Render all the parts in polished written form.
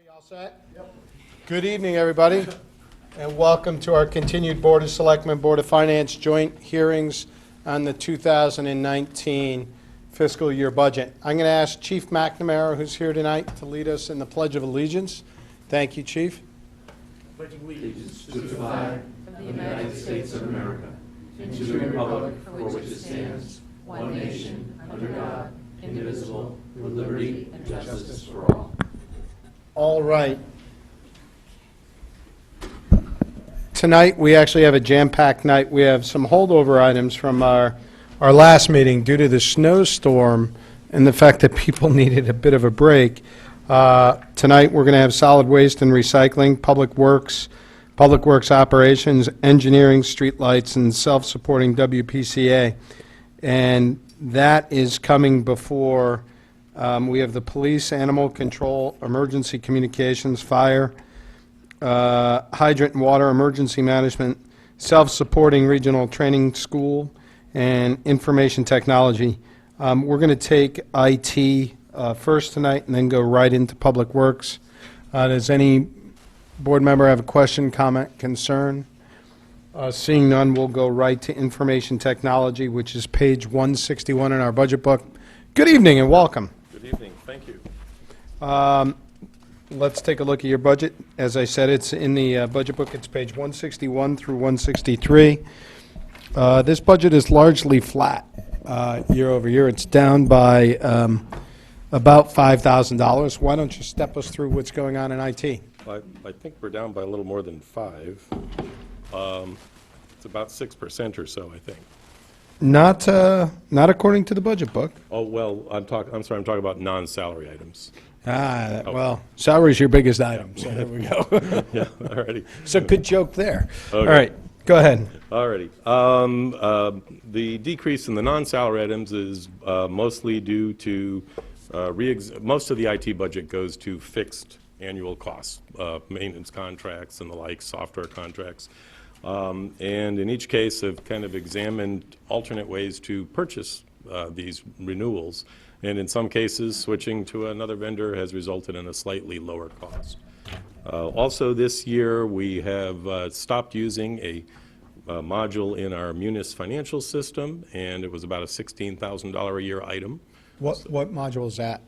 You all set? Yep. Good evening, everybody, and welcome to our continued Board of Selectmen, Board of Finance joint hearings on the 2019 fiscal year budget. I'm going to ask Chief McNamara, who's here tonight, to lead us in the Pledge of Allegiance. Thank you, Chief. Pledge of allegiance to the flag of the United States of America and to the republic for which it stands, one nation, under God, indivisible, with liberty and justice for all. All right. Tonight, we actually have a jam-packed night. We have some holdover items from our last meeting due to the snowstorm and the fact that people needed a bit of a break. Tonight, we're going to have solid waste and recycling, public works operations, engineering, streetlights, and self-supporting WPCA. And that is coming before we have the police, animal control, emergency communications, fire, hydrant and water, emergency management, self-supporting regional training school, and information technology. We're going to take IT first tonight and then go right into public works. Does any board member have a question, comment, concern? Seeing none, we'll go right to information technology, which is page 161 in our budget book. Good evening and welcome. Good evening. Thank you. Let's take a look at your budget. As I said, it's in the budget book. It's page 161 through 163. This budget is largely flat year over year. It's down by about $5,000. Why don't you step us through what's going on in IT? I think we're down by a little more than 5. It's about 6% or so, I think. Not according to the budget book. Oh, well, I'm sorry, I'm talking about non-salary items. Well, salary's your biggest item, so there we go. Yeah, all righty. So good joke there. Okay. All right, go ahead. All righty. The decrease in the non-salary items is mostly due to, most of the IT budget goes to fixed annual costs, maintenance contracts and the like, software contracts. And in each case, have kind of examined alternate ways to purchase these renewals. And in some cases, switching to another vendor has resulted in a slightly lower cost. Also this year, we have stopped using a module in our Munis financial system, and it was about a $16,000 a year item. What module is that?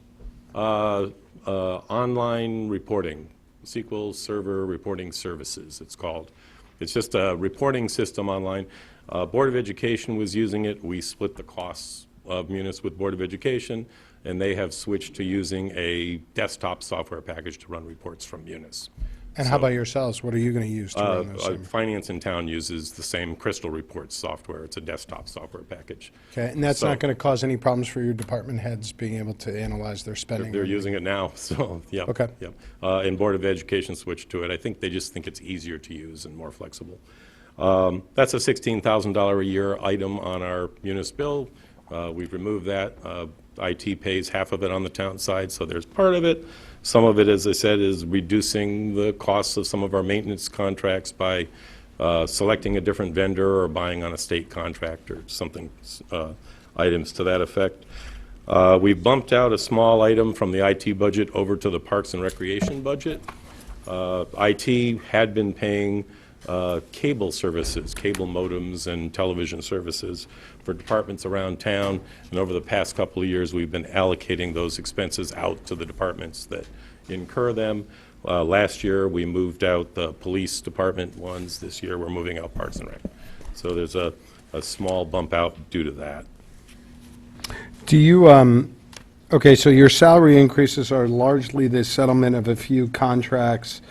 Online reporting, SQL Server Reporting Services, it's called. It's just a reporting system online. Board of Education was using it. We split the costs of Munis with Board of Education, and they have switched to using a desktop software package to run reports from Munis. And how about yourselves? What are you going to use to run those? Finance in town uses the same Crystal Reports software. It's a desktop software package. Okay, and that's not going to cause any problems for your department heads being able to analyze their spending? They're using it now, so, yeah. Okay. Yep. And Board of Education switched to it. I think they just think it's easier to use and more flexible. That's a $16,000 a year item on our Munis bill. We've removed that. IT pays half of it on the town side, so there's part of it. Some of it, as I said, is reducing the costs of some of our maintenance contracts by selecting a different vendor or buying on a state contract or something, items to that effect. We've bumped out a small item from the IT budget over to the Parks and Recreation budget. IT had been paying cable services, cable modems and television services for departments around town, and over the past couple of years we've been allocating those expenses out to the departments that incur them. Last year we moved out the police department ones. This year we're moving out Parks and Rec. So there's a small bump out due to that. Do you, okay, so your salary increases are largely the settlement of a few contracts,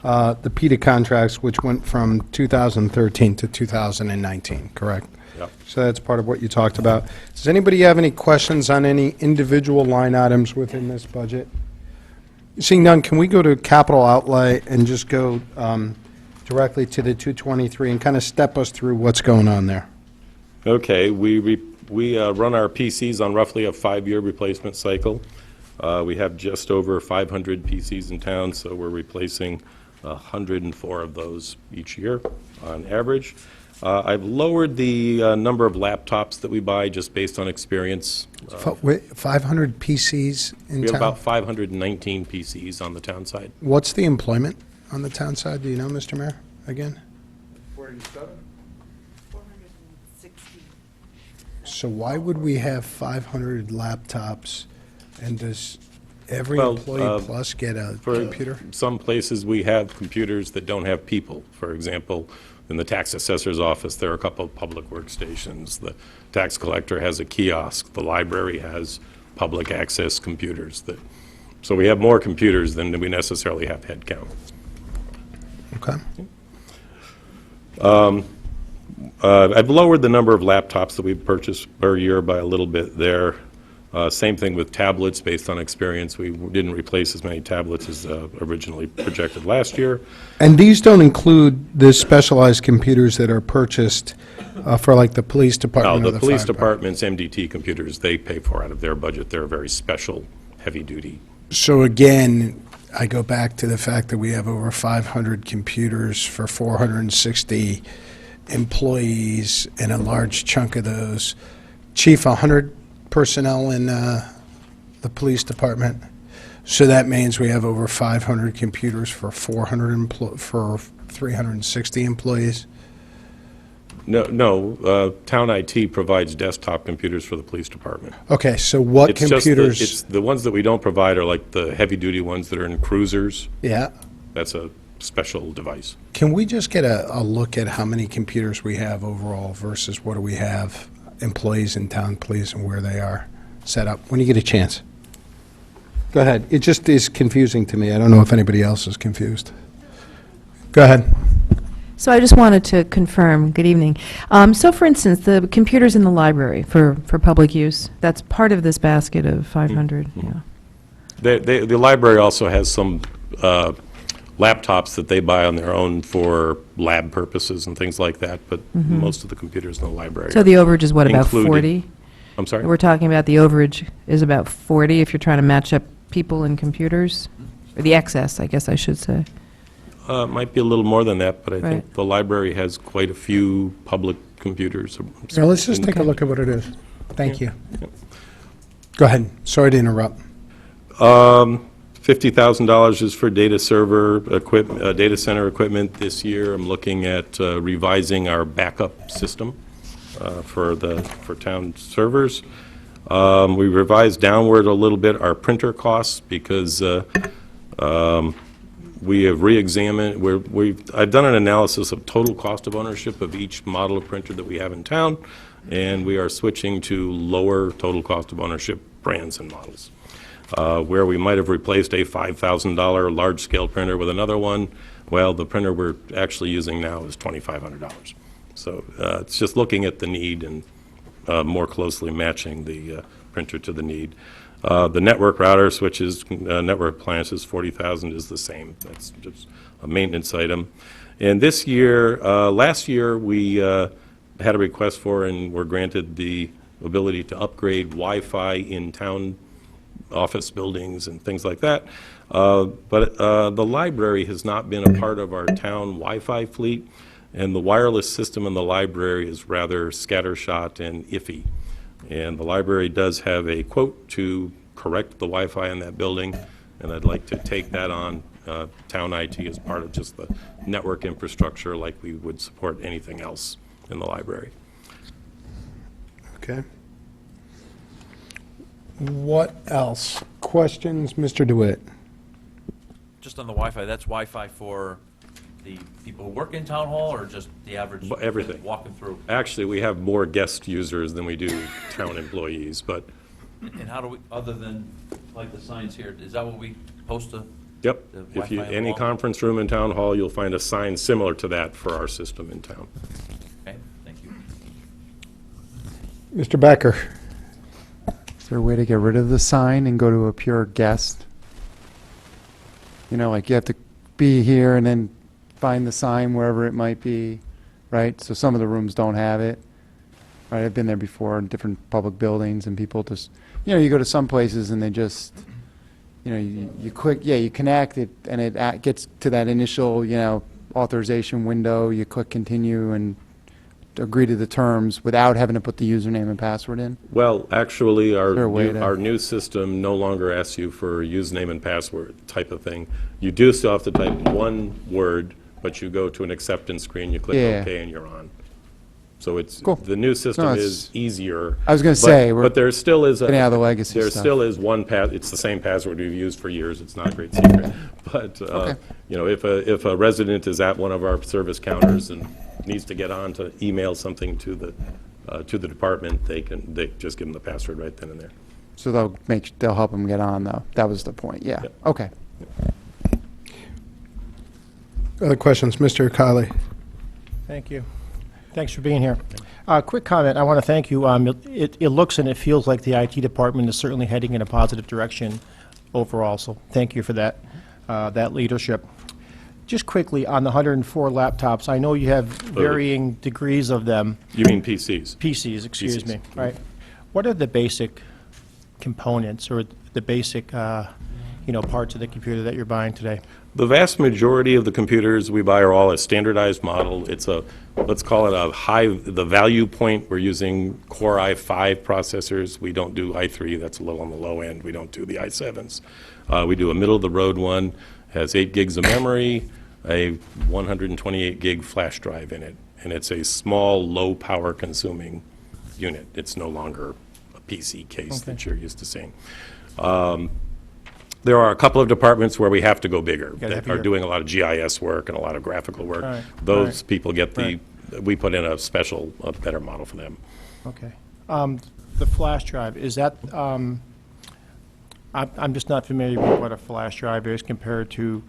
the PETA contracts, which went from 2013 to 2019, correct? Yep. So that's part of what you talked about. Does anybody have any questions on any individual line items within this budget? Seeing none, can we go to capital outlay and just go directly to the 223 and kind of step us through what's going on there? Okay, we run our PCs on roughly a 5-year replacement cycle. We have just over 500 PCs in town, so we're replacing 104 of those each year on average. I've lowered the number of laptops that we buy just based on experience. 500 PCs in We have town? about 519 PCs on the town side. What's the employment on the town side? Do you know, Mr. Mayor, again? 460. So why would we have 500 laptops, and does every Well, employee plus get a For computer? some places, we have computers that don't have people. For example, in the tax assessor's office, there are a couple of public workstations. The tax collector has a kiosk. The library has public access computers. So we have more computers than we necessarily have headcount. Okay. I've lowered the number of laptops that we purchase per year by a little bit there. Same thing with tablets, based on experience. We didn't replace as many tablets as originally projected last year. And these don't include the specialized computers that are purchased for like the police Now, department or the the police fire department? department's MDT computers, they pay for out of their budget. They're very special, heavy-duty. So again, I go back to the fact that we have over 500 computers for 460 employees, and a large chunk of those. Chief, 100 personnel in the police department. So that means we have over 500 computers for 360 employees. No, Town IT provides desktop computers for the police department. Okay, so what It's just the- computers? It's the ones that we don't provide are like the heavy-duty ones that are in cruisers. Yeah. That's a special device. Can we just get a look at how many computers we have overall versus what do we have employees in town, please, and where they are set up, when you get a chance? Go ahead. It just is confusing to me. I don't know if anybody else is confused. Go ahead. So I just wanted to confirm, good evening. So for instance, the computers in the library for public use, that's part of this basket of 500, yeah. The library also has some laptops that they buy on their own for lab purposes and things like that, but most of the computers in the library. So the overage is what, about Included. 40? I'm sorry? We're talking about the overage is about 40 if you're trying to match up people and computers? Or the excess, I guess I should say. It might be a little more than that, but I think Right. the library has quite a few public computers. Now, let's just take a look at what it is. Thank you. Go ahead. Sorry to interrupt. $50,000 is for data center equipment this year. I'm looking at revising our backup system for town servers. We revised downward a little bit our printer costs because we have re-examined, I've done an analysis of total cost of ownership of each model of printer that we have in town, and we are switching to lower total cost of ownership brands and models. Where we might have replaced a $5,000 large-scale printer with another one, well, the printer we're actually using now is $2,500. So it's just looking at the need and more closely matching the printer to the need. The network router switches, network appliances, $40,000 is the same. That's just a maintenance item. And this year, last year, we had a request for and were granted the ability to upgrade Wi-Fi in town office buildings and things like that. But the library has not been a part of our town Wi-Fi fleet, and the wireless system in the library is rather scattershot and iffy. And the library does have a quote to correct the Wi-Fi in that building, and I'd like to take that on town IT as part of just the network infrastructure like we would support anything else in the library. Okay. What else? Questions, Mr. DeWitt? Just on the Wi-Fi, that's Wi-Fi for the people who work in town hall, or just the average? Everything. Walking through? Actually, we have more guest users than we do town employees, but, And how do we, other than, like the signs here, is that what we post to? yep. The If you, Wi-Fi on the any wall? conference room in town hall, you'll find a sign similar to that for our system in town. Okay, thank you. Mr. Becker? Is there a way to get rid of the sign and go to a pure guest? You know, like you have to be here and then find the sign wherever it might be, right? So some of the rooms don't have it, right? I've been there before in different public buildings, and people just, you know, you go to some places and they just, you know, you click, yeah, you connect it, and it gets to that initial, you know, authorization window, you click continue, and agree to the terms without having to put the username and password in? Well, actually, Is there a way to- our new system no longer asks you for username and password type of thing. You do still have to type one word, but you go to an acceptance screen, you click Yeah. OK, and you're on. So it's, Cool. the new system No, is it's- easier. I was gonna but- say, we're But there still is a. getting out of the legacy There stuff. still is one it's the same password we've used for years, it's not a great secret. But, Okay. you know, if a resident is at one of our service counters and needs to get on to email something to the department, they just give them the password right then and there. So they'll help them get on, though. That was the point, yeah. Yep. Okay. Other questions, Mr. Akali? Thank you. Thanks for being here. Quick comment, I want to thank you. It looks and it feels like the IT department is certainly heading in a positive direction overall, so thank you for that leadership. Just quickly, on the 104 laptops, I know you have varying degrees of them, You mean PCs? PCs, excuse PCs. me, right? What are the basic components or the basic, parts of the computer that you're buying today? The vast majority of the computers we buy are all a standardized model. It's a, let's call it the value point, we're using Core i5 processors. We don't do i3, that's a little on the low end. We don't do the i7s. We do a middle-of-the-road one, has 8 gigs of memory, a 128 gig flash drive in it, and it's a small, low-power consuming unit. It's no longer a PC case that you're used to seeing. There are a couple of departments where we have to go bigger, Yeah, that bigger. are doing a lot of GIS work and a lot of graphical work. Right, Those right, people get right. we put in a special, a better model for them. Okay. The flash drive, is that, I'm just not familiar with what a flash drive is compared to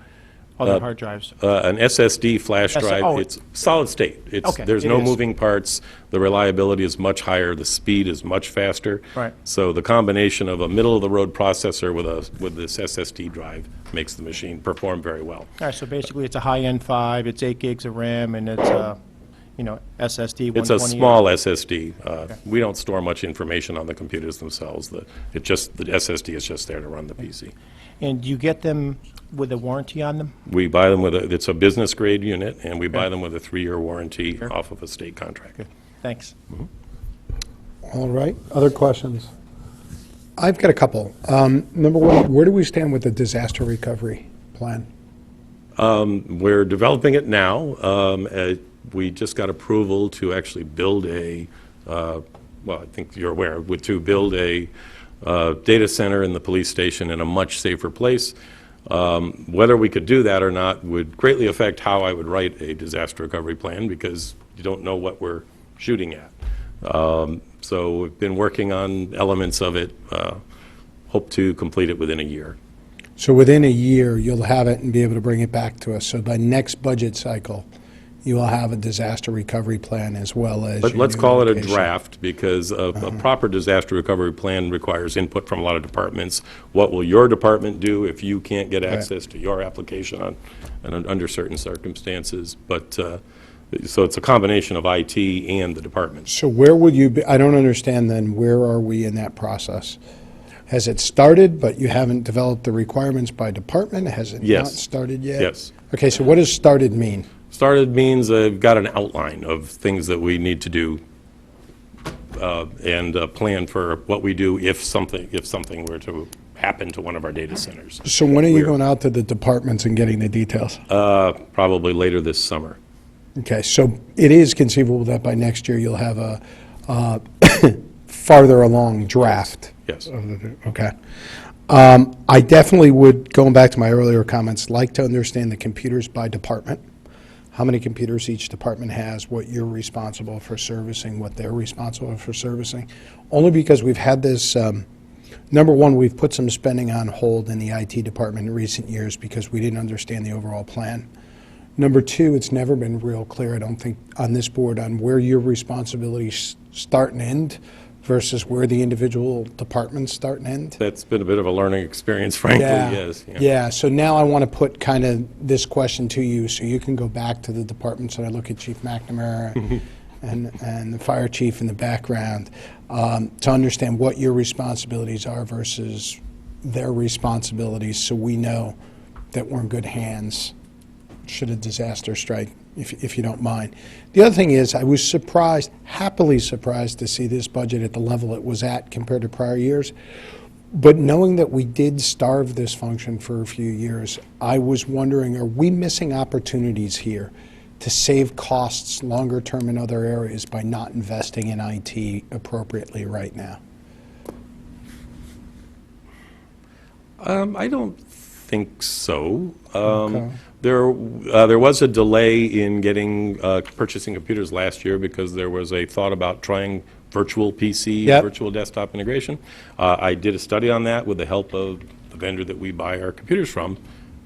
other hard drives. An SSD flash drive, oh. it's solid state. Okay, There's it no is. moving parts, the reliability is much higher, the speed is much faster. Right. So the combination of a middle-of-the-road processor with this SSD drive makes the machine perform very well. All right, so basically, it's a high-end 5, it's 8 gigs of RAM, and it's a, SSD 128. It's a small SSD. We don't store much information on the computers themselves. The SSD is just there to run the PC. And do you get them with a warranty on them? We buy them it's a business-grade unit, and we buy them with a 3-year warranty off of a state contract. Good, thanks. All right, other questions? I've got a couple. Number one, where do we stand with the disaster recovery plan? We're developing it now. We just got approval to actually build well, I think you're aware, to build a data center in the police station in a much safer place. Whether we could do that or not would greatly affect how I would write a disaster recovery plan, because you don't know what we're shooting at. So we've been working on elements of it, hope to complete it within a year. So within a year, you'll have it and be able to bring it back to us. So by next budget cycle, you will have a disaster recovery plan as well as But your let's new call it a location. draft, because a proper disaster recovery plan requires input from a lot of departments. What will your department do if you can't get access to your application under certain circumstances? But, so it's a combination of IT and the departments. So where would you be, I don't understand then, where are we in that process? Has it started, but you haven't developed the requirements by department? Has it not Yes. started yet? Yes. Okay, so what does started mean? Started means I've got an outline of things that we need to do, and a plan for what we do if something were to happen to one of our data centers. So when are you We're- going out to the departments and getting the details? Probably later this summer. Okay, so it is conceivable that by next year you'll have a farther along draft? Yes. Okay. I definitely would, going back to my earlier comments, like to understand the computers by department, how many computers each department has, what you're responsible for servicing, what they're responsible for servicing. Only because we've had this, number one, we've put some spending on hold in the IT department in recent years because we didn't understand the overall plan. Number two, it's never been real clear, I don't think, on this board on where your responsibilities start and end versus where the individual departments start and end. That's been a bit of a learning experience, frankly, yes. Yeah, so now I want to put kind of this question to you, so you can go back to the departments, and I look at Chief McNamara and the fire chief in the background, to understand what your responsibilities are versus their responsibilities, so we know that we're in good hands should a disaster strike, if you don't mind. The other thing is, I was surprised, happily surprised to see this budget at the level it was at compared to prior years. But knowing that we did starve this function for a few years, I was wondering, are we missing opportunities here to save costs longer term in other areas by not investing in IT appropriately right now? I don't think so. Okay. There was a delay in getting, purchasing computers last year because there was a thought about trying virtual PC, Yep. virtual desktop integration. I did a study on that with the help of the vendor that we buy our computers from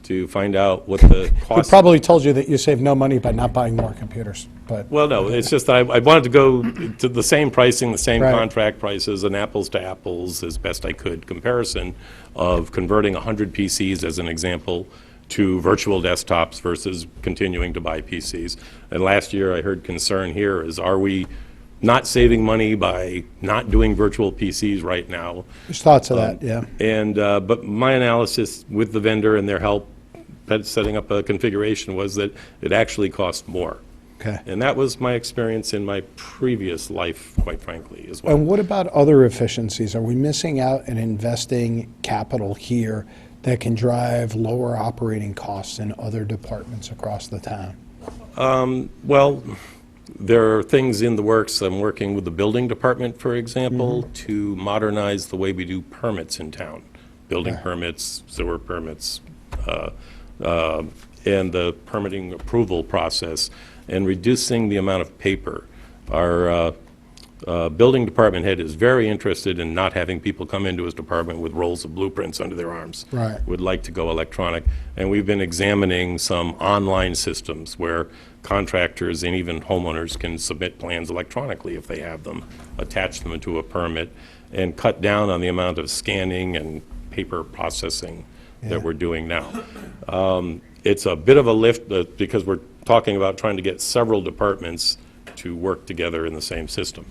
to find out what the He cost. probably told you that you save no money by not buying more computers, but. Well, no, it's just that I wanted to go to the same pricing, the same Right. contract prices, an apples to apples as best I could comparison of converting 100 PCs, as an example, to virtual desktops versus continuing to buy PCs. And last year, I heard concern here is, are we not saving money by not doing virtual PCs right now? There's thoughts of that, yeah. And, but my analysis with the vendor and their help at setting up a configuration was that it actually cost more. Okay. And that was my experience in my previous life, quite frankly, as well. And what about other efficiencies? Are we missing out in investing capital here that can drive lower operating costs in other departments across the town? Well, there are things in the works. I'm working with the building department, for example, to modernize the way we do permits in town. Building permits, sewer permits, and the permitting approval process, and reducing the amount of paper. Our building department head is very interested in not having people come into his department with rolls of blueprints under their arms. Right. Would like to go electronic. And we've been examining some online systems where contractors and even homeowners can submit plans electronically if they have them, attach them to a permit, and cut down on the amount of scanning and paper processing that we're doing now. It's a bit of a lift because we're talking about trying to get several departments to work together in the same system.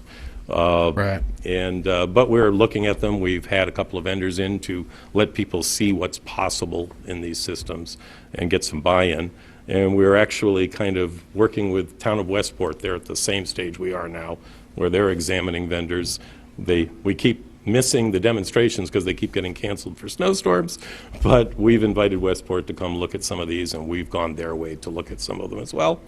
Right. And, but we're looking at them. We've had a couple of vendors in to let people see what's possible in these systems and get some buy-in. And we're actually kind of working with Town of Westport. They're at the same stage we are now, where they're examining vendors. We keep missing the demonstrations because they keep getting canceled for snowstorms, but we've invited Westport to come look at some of these, and we've gone their way to look at some of them as well.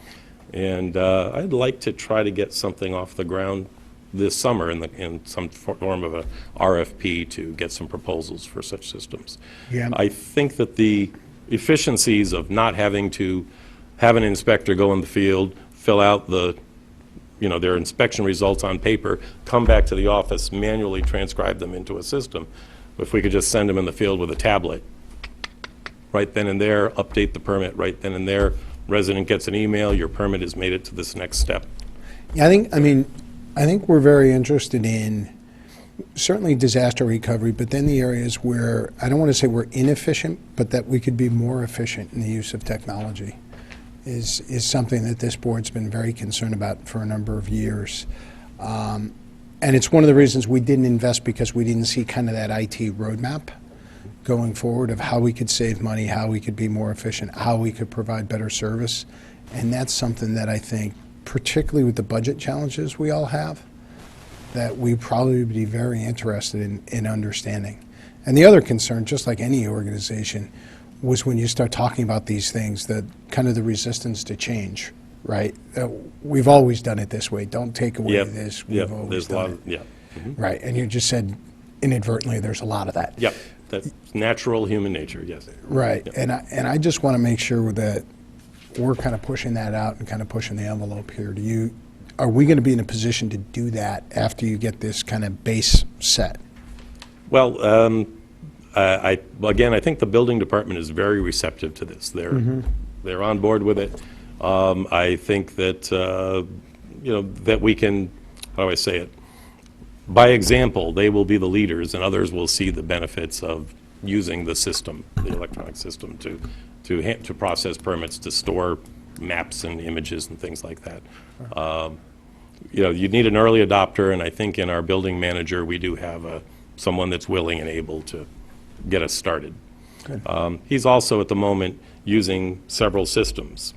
And I'd like to try to get something off the ground this summer in some form of a RFP to get some proposals for such systems. Yeah. I think that the efficiencies of not having to have an inspector go in the field, fill out their inspection results on paper, come back to the office, manually transcribe them into a system. If we could just send them in the field with a tablet, right then and there, update the permit right then and there, resident gets an email, your permit has made it to this next step. Yeah, I think we're very interested in certainly disaster recovery, but then the areas where, I don't want to say we're inefficient, but that we could be more efficient in the use of technology is something that this board's been very concerned about for a number of years. And it's one of the reasons we didn't invest, because we didn't see kind of that IT roadmap going forward of how we could save money, how we could be more efficient, how we could provide better service. And that's something that I think, particularly with the budget challenges we all have, that we probably would be very interested in understanding. And the other concern, just like any organization, was when you start talking about these things, that kind of the resistance to change, right? We've always done it this way. Don't take away Yep, this. yep, We've always there's a lot done of, it. yeah. Right, and you just said inadvertently, there's a lot of that. Yep, that's natural human nature, yes. Right, Yep. and I just want to make sure that we're kind of pushing that out and kind of pushing the envelope here. Are we going to be in a position to do that after you get this kind of base set? Well, again, I think the building department is very receptive to this. They're on board with it. I think that, that we can, how do I say it? By example, they will be the leaders, and others will see the benefits of using the system, the electronic system, to process permits, to store maps and images and things like that. You need an early adopter, and I think in our building manager, we do have someone that's willing and able to get us started. He's also, at the moment, using several systems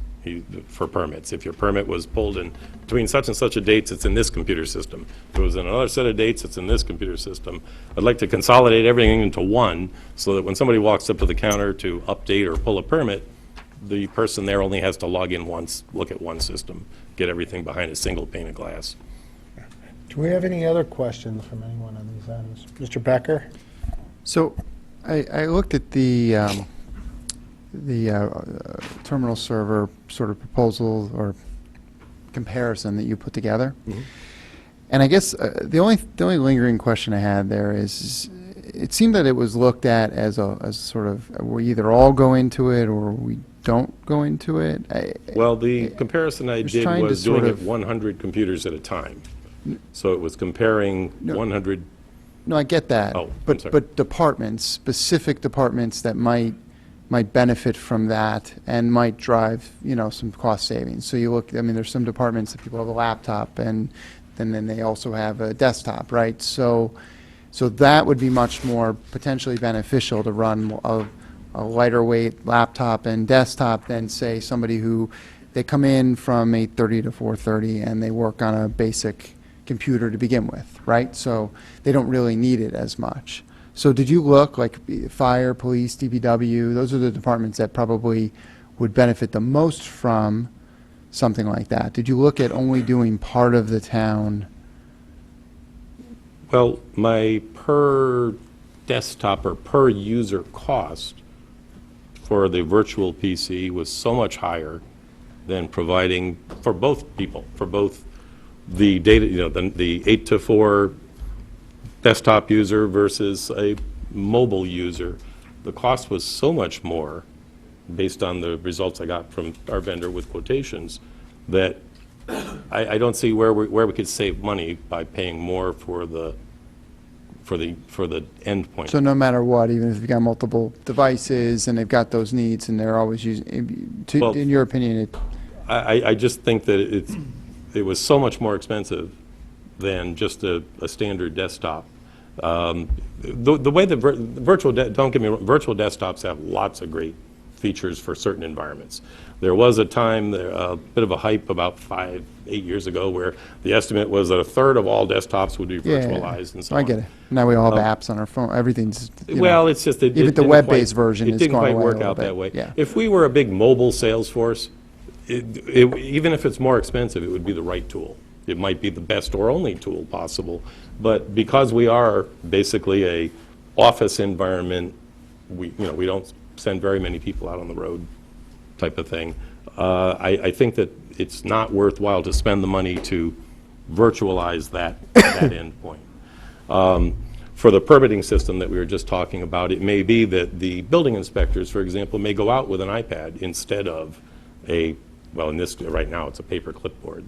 for permits. If your permit was pulled in between such and such a dates, it's in this computer system. If it was in another set of dates, it's in this computer system. I'd like to consolidate everything into one, so that when somebody walks up to the counter to update or pull a permit, the person there only has to log in once, look at one system, get everything behind a single pane of glass. Do we have any other questions from anyone on these items? Mr. Becker? So I looked at the terminal server sort of proposal or comparison that you put together. And I guess the only lingering question I had there is it seemed that it was looked at as sort of, we either all go into it or we don't go into it. Well, the comparison I was did trying to was doing sort it of- 100 computers at a time. So it was comparing No. 100, No, I get that. Oh, I'm But, sorry. but departments, specific departments that might benefit from that and might drive, some cost savings. So you look, I mean, there's some departments that people have a laptop and then they also have a desktop, right? So that would be much more potentially beneficial to run a lighter weight laptop and desktop than, say, somebody who, they come in from 8:30 to 4:30 and they work on a basic computer to begin with, right? So they don't really need it as much. So did you look, like fire, police, DPW, those are the departments that probably would benefit the most from something like that? Did you look at only doing part of the town? well, my per desktop or per user cost for the virtual PC was so much higher than providing, for both people, for both the data, the 8 to 4 desktop user versus a mobile user. The cost was so much more, based on the results I got from our vendor with quotations, that I don't see where we could save money by paying more for the endpoint. So no matter what, even if you've got multiple devices and they've got those needs and they're always using, Well- in your opinion, I just think that it was so much more expensive than just a standard desktop. The way don't get me wrong, virtual desktops have lots of great features for certain environments. There was a time, a bit of a hype about 8 years ago, where the estimate was that a third of all desktops would be yeah, virtualized and so on. I get it. Now we all have apps on our phone, everything's, Well, it's just that even it the didn't web-based quite- version it has didn't gone quite away a work little out that bit. way. Yeah. If we were a big mobile sales force, even if it's more expensive, it would be the right tool. It might be the best or only tool possible, but because we are basically a office environment, we don't send very many people out on the road type of thing. I think that it's not worthwhile to spend the money to virtualize that endpoint. For the permitting system that we were just talking about, it may be that the building inspectors, for example, may go out with an iPad instead of right now, it's a paper clipboard.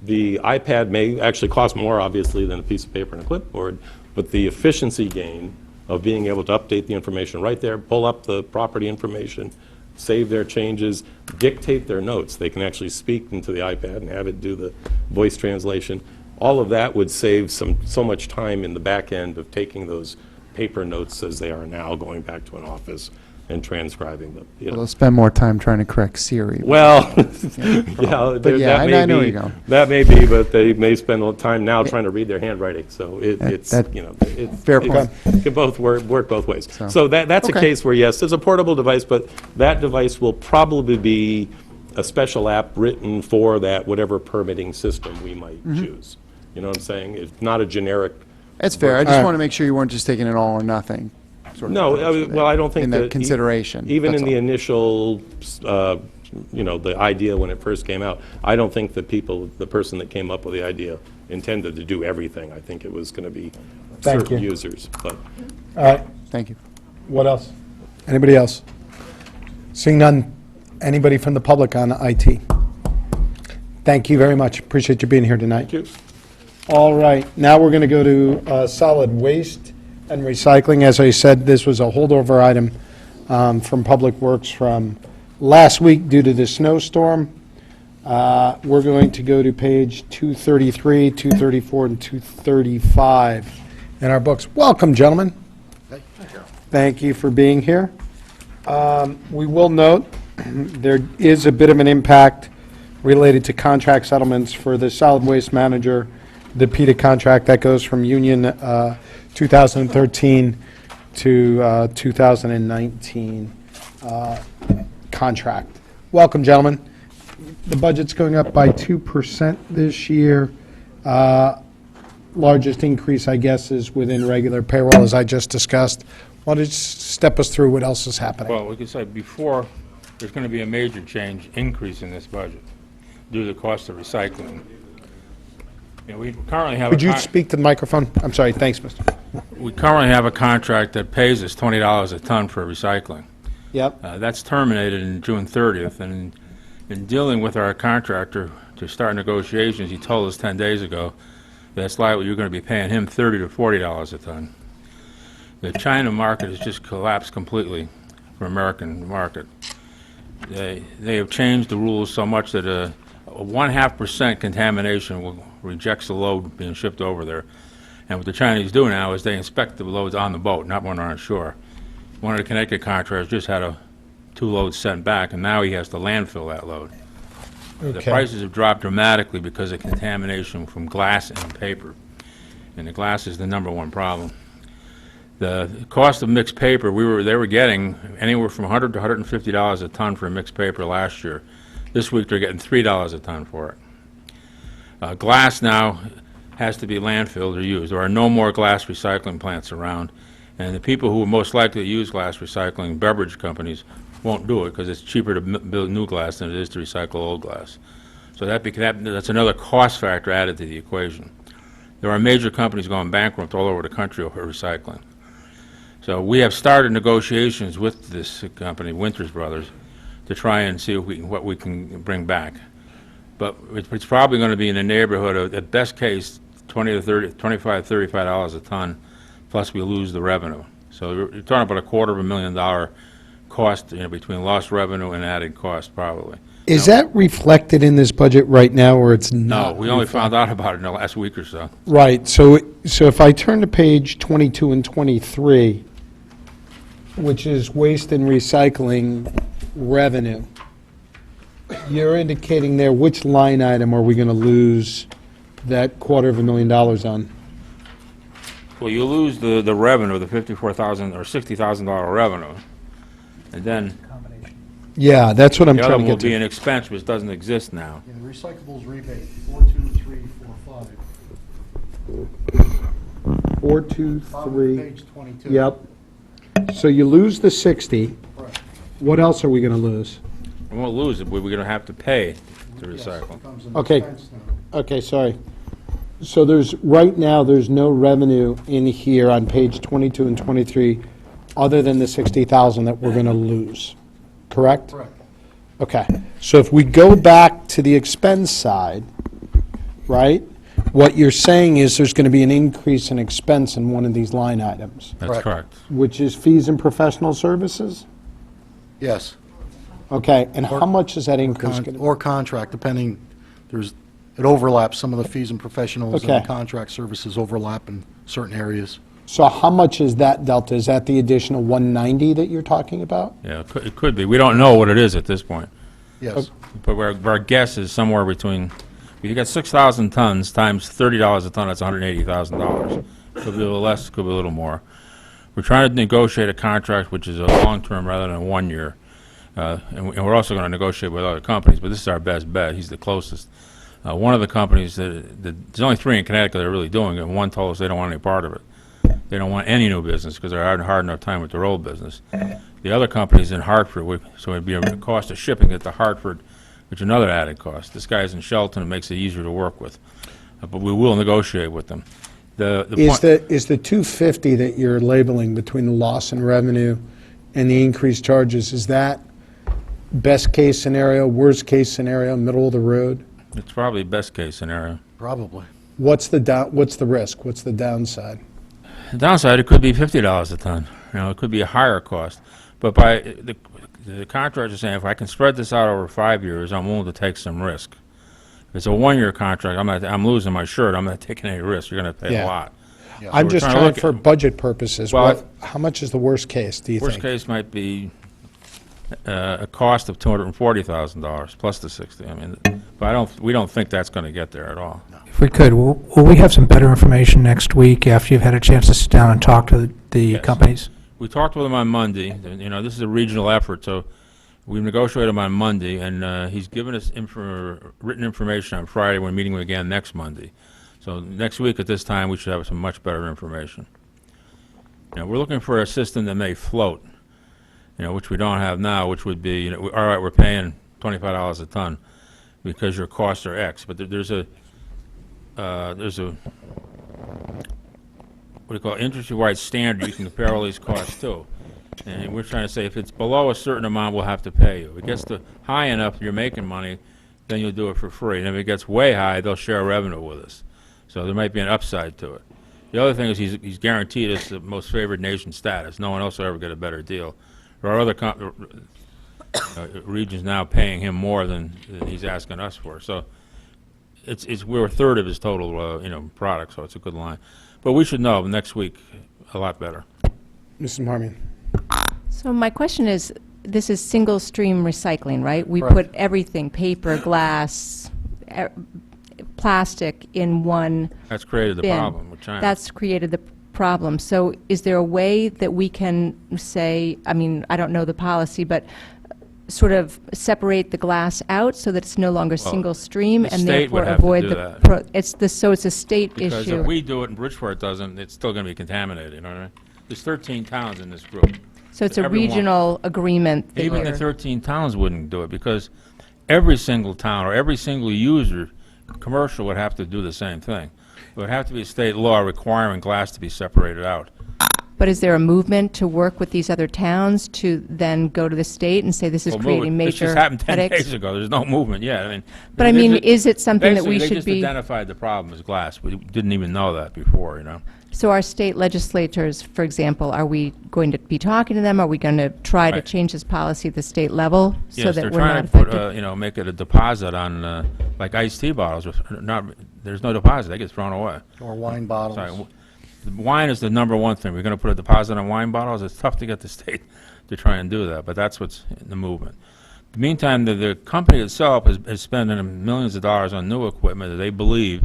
The iPad may actually cost more, obviously, than a piece of paper and a clipboard, but the efficiency gain of being able to update the information right there, pull up the property information, save their changes, dictate their notes. They can actually speak into the iPad and have it do the voice translation. All of that would save so much time in the back end of taking those paper notes as they are now, going back to an office and transcribing them. They'll spend more time trying to correct Siri. Well, But yeah, I know where you're going. that may be, but they may spend a little time now trying to read their handwriting, so it's, Fair point. it can both work both ways. So- So that's a Okay. case where, yes, there's a portable device, but that device will probably be a special app written for that, whatever permitting system we might Mm-hmm. choose. You know what I'm saying? It's not a generic. That's fair. I All just right. want to make sure you weren't just taking an all or nothing sort of No, approach with well, it, I don't think in that. the consideration. Even that's in the all. initial, the idea when it first came out, I don't think the person that came up with the idea intended to do everything. I think it was going to be Thank certain you. users, but. All right, Thank you. what else? Anybody else? Seeing none, anybody from the public on IT? Thank you very much. Appreciate you being here tonight. Thank you. All right, now we're going to go to solid waste and recycling. As I said, this was a holdover item from Public Works from last week due to the snowstorm. We're going to go to page 233, 234, and 235 in our books. Welcome, gentlemen. Thank you for being here. We will note, there is a bit of an impact related to contract settlements for the solid waste manager, the PETA contract that goes from union 2013 to 2019 contract. Welcome, gentlemen. The budget's going up by 2% this year. Largest increase, I guess, is within regular payroll, as I just discussed. Why don't you step us through what else is happening? Well, we could say before, there's going to be a major increase in this budget due to the cost of recycling. You know, we currently have Would you speak to the microphone? I'm sorry, thanks, Mr. we currently have a contract that pays us $20 a ton for recycling. Yep. That's terminated in June 30th, and in dealing with our contractor to start negotiations, he told us 10 days ago that's likely you're going to be paying him $30 to $40 a ton. The China market has just collapsed completely for American market. They have changed the rules so much that a 0.5% contamination rejects the load being shipped over there. And what the Chinese do now is they inspect the loads on the boat, not when they're on shore. One of the Connecticut contractors just had 2 loads sent back, and now he has to landfill that load. The Okay. prices have dropped dramatically because of contamination from glass and paper. And the glass is the #1 problem. The cost of mixed paper, they were getting anywhere from $100 to $150 a ton for mixed paper last year. This week, they're getting $3 a ton for it. Glass now has to be landfilled or used. There are no more glass recycling plants around, and the people who are most likely to use glass recycling, beverage companies, won't do it because it's cheaper to build new glass than it is to recycle old glass. So that's another cost factor added to the equation. There are major companies going bankrupt all over the country over recycling. So we have started negotiations with this company, Winters Brothers, to try and see what we can bring back. But it's probably going to be in the neighborhood of, at best case, $20 to $25, $35 a ton, plus we lose the revenue. So you're talking about $250,000 cost, between lost revenue and added cost, probably. Is that reflected in this budget right now, or it's No, not? we only found out about it in the last week or so. Right, so if I turn to page 22 and 23, which is waste and recycling revenue, you're indicating there which line item are we going to lose that $250,000 on? Well, you lose the revenue, the $54,000 or $60,000 revenue, and then Yeah, that's what I'm the other trying one to will get be to. an expense which doesn't exist now. Yeah, the recyclables rebate, 42345. 4, 2, Bottom of 3. page 22. Yep. So you lose the 60. Correct. What else are we going to lose? We won't lose it, but we're going to have to pay to Yes, recycle. it becomes an Okay. expense now. Okay, sorry. So right now, there's no revenue in here on page 22 and 23, other than the 60,000 that we're going to lose, correct? Correct. Okay, so if we go back to the expense side, right, what you're saying is there's going to be an increase in expense in one of these line items, That's correct. which is fees and professional services? Yes. Okay, and how much is that increase going to be? Or contract, depending, it overlaps, some of the fees and professionals and Okay. the contract services overlap in certain areas. So how much is that delta? Is that the additional 190 that you're talking about? Yeah, it could be. We don't know what it is at this point. Yes. But our guess is somewhere between, if you got 6,000 tons times $30 a ton, that's $180,000. Could be a little less, could be a little more. We're trying to negotiate a contract which is a long-term rather than 1 year. And we're also going to negotiate with other companies, but this is our best bet. He's the closest. One of the companies, there's only 3 in Connecticut that are really doing it, and one told us they don't want any part of it. They don't want any new business because they're having a hard enough time with their old business. The other company's in Hartford, so it'd be a cost of shipping it to Hartford, which is another added cost. This guy's in Shelton, it makes it easier to work with. But we will negotiate with them. Is the 250 that you're labeling between the loss in revenue and the increased charges, is that best case scenario, worst case scenario, middle of the road? It's probably best case scenario. Probably. What's the risk? What's the downside? The downside, it could be $50 a ton. It could be a higher cost. But by the contractor's saying, if I can spread this out over 5 years, I'm willing to take some risk. If it's a 1-year contract, I'm losing my shirt. I'm not taking any risk. You're going to pay Yeah. a lot. Yeah. I'm we're just trying to trying look at- for budget purposes. Well, How much is the worst case, do you think? Worst case might be a cost of $240,000 plus the 60. I mean, but we don't think that's going to get there at all. If we could, will we have some better information next week after you've had a chance to sit down and talk to the Yes. companies? We talked with him on Monday. You know, this is a regional effort, so we negotiated him on Monday, and he's given us written information on Friday. We're meeting again next Monday. So next week at this time, we should have some much better information. You know, we're looking for a system that may float, you know, which we don't have now, which would be, you know, all right, we're paying $25 a ton because your costs are X, but there's a what do you call it, industry-wide standard you can compare all these costs to. And we're trying to say if it's below a certain amount, we'll have to pay you. If it gets to high enough, you're making money, then you'll do it for free. And if it gets way high, they'll share revenue with us. So there might be an upside to it. The other thing is he's guaranteed us the most favored nation status. No one else will ever get a better deal. There are other regions now paying him more than he's asking us for. So we're a third of his total you know, product, so it's a good line. But we should know next week a lot better. Mrs. Marmion? So my question is, this is single-stream recycling, right? We Correct. put everything, paper, glass, plastic in one That's created the bin. problem with China. That's created the problem. So is there a way that we can say, I mean, I don't know the policy, but sort of separate the glass out so that it's no longer Well, single-stream the and state therefore would have to avoid do the, that. so it's a state Because issue? if we do it and Bridgeport doesn't, it's still going to be contaminated, you know what I mean? There's 13 towns in this group. So it's a everyone- regional agreement that Even the you're- 13 towns wouldn't do it because every single town or every single user, commercial, would have to do the same thing. It would have to be a state law requiring glass to be separated out. But is there a movement to work with these other towns to then go to the state and say this is Well, creating This major just happened 10 headaches? days ago. There's no movement yet. I mean. But I they mean, just- is it something that we basically, should they just be, identified the problem as glass. We didn't even know that before, you know? so our state legislators, for example, are we going to be talking to them? Are we going to try to Right. change this policy at the state level so Yes, that they're we're trying not to put, affected? you know, make it a deposit on, like iced tea bottles. There's no deposit. They get thrown away. Or wine bottles. Sorry. The wine is the number one thing. We're going to put a deposit on wine bottles. It's tough to get the state to try and do that, but that's what's in the movement. In the meantime, the company itself is spending millions of dollars on new equipment that they believe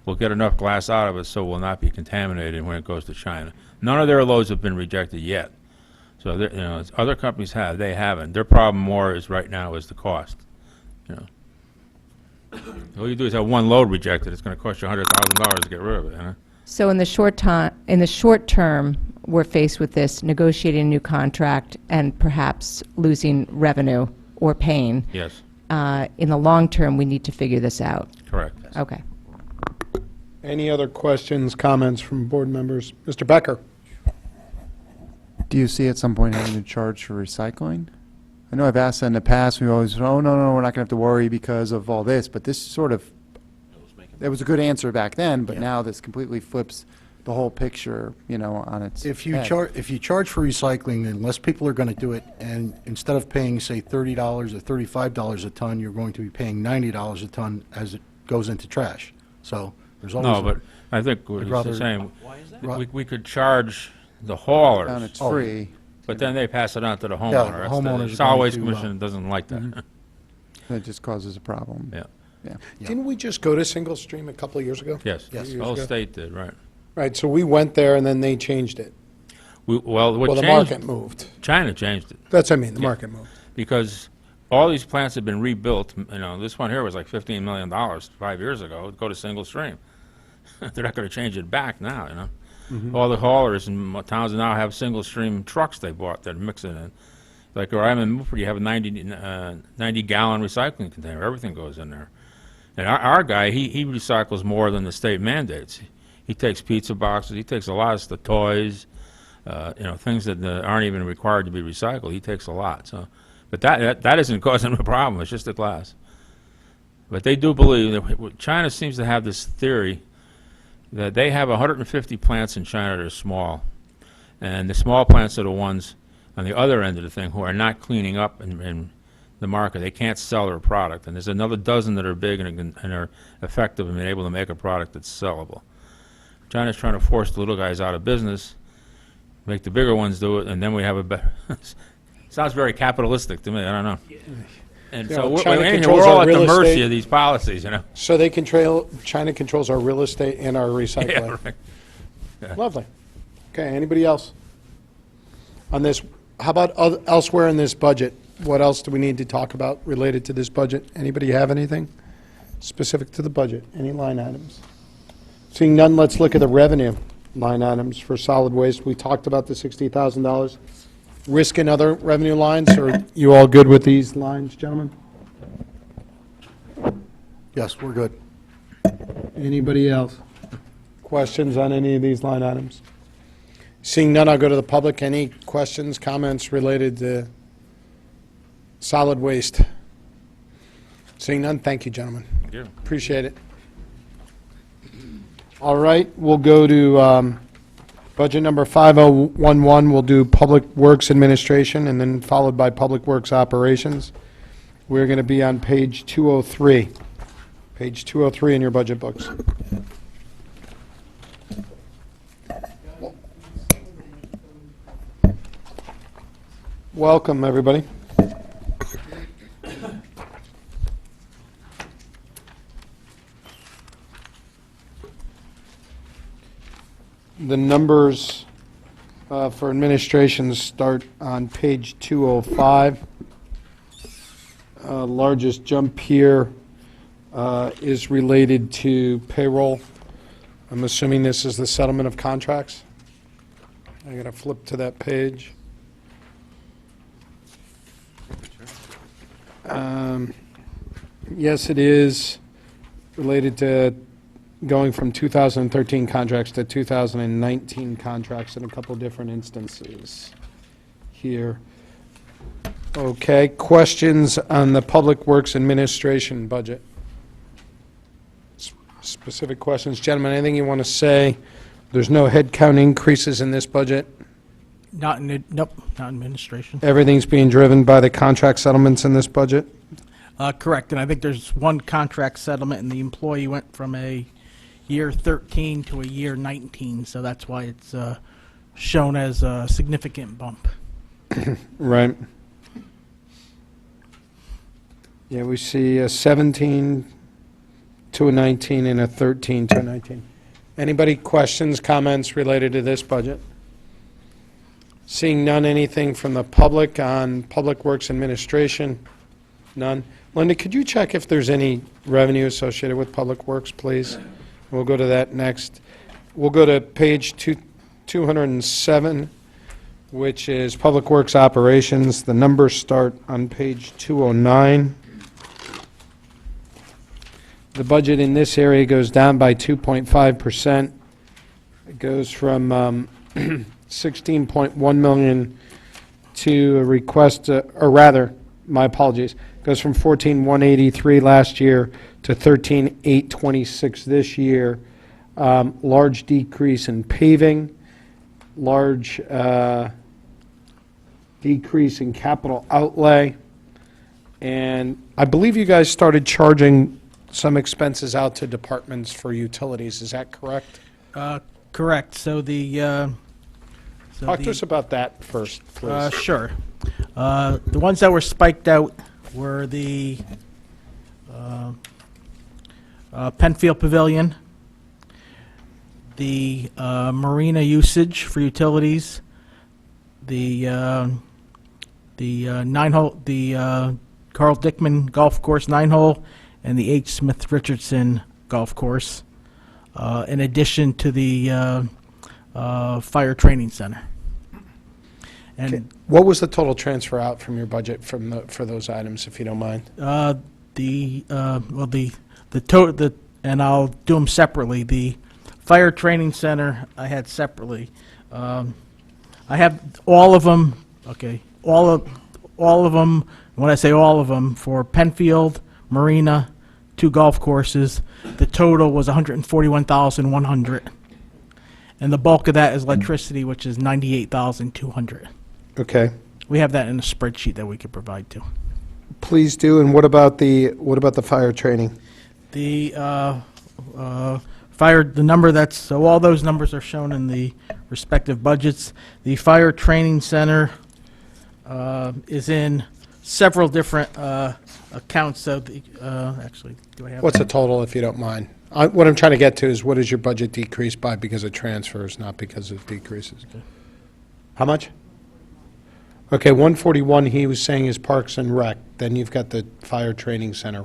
will get enough glass out of it so it will not be contaminated when it goes to China. None of their loads have been rejected yet. So, you know, other companies have, they haven't. Their problem more is right now is the cost, you know. All you do is have one load rejected. It's going to cost you $100,000 to get rid of it, you know. So in the short term, we're faced with this, negotiating a new contract and perhaps losing revenue or pain. Yes, In the long term, we need to figure this out. correct. Okay. Any other questions, comments from board members? Mr. Becker? Do you see at some point having to charge for recycling? I know I've asked that in the past, we always, oh, no, we're not going to have to worry because of all this, but this sort of, that was a good answer back then, but now this completely flips the whole picture, you know, on its If you head. charge for recycling, then less people are going to do it, and instead of paying, say, $30 or $35 a ton, you're going to be paying $90 a ton as it goes into trash. So there's always. No, a- but I think what I'd he's rather- saying, Ra- we could charge the Down haulers, it's Oh. free, but then they pass it on to the the homeowner. That's homeowners The are Solid going Waste to, Commission doesn't like that. that just causes a problem. Yeah, Yeah. Didn't we just go to single stream a couple of years ago? yes. Yes. The whole state did, right. Right, so we went there and then they changed it. Well, Well, what the changed, market moved. China changed it, That's what I mean, the Yeah. market moved. because all these plants have been rebuilt. You know, this one here was like $15 million 5 years ago, go to single stream. They're not going to change it back now, you know. All the haulers in towns now have single stream trucks they bought that mix it in. Like where I'm in Milford, you have a 90-gallon recycling container. Everything goes in there. And our guy, he recycles more than the state mandates. He takes pizza boxes. He takes a lot of stuff, toys, you know, things that aren't even required to be recycled. He takes a lot. So, but that isn't causing a problem. It's just the glass. But they do believe that China seems to have this theory that they have 150 plants in China that are small, and the small plants are the ones on the other end of the thing who are not cleaning up in the market. They can't sell their product, and there's another dozen that are big and are effective and able to make a product that's sellable. China's trying to force the little guys out of business, make the bigger ones do it, and then we have a better, sounds very capitalistic to me, I don't know. And You so know, we're, China anything, controls we're all our at the real mercy estate. of these policies, you know? So China controls our real estate and our recycling. Right. Lovely. Okay, anybody else? On this, how about elsewhere in this budget? What else do we need to talk about related to this budget? Anybody have anything specific to the budget? Any line items? Seeing none, let's look at the revenue line items for solid waste. We talked about the $60,000. Risk and other revenue lines, are you all good with these lines, gentlemen? Yes, we're good. Anybody else? Questions on any of these line items? Seeing none, I'll go to the public. Any questions, comments related to solid waste? Seeing none, thank you, gentlemen. Thank you. Appreciate it. All right, we'll go to budget number 5011. We'll do Public Works Administration and then followed by Public Works Operations. We're going to be on page 203. Page 203 in your budget books. Welcome, everybody. The numbers for administration start on page 205. Largest jump here is related to payroll. I'm assuming this is the settlement of contracts. I'm going to flip to that page. Yes, it is related to going from 2013 contracts to 2019 contracts in a couple different instances here. Okay, questions on the Public Works Administration budget? Specific questions. Gentlemen, anything you want to say? There's no headcount increases in this budget. Not in, nope, not administration. Everything's being driven by the contract settlements in this budget? Correct, and I think there's one contract settlement, and the employee went from a year 13 to a year 19, so that's why it's shown as a significant bump. Right. Yeah, we see a 17 to a 19 and a 13 to a 19. Anybody questions, comments related to this budget? Seeing none, anything from the public on Public Works Administration? None. Linda, could you check if there's any revenue associated with Public Works, please? We'll go to that next. We'll go to page 207, which is Public Works Operations. The numbers start on page 209. The budget in this area goes down by 2.5%. It goes from 16.1 million to a request, or rather, my apologies, goes from 14,183 last year to 13,826 this year. Large decrease in paving, large decrease in capital outlay, and I believe you guys started charging some expenses out to departments for utilities. Is that correct? Correct, so the... Talk to us about that first, please. Sure. The ones that were spiked out were the Penfield Pavilion, the marina usage for utilities, the 9-hole, the Carl Dickman Golf Course 9-hole, and the H. Smith Richardson Golf Course, in addition to the Fire Training Center. And Okay. What was the total transfer out from your budget for those items, if you don't mind? and I'll do them separately. The Fire Training Center I had separately. I have all of them. Okay, all of them. When I say all of them, for Penfield, Marina, 2 golf courses, the total was $141,100, and the bulk of that is electricity, which is $98,200. Okay, We have that in a spreadsheet that we could provide too. please do. And what about the fire training? The the number so all those numbers are shown in the respective budgets. The fire training center is in several different accounts, so actually, do I have? What's the total, if you don't mind? What I'm trying to get to is, what is your budget decrease by because of transfers, not because of decreases? How much? Okay, 141, he was saying is Parks and Rec. Then you've got the fire training center.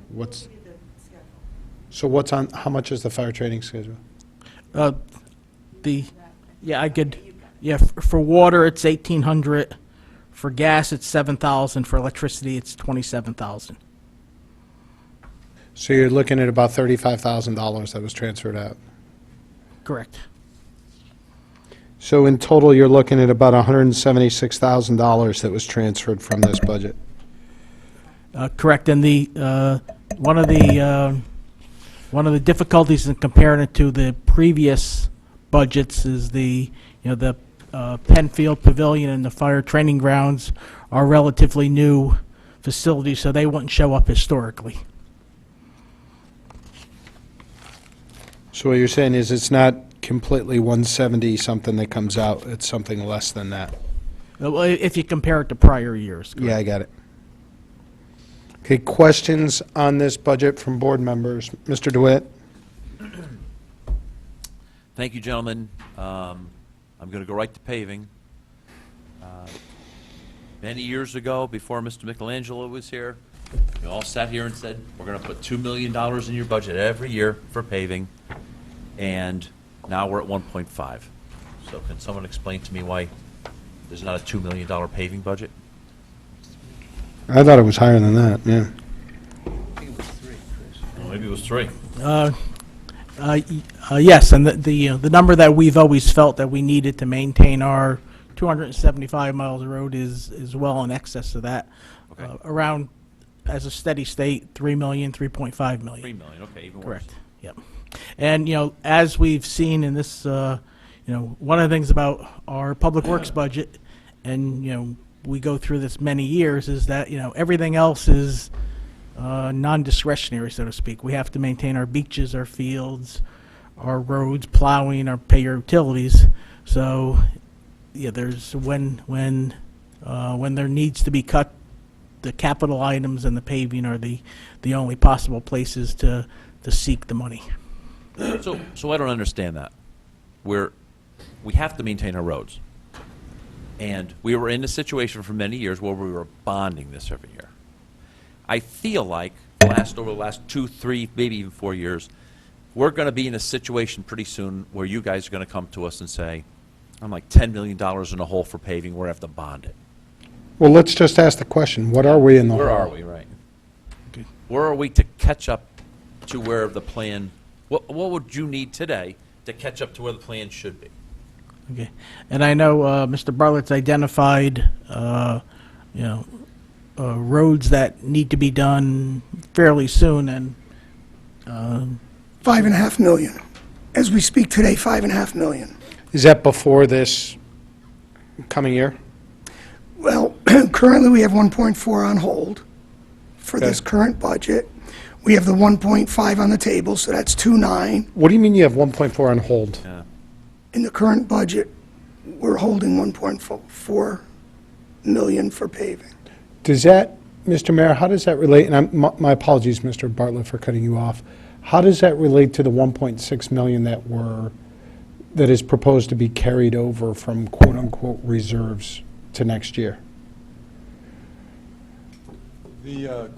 So what's on, how much is the fire training schedule? For water, it's 1,800. For gas, it's 7,000. For electricity, it's 27,000. So you're looking at about $35,000 that was transferred out. Correct. So in total, you're looking at about $176,000 that was transferred from this budget. Correct, and one of the difficulties in comparing it to the previous budgets is the Penfield Pavilion and the fire training grounds are relatively new facilities, so they wouldn't show up historically. So what you're saying is it's not completely 170 something that comes out, it's something less than that. Well, if you compare it to prior years. Yeah, I got it. Okay, questions on this budget from board members? Mr. DeWitt? Thank you, gentlemen. I'm going to go right to paving. Many years ago, before Mr. Michelangelo was here, we all sat here and said, we're going to put $2 million in your budget every year for paving, and now we're at 1.5. So can someone explain to me why there's not a $2 million paving budget? I thought it was higher than that, yeah. Well, maybe it was 3. Yes, and the number that we've always felt that we needed to maintain our 275 miles of road is well in excess of that. Okay. Around, as a steady state, 3 million, 3.5 million. 3 million, okay, even worse. Correct, yep. And, as we've seen in this, one of the things about our public works budget, and, we go through this many years, is that, everything else is non-discretionary, so to speak. We have to maintain our beaches, our fields, our roads, plowing, pay our utilities. So, yeah, there's when there needs to be cut, the capital items and the paving are the only possible places to seek the money. So I don't understand that. We have to maintain our roads. And we were in a situation for many years where we were bonding this every year. I feel like over the last 2, 3, maybe even 4 years, we're going to be in a situation pretty soon where you guys are going to come to us and say, I'm like $10 million in a hole for paving, we're going to have to bond it. Well, let's just ask the question, what are we in the hole? Where are we, right? Where are we to catch up to where the plan, what would you need today to catch up to where the plan should be? Okay, and I know Mr. Bartlett's identified, roads that need to be done fairly soon, and 5.5 million. As we speak today, 5.5 million. Is that before this coming year? Well, currently we have 1.4 on hold for this Okay. current budget. We have the 1.5 on the table, so that's 2.9. What do you mean you have 1.4 on hold? In the current budget, we're holding 1.4 million for paving. Does that, Mr. Mayor, how does that relate, and my apologies, Mr. Bartlett, for cutting you off. How does that relate to the 1.6 million that is proposed to be carried over from quote-unquote reserves to next year? The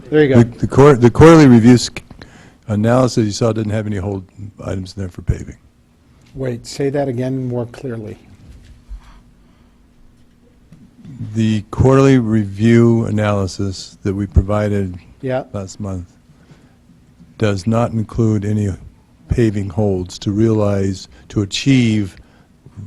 There you go. The quarterly reviews analysis you saw didn't have any hold items in there for paving. Wait, say that again more clearly. The quarterly review analysis that we provided Yeah, last month does not include any paving holds to achieve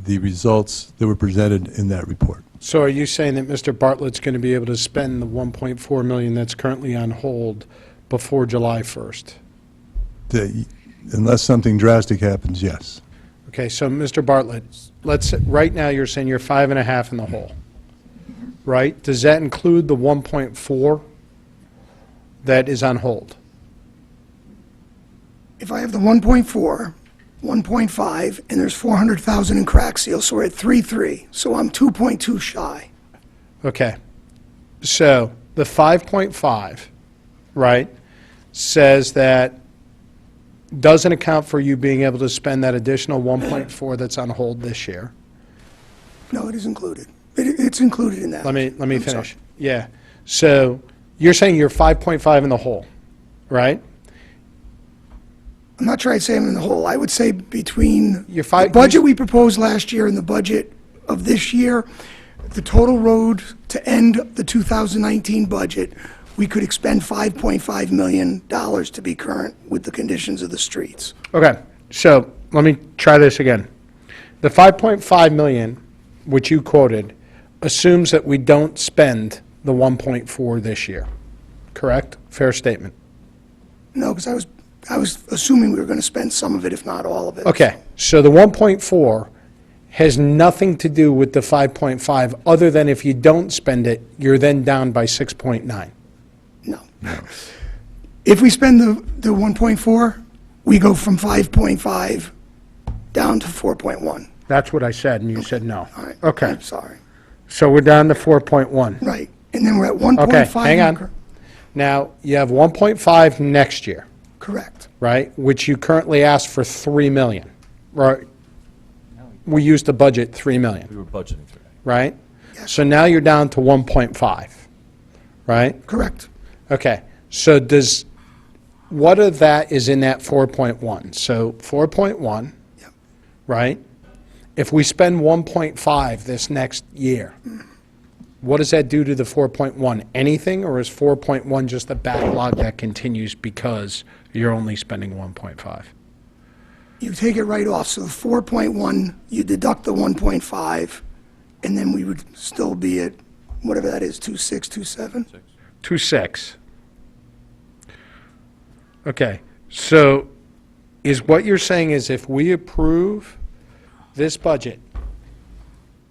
the results that were presented in that report. so are you saying that Mr. Bartlett's going to be able to spend the 1.4 million that's currently on hold before July 1st? Unless something drastic happens, yes. Okay, so Mr. Bartlett, right now you're saying you're 5.5 in the hole, right? Does that include the 1.4 that is on hold? If I have the 1.4, 1.5, and there's 400,000 in crack seal, so we're at 3.3, so I'm 2.2 shy. Okay. So the 5.5, right, says that doesn't account for you being able to spend that additional 1.4 that's on hold this year. No, it is included. It's included in that. Let me I'm sorry. finish. Yeah. So you're saying you're 5.5 in the hole, right? I'm not sure I'd say I'm in the hole. I would say between You're the budget we proposed last year and the budget of this year, the total road to end the 2019 budget, we could expend $5.5 million to be current with the conditions of the streets. Okay. So let me try this again. The 5.5 million, which you quoted, assumes that we don't spend the 1.4 this year. Correct? Fair statement. No, because I was assuming we were going to spend some of it, if not all of it. Okay. So the 1.4 has nothing to do with the 5.5, other than if you don't spend it, you're then down by 6.9. No. If we spend the 1.4, we go from 5.5 down to 4.1. That's what I said, and you said no. All right. Okay. I'm sorry. So we're down to 4.1. Right. And then we're at 1.5. Okay, hang on. Now, you have 1.5 next year, Correct. right, which you currently asked for 3 million, right? We used the budget 3 million, We were budgeting for that. right? So now you're down to 1.5, right? Correct. Okay, so what of that is in that 4.1? So 4.1, Yep. right? If we spend 1.5 this next year, what does that do to the 4.1? Anything, or is 4.1 just a backlog that continues because you're only spending 1.5? You take it right off, so the 4.1, you deduct the 1.5, and then we would still be at, whatever that is, 2.6, 2.7? 2.6. Okay, so is what you're saying is if we approve this budget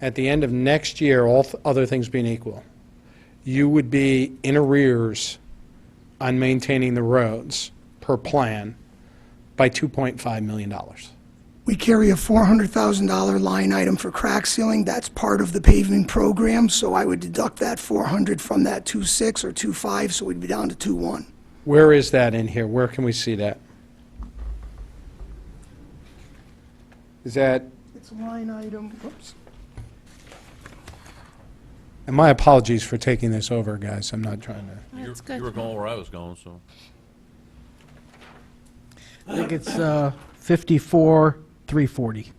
at the end of next year, all other things being equal, you would be in arrears on maintaining the roads per plan by $2.5 million. We carry a $400,000 line item for crack sealing. That's part of the paving program, so I would deduct that 400 from that 2.6 or 2.5, so we'd be down to 2.1. Where is that in here? Where can we see that? Is that, It's a line item, oops. and my apologies for taking this over, guys, I'm not trying to. You were going where I was going, so. I think it's 54,340.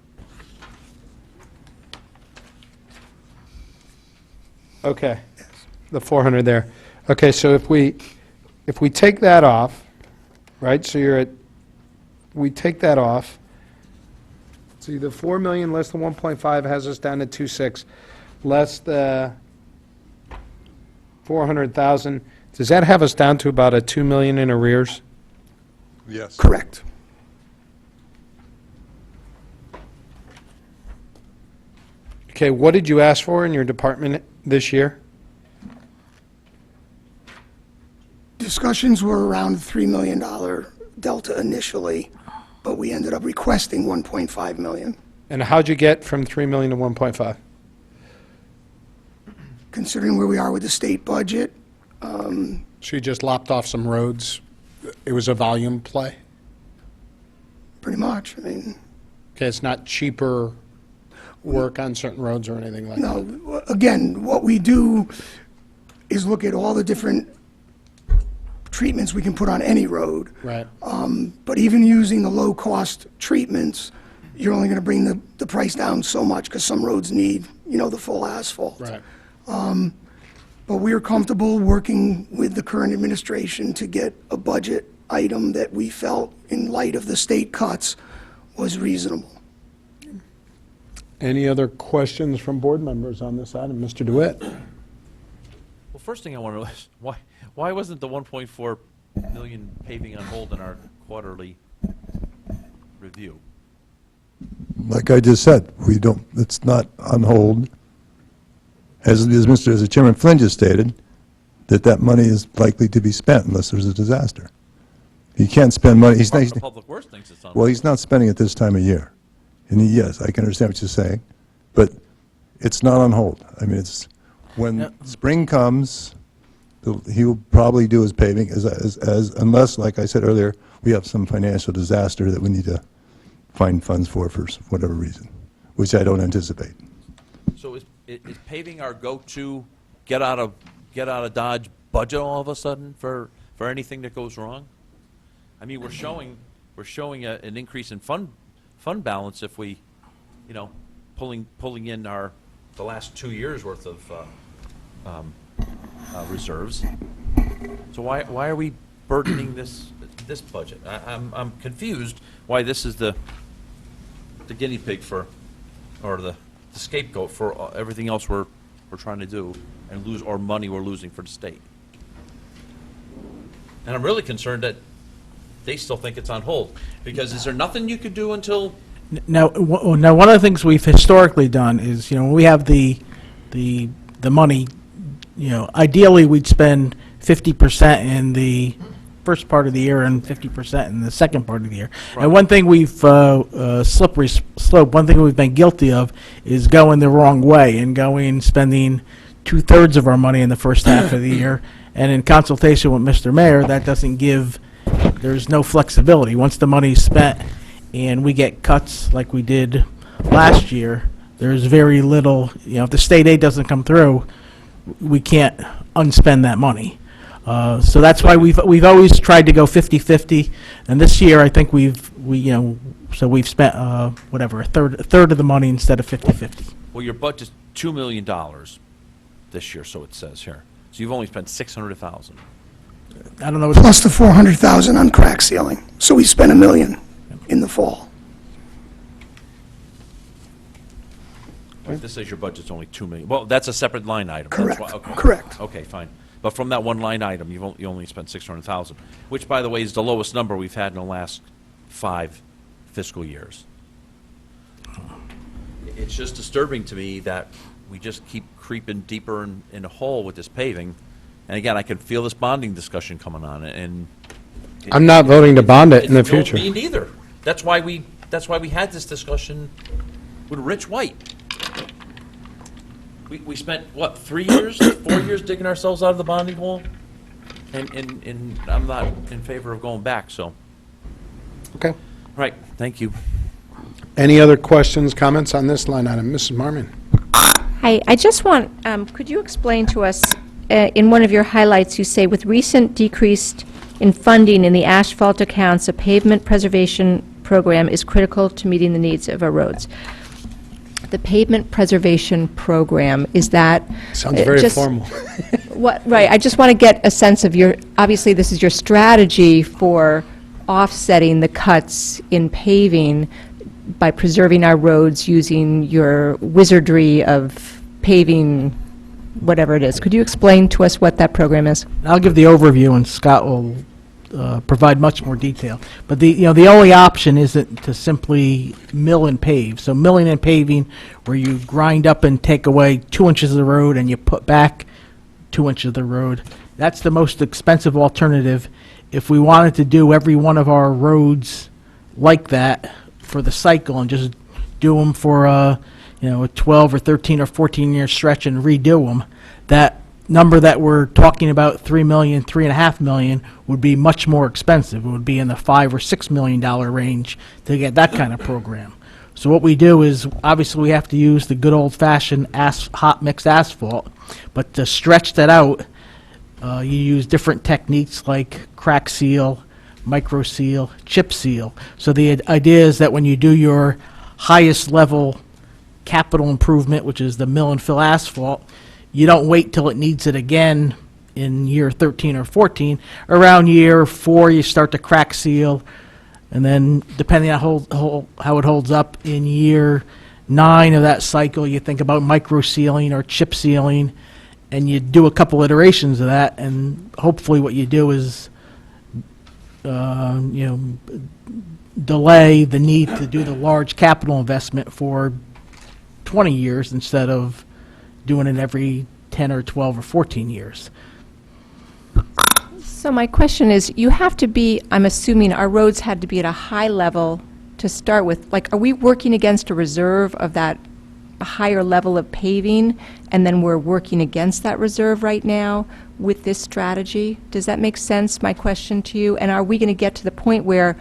Okay, the 400 there. Okay, so if we take that off, right, so you're at, we take that off, see, the 4 million less than 1.5 has us down to 2.6, less the 400,000, does that have us down to about a 2 million in arrears? Yes. Correct. Okay, what did you ask for in your department this year? Discussions were around $3 million delta initially, but we ended up requesting 1.5 million. And how'd you get from 3 million to 1.5? Considering where we are with the state budget, So you just lopped off some roads? It was a volume play? pretty much, I mean, Okay, it's not cheaper work on certain roads or anything like that? no, again, what we do is look at all the different treatments we can put on any road. Right. But even using the low-cost treatments, you're only going to bring the price down so much because some roads need, the full asphalt. Right. But we are comfortable working with the current administration to get a budget item that we felt, in light of the state cuts, was reasonable. Any other questions from board members on this item? Mr. DeWitt? Well, first thing I want to know is, why wasn't the 1.4 million paving on hold in our quarterly review? Like I just said, it's not on hold. As Chairman Flynn just stated, that money is likely to be spent unless there's a disaster. He can't spend money, he's not, Department of Public Works thinks it's on. well, he's not spending it this time of year. And yes, I can understand what you're saying, but it's not on hold. I mean, it's, when spring comes, he will probably do his paving unless, like I said earlier, we have some financial disaster that we need to find funds for whatever reason, which I don't anticipate. So is paving our go-to get out of Dodge budget all of a sudden for anything that goes wrong? I mean, we're showing an increase in fund balance if we, you know, pulling in the last 2 years worth of reserves. So why are we burdening this budget? I'm confused why this is the guinea pig for, or the scapegoat for everything else we're trying to do and lose, or money we're losing for the state. And I'm really concerned that they still think it's on hold, because is there nothing you could do until? Now, one of the things we've historically done is, you know, when we have the money, you know, ideally we'd spend 50% in the first part of the year and 50% in the second part of the year. Right. And one thing we've, slippery slope, one thing we've been guilty of is going the wrong way and spending 2/3 of our money in the first half of the year. And in consultation with Mr. Mayor, that doesn't give, there's no flexibility. Once the money's spent and we get cuts like we did last year, there's very little, you know, if the state aid doesn't come through, we can't unspend that money. So that's why we've always tried to go 50-50, and this year I think we've spent whatever, a third of the money instead of 50-50. Well, your budget's $2 million this year, so it says here. So you've only spent $600,000. I don't know. Plus the 400,000 on crack sealing. So we spent $1 million in the fall. This says your budget's only $2 million. Well, that's a separate line item. Correct. That's why, okay. Correct. Okay, fine. But from that one line item, you only spent $600,000, which, by the way, is the lowest number we've had in the last 5 fiscal years. It's just disturbing to me that we just keep creeping deeper in a hole with this paving. And again, I can feel this bonding discussion coming on, and I'm not voting to bond it in the future. Me neither. That's why we had this discussion with Rich White. We spent, what, 3 years, 4 years digging ourselves out of the bonding hole? And I'm not in favor of going back, so. Okay. Right, thank you. Any other questions, comments on this line item? Mrs. Marmon? Hi, I just want, could you explain to us, in one of your highlights, you say, with recent decrease in funding in the asphalt accounts, a pavement preservation program is critical to meeting the needs of our roads. The pavement preservation program, is that? Sounds very formal. What, right, I just want to get a sense of your, obviously this is your strategy for offsetting the cuts in paving by preserving our roads using your wizardry of paving, whatever it is. Could you explain to us what that program is? I'll give the overview, and Scott will provide much more detail. But the only option isn't to simply mill and pave. So milling and paving, where you grind up and take away 2 inches of the road and you put back 2 inches of the road, that's the most expensive alternative. If we wanted to do every one of our roads like that for the cycle and just do them for a 12 or 13 or 14 year stretch and redo them, that number that we're talking about, $3 million, $3.5 million, would be much more expensive. It would be in the $5 or $6 million range to get that kind of program. So what we do is, obviously, we have to use the good old-fashioned hot mix asphalt, but to stretch that out, you use different techniques like crack seal, micro seal, chip seal. So the idea is that when you do your highest level capital improvement, which is the mill and fill asphalt, you don't wait till it needs it again in year 13 or 14. Around year 4, you start to crack seal, and then depending on how it holds up in year 9 of that cycle, you think about micro sealing or chip sealing, and you do a couple iterations of that, and hopefully what you do is delay the need to do the large capital investment for 20 years instead of doing it every 10 or 12 or 14 years. So my question is, you have to be, I'm assuming our roads had to be at a high level to start with. Like, are we working against a reserve of that higher level of paving, and then we're working against that reserve right now with this strategy? Does that make sense, my question to you? And are we going to get to the point where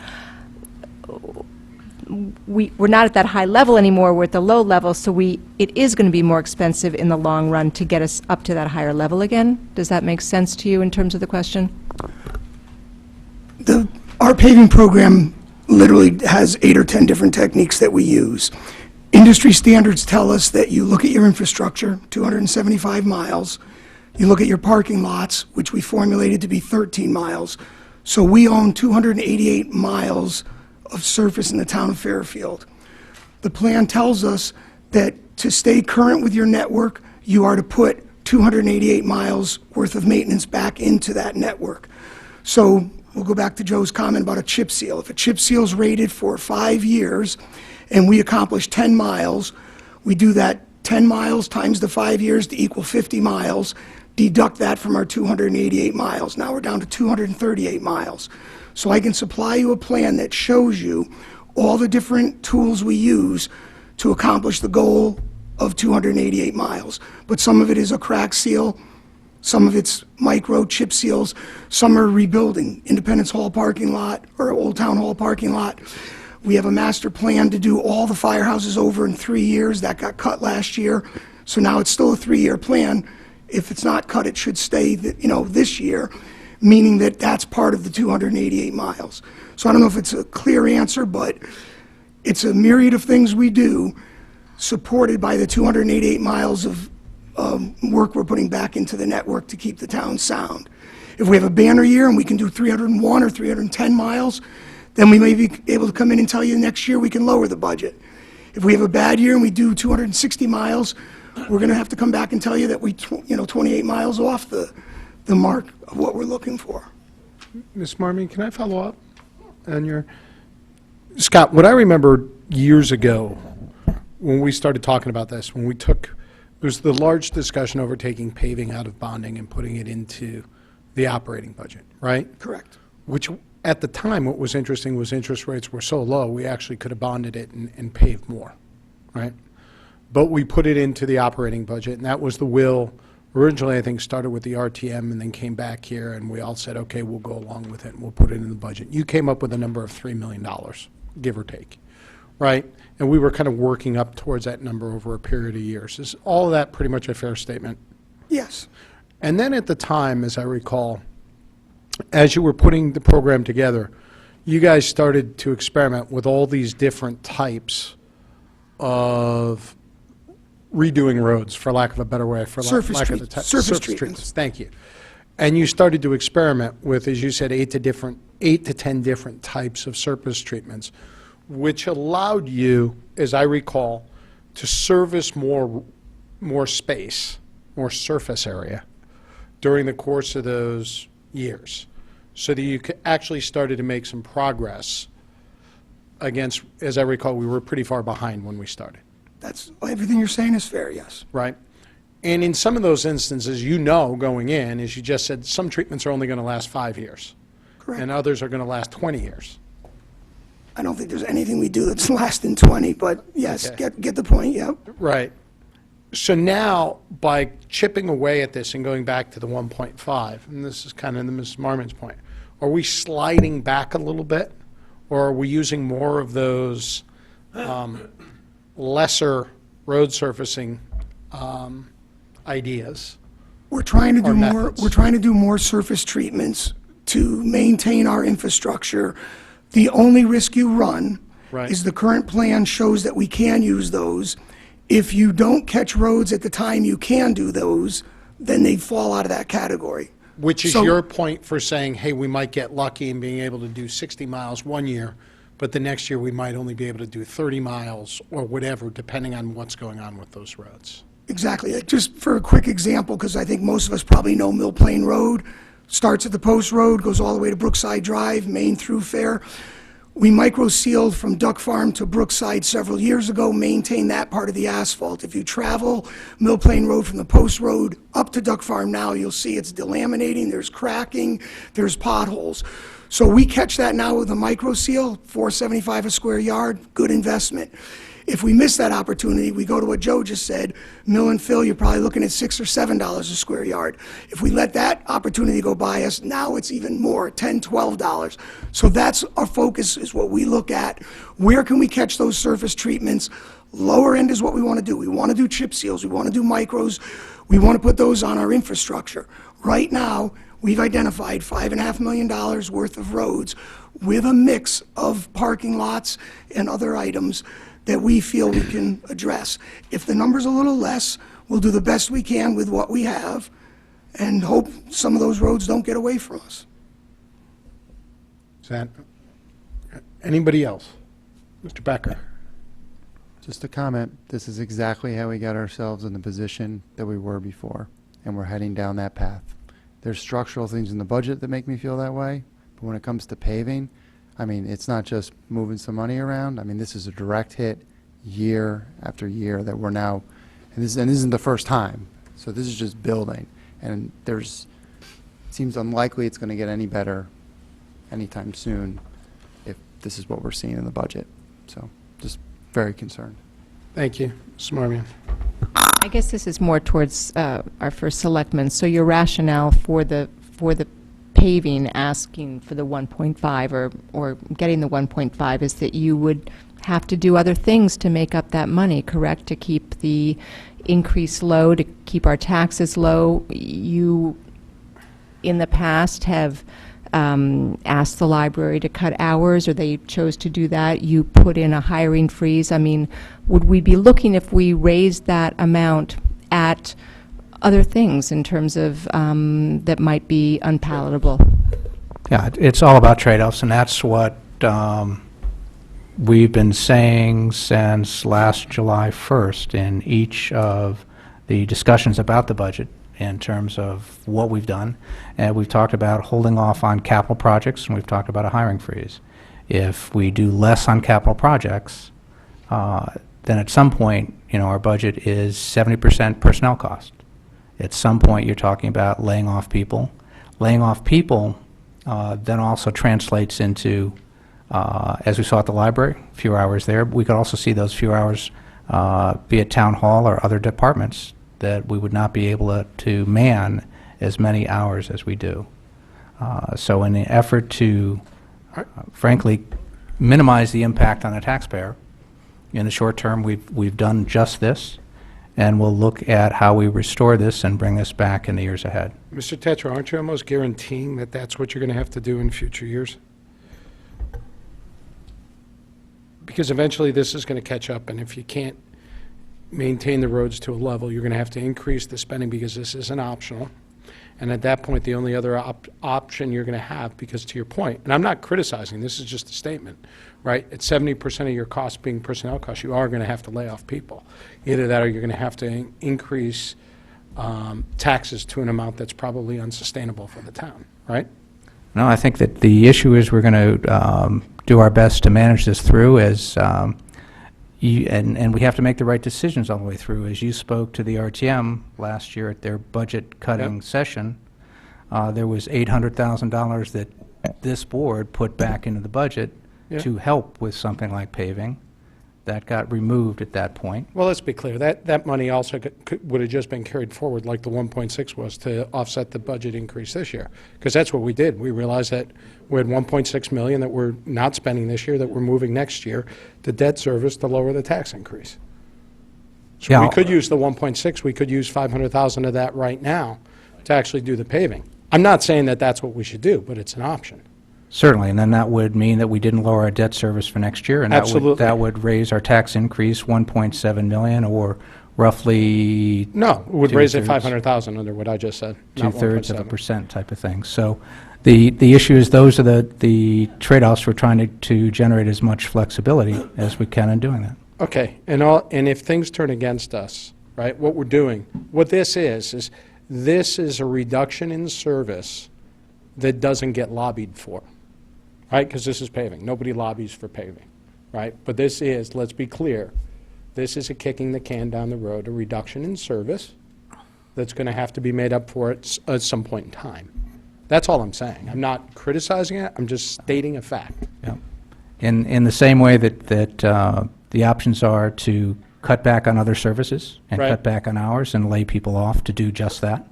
we're not at that high level anymore, we're at the low level, so it is going to be more expensive in the long run to get us up to that higher level again? Does that make sense to you in terms of the question? Our paving program literally has 8 or 10 different techniques that we use. Industry standards tell us that you look at your infrastructure, 275 miles, you look at your parking lots, which we formulated to be 13 miles. So we own 288 miles of surface in the town of Fairfield. The plan tells us that to stay current with your network, you are to put 288 miles worth of maintenance back into that network. So we'll go back to Joe's comment about a chip seal. If a chip seal is rated for 5 years and we accomplish 10 miles, we do that 10 miles times the 5 years to equal 50 miles, deduct that from our 288 miles. Now we're down to 238 miles. So I can supply you a plan that shows you all the different tools we use to accomplish the goal of 288 miles. But some of it is a crack seal, some of it's micro chip seals, some are rebuilding Independence Hall parking lot or Old Town Hall parking lot. We have a master plan to do all the firehouses over in 3 years. That got cut last year. So now it's still a 3-year plan. If it's not cut, it should stay, this year, meaning that that's part of the 288 miles. So I don't know if it's a clear answer, but it's a myriad of things we do supported by the 288 miles of work we're putting back into the network to keep the town sound. If we have a banner year and we can do 301 or 310 miles, then we may be able to come in and tell you next year we can lower the budget. If we have a bad year and we do 260 miles, we're going to have to come back and tell you that we, 28 miles off the mark of what we're looking for. Ms. Marmy, can I follow up on your... Scott, what I remember years ago when we started talking about this, when we took, there was the large discussion over taking paving out of bonding and putting it into the operating budget, right? Correct. Which, at the time, what was interesting was interest rates were so low, we actually could have bonded it and paved more, right? But we put it into the operating budget, and that was the will. Originally, I think, started with the RTM and then came back here, and we all said, okay, we'll go along with it, and we'll put it in the budget. You came up with a number of $3 million, give or take, right? And we were kind of working up towards that number over a period of years. Is all of that pretty much a fair statement? Yes. And then at the time, as I recall, as you were putting the program together, you guys started to experiment with all these different types of redoing roads, for lack of a better way, for Surface lack of treat- the surface treatments. Thank you. And you started to experiment with, as you said, 8 to 10 different types of surface treatments, which allowed you, as I recall, to service more space, more surface area during the course of those years, so that you actually started to make some progress against, as I recall, we were pretty far behind when we started. That's, everything you're saying is fair, yes. Right? And in some of those instances, going in, as you just said, some treatments are only going to last 5 years. Correct. And others are going to last 20 years. I don't think there's anything we do that's lasting 20, but yes, Okay. get the point, yep. Right. So now, by chipping away at this and going back to the 1.5, and this is kind of the Ms. Marmon's point, are we sliding back a little bit? Or are we using more of those lesser road surfacing ideas? We're trying to Or do more, methods. we're trying to do more surface treatments to maintain our infrastructure. The only risk you run Right. is the current plan shows that we can use those. If you don't catch roads at the time you can do those, then they fall out of that category. Which is So- your point for saying, hey, we might get lucky in being able to do 60 miles one year, but the next year we might only be able to do 30 miles or whatever, depending on what's going on with those roads. Exactly. Just for a quick example, because I think most of us probably know Mill Plain Road, starts at the Post Road, goes all the way to Brookside Drive, Main through Fair. We micro-sealed from Duck Farm to Brookside several years ago, maintained that part of the asphalt. If you travel Mill Plain Road from the Post Road up to Duck Farm now, you'll see it's delaminating, there's cracking, there's potholes. So we catch that now with a micro-seal, $4.75 a square yard, good investment. If we miss that opportunity, we go to what Joe just said, mill and fill, you're probably looking at $6 or $7 a square yard. If we let that opportunity go by us, now it's even more, $10, $12. So that's our focus, is what we look at. Where can we catch those surface treatments? Lower end is what we want to do. We want to do chip seals, we want to do micros, we want to put those on our infrastructure. Right now, we've identified $5.5 million worth of roads with a mix of parking lots and other items that we feel we can address. If the number's a little less, we'll do the best we can with what we have and hope some of those roads don't get away from us. Is that, anybody else? Mr. Becker? Just a comment, this is exactly how we got ourselves in the position that we were before, and we're heading down that path. There's structural things in the budget that make me feel that way, but when it comes to paving, I mean, it's not just moving some money around. I mean, this is a direct hit year after year that we're now, and this isn't the first time, so this is just building. And it seems unlikely it's going to get any better anytime soon if this is what we're seeing in the budget. So just very concerned. Thank you. Ms. Marmion? I guess this is more towards our first selectman. So your rationale for the paving, asking for the 1.5 or getting the 1.5 is that you would have to do other things to make up that money, correct? To keep the increase low, to keep our taxes low. You, in the past, have asked the library to cut hours, or they chose to do that. You put in a hiring freeze. I mean, would we be looking, if we raised that amount, at other things in terms of that might be unpalatable? Yeah, it's all about trade-offs, and that's what we've been saying since last July 1st in each of the discussions about the budget in terms of what we've done. And we've talked about holding off on capital projects, and we've talked about a hiring freeze. If we do less on capital projects, then at some point, our budget is 70% personnel cost. At some point, you're talking about laying off people. Laying off people then also translates into, as we saw at the library, fewer hours there. We could also see those few hours be at town hall or other departments that we would not be able to man as many hours as we do. So in the effort to, frankly, minimize the impact on the taxpayer, in the short term, we've done just this, and we'll look at how we restore this and bring this back in the years ahead. Mr. Tetra, aren't you almost guaranteeing that that's what you're going to have to do in future years? Because eventually this is going to catch up, and if you can't maintain the roads to a level, you're going to have to increase the spending because this isn't optional. And at that point, the only other option you're going to have, because to your point, and I'm not criticizing, this is just a statement, right? At 70% of your costs being personnel costs, you are going to have to lay off people. Either that or you're going to have to increase taxes to an amount that's probably unsustainable for the town, right? No, I think that the issue is we're going to do our best to manage this through as, and we have to make the right decisions all the way through. As you spoke to the RTM last year at their budget cutting session, there was $800,000 that this board put back into the budget to help with something like paving. That got removed at that point. Well, let's be clear, that money also would have just been carried forward like the 1.6 was to offset the budget increase this year. Because that's what we did. We realized that we had 1.6 million that we're not spending this year, that we're moving next year to debt service to lower the tax increase. So we could use the 1.6, we could use 500,000 of that right now to actually do the paving. I'm not saying that that's what we should do, but it's an option. Certainly, and then that would mean that we didn't lower our debt service for next year, and that would raise our tax increase 1.7 million, or roughly No, it would raise it 500,000 under what I just said. not 2/3% type of thing. So the issue is those are the trade-offs. We're trying to generate as much flexibility as we can in doing that. Okay, and if things turn against us, right, what we're doing, what this is this is a reduction in service that doesn't get lobbied for. right? Because this is paving. Nobody lobbies for paving, right? But this is, let's be clear, this is a kicking the can down the road, a reduction in service that's going to have to be made up for at some point in time. That's all I'm saying. I'm not criticizing it, I'm just stating a fact. Yeah. In the same way that the options are to cut back on other services and Right. cut back on hours and lay people off to do just that.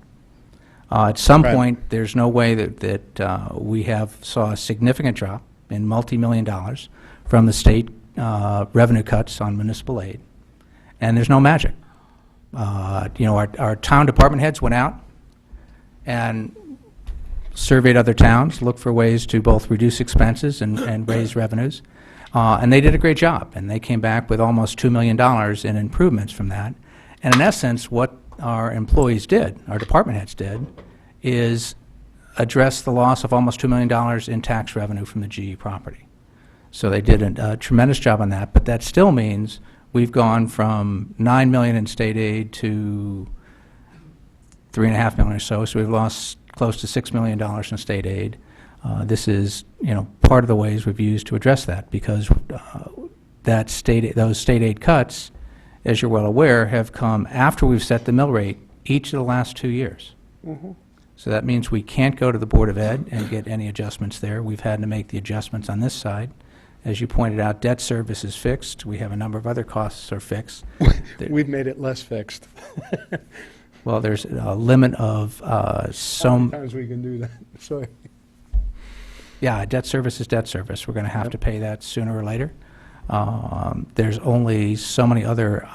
At some Right. point, there's no way that we saw a significant drop in multi-million dollars from the state revenue cuts on municipal aid, and there's no magic. Our town department heads went out and surveyed other towns, looked for ways to both reduce expenses and raise revenues, and they did a great job, and they came back with almost $2 million in improvements from that. And in essence, what our employees did, our department heads did, is address the loss of almost $2 million in tax revenue from the GE property. So they did a tremendous job on that, but that still means we've gone from $9 million in state aid to $3.5 million or so, so we've lost close to $6 million in state aid. This is, part of the ways we've used to address that, because those state aid cuts, as you're well aware, have come after we've set the mill rate each of the last 2 years. So that means we can't go to the Board of Ed and get any adjustments there. We've had to make the adjustments on this side. As you pointed out, debt service is fixed. We have a number of other costs are fixed. We've made it less fixed. Well, there's a limit of Sometimes we can do that, sorry. Yeah, debt service is debt service. We're going to have to pay that sooner or later. There's only so many other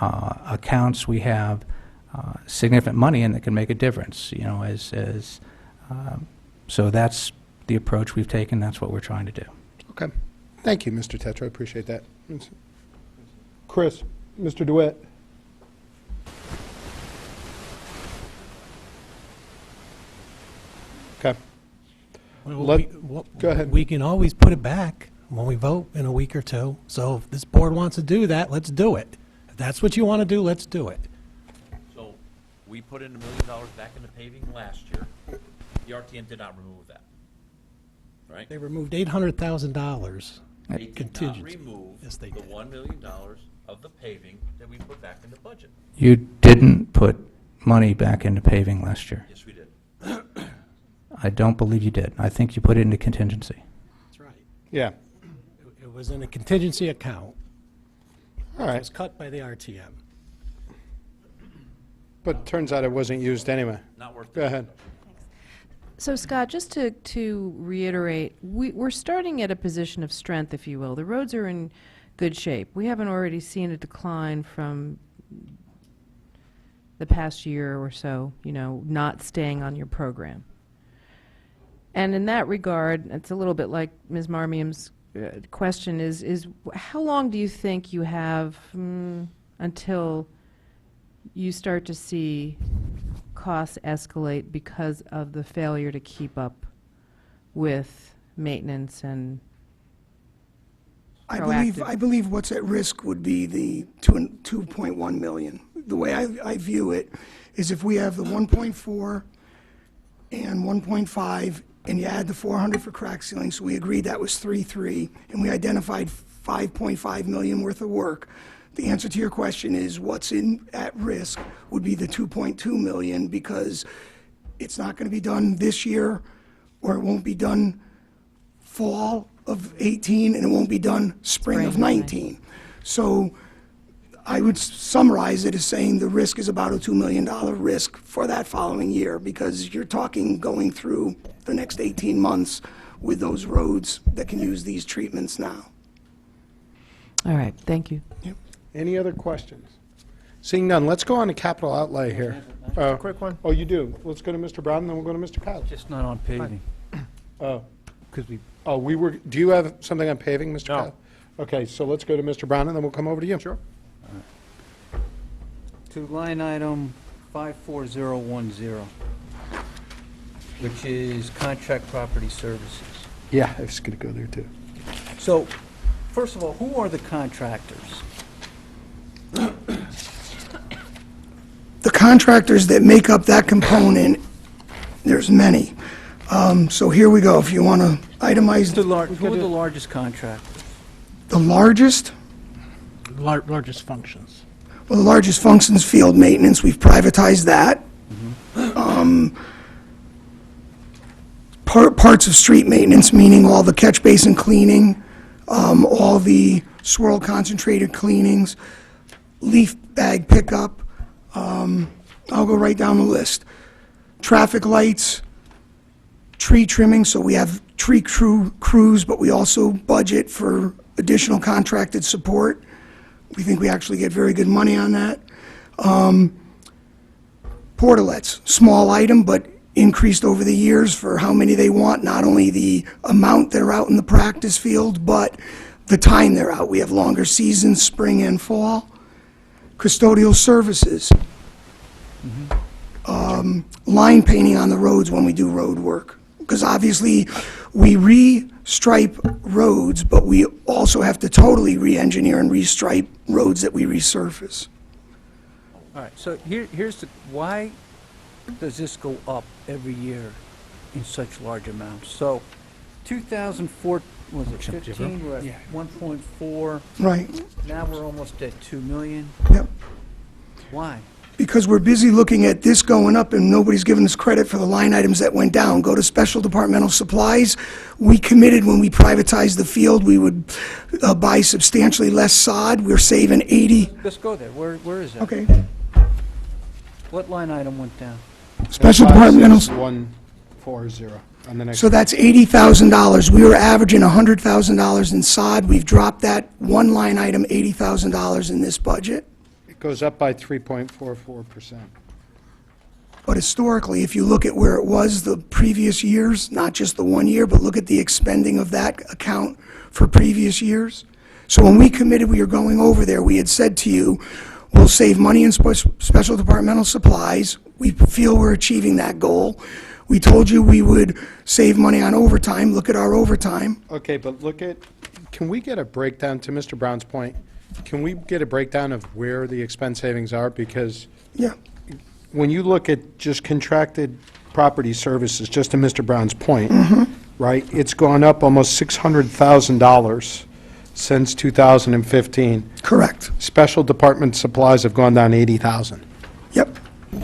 accounts we have significant money in that can make a difference, so that's the approach we've taken. That's what we're trying to do. Okay. Thank you, Mr. Tetra, I appreciate that. Chris, Mr. DeWitt. Okay. Go ahead. We can always put it back when we vote in a week or two. So if this board wants to do that, let's do it. If that's what you want to do, let's do it. So we put in $1 million back into paving last year. The RTM did not remove that, right? They removed $800,000 They did not contingency. remove Yes, they the did. $1 million of the paving that we put back in the budget. You didn't put money back into paving last year. Yes, we did. I don't believe you did. I think you put it into contingency. That's right. Yeah, It was in a contingency account. all It right. was cut by the RTM. But turns out it wasn't used anyway. Not worth it. Go ahead. So Scott, just to reiterate, we're starting at a position of strength, if you will. The roads are in good shape. We haven't already seen a decline from the past year or so, not staying on your program. And in that regard, it's a little bit like Ms. Marmion's question is how long do you think you have until you start to see costs escalate because of the failure to keep up with maintenance and proactive? I believe what's at risk would be the 2.1 million. The way I view it is if we have the 1.4 and 1.5, and you add the 400 for crack sealing, so we agreed that was 3.3, and we identified 5.5 million worth of work. The answer to your question is what's at risk would be the 2.2 million, because it's not going to be done this year, or it won't be done fall of 18, and it won't be done spring of 19. So I would summarize it as saying the risk is about a $2 million risk for that following year, because you're talking going through the next 18 months with those roads that can use these treatments now. All right, thank you. Any other questions? Seeing none, let's go on to capital outlay here. Quick one. Oh, you do? Let's go to Mr. Brown, and then we'll go to Mr. Kyle. Just not on paving. Oh, Because we, do you have something on paving, Mr. No. Kyle? Okay, so let's go to Mr. Brown, and then we'll come over to you. Sure. To line item 54010, which is contract property services. Yeah, I was going to go there, too. So, first of all, who are the contractors? The contractors that make up that component, there's many. So here we go, if you want to itemize Who are the largest contractors? the largest. Largest functions. Well, the largest function's field maintenance, we've privatized that. Parts of street maintenance, meaning all the catch basin cleaning, all the swirl concentrated cleanings, leaf bag pickup, I'll go right down the list. Traffic lights, tree trimming, so we have tree crews, but we also budget for additional contracted support. We think we actually get very good money on that. Portalets, small item, but increased over the years for how many they want, not only the amount they're out in the practice field, but the time they're out. We have longer seasons, spring and fall. Custodial services. Line painting on the roads when we do road work. Because obviously, we re-stripe roads, but we also have to totally re-engineer and restripe roads that we resurface. All right, so here's why does this go up every year in such large amounts? So 2004, was it 15, we're at 1.4. Right. Now we're almost at 2 million. Yep. Why? Because we're busy looking at this going up and nobody's giving us credit for the line items that went down. Go to special departmental supplies. We committed when we privatized the field, we would buy substantially less sod. We're saving 80. Let's go there. Where is that? Okay. What line item went down? Special departmental. 140 on the next. So that's $80,000. We were averaging $100,000 in sod. We've dropped that one line item, $80,000 in this budget. It goes up by 3.44%. But historically, if you look at where it was the previous years, not just the 1 year, but look at the expending of that account for previous years. So when we committed we were going over there, we had said to you, we'll save money in special departmental supplies. We feel we're achieving that goal. We told you we would save money on overtime. Look at our overtime. Okay, but look at, can we get a breakdown, to Mr. Brown's point, can we get a breakdown of where the expense savings are? Because Yeah. when you look at just contracted property services, just to Mr. Brown's point, right, it's gone up almost $600,000 since 2015. Correct. Special department supplies have gone down 80,000. Yep.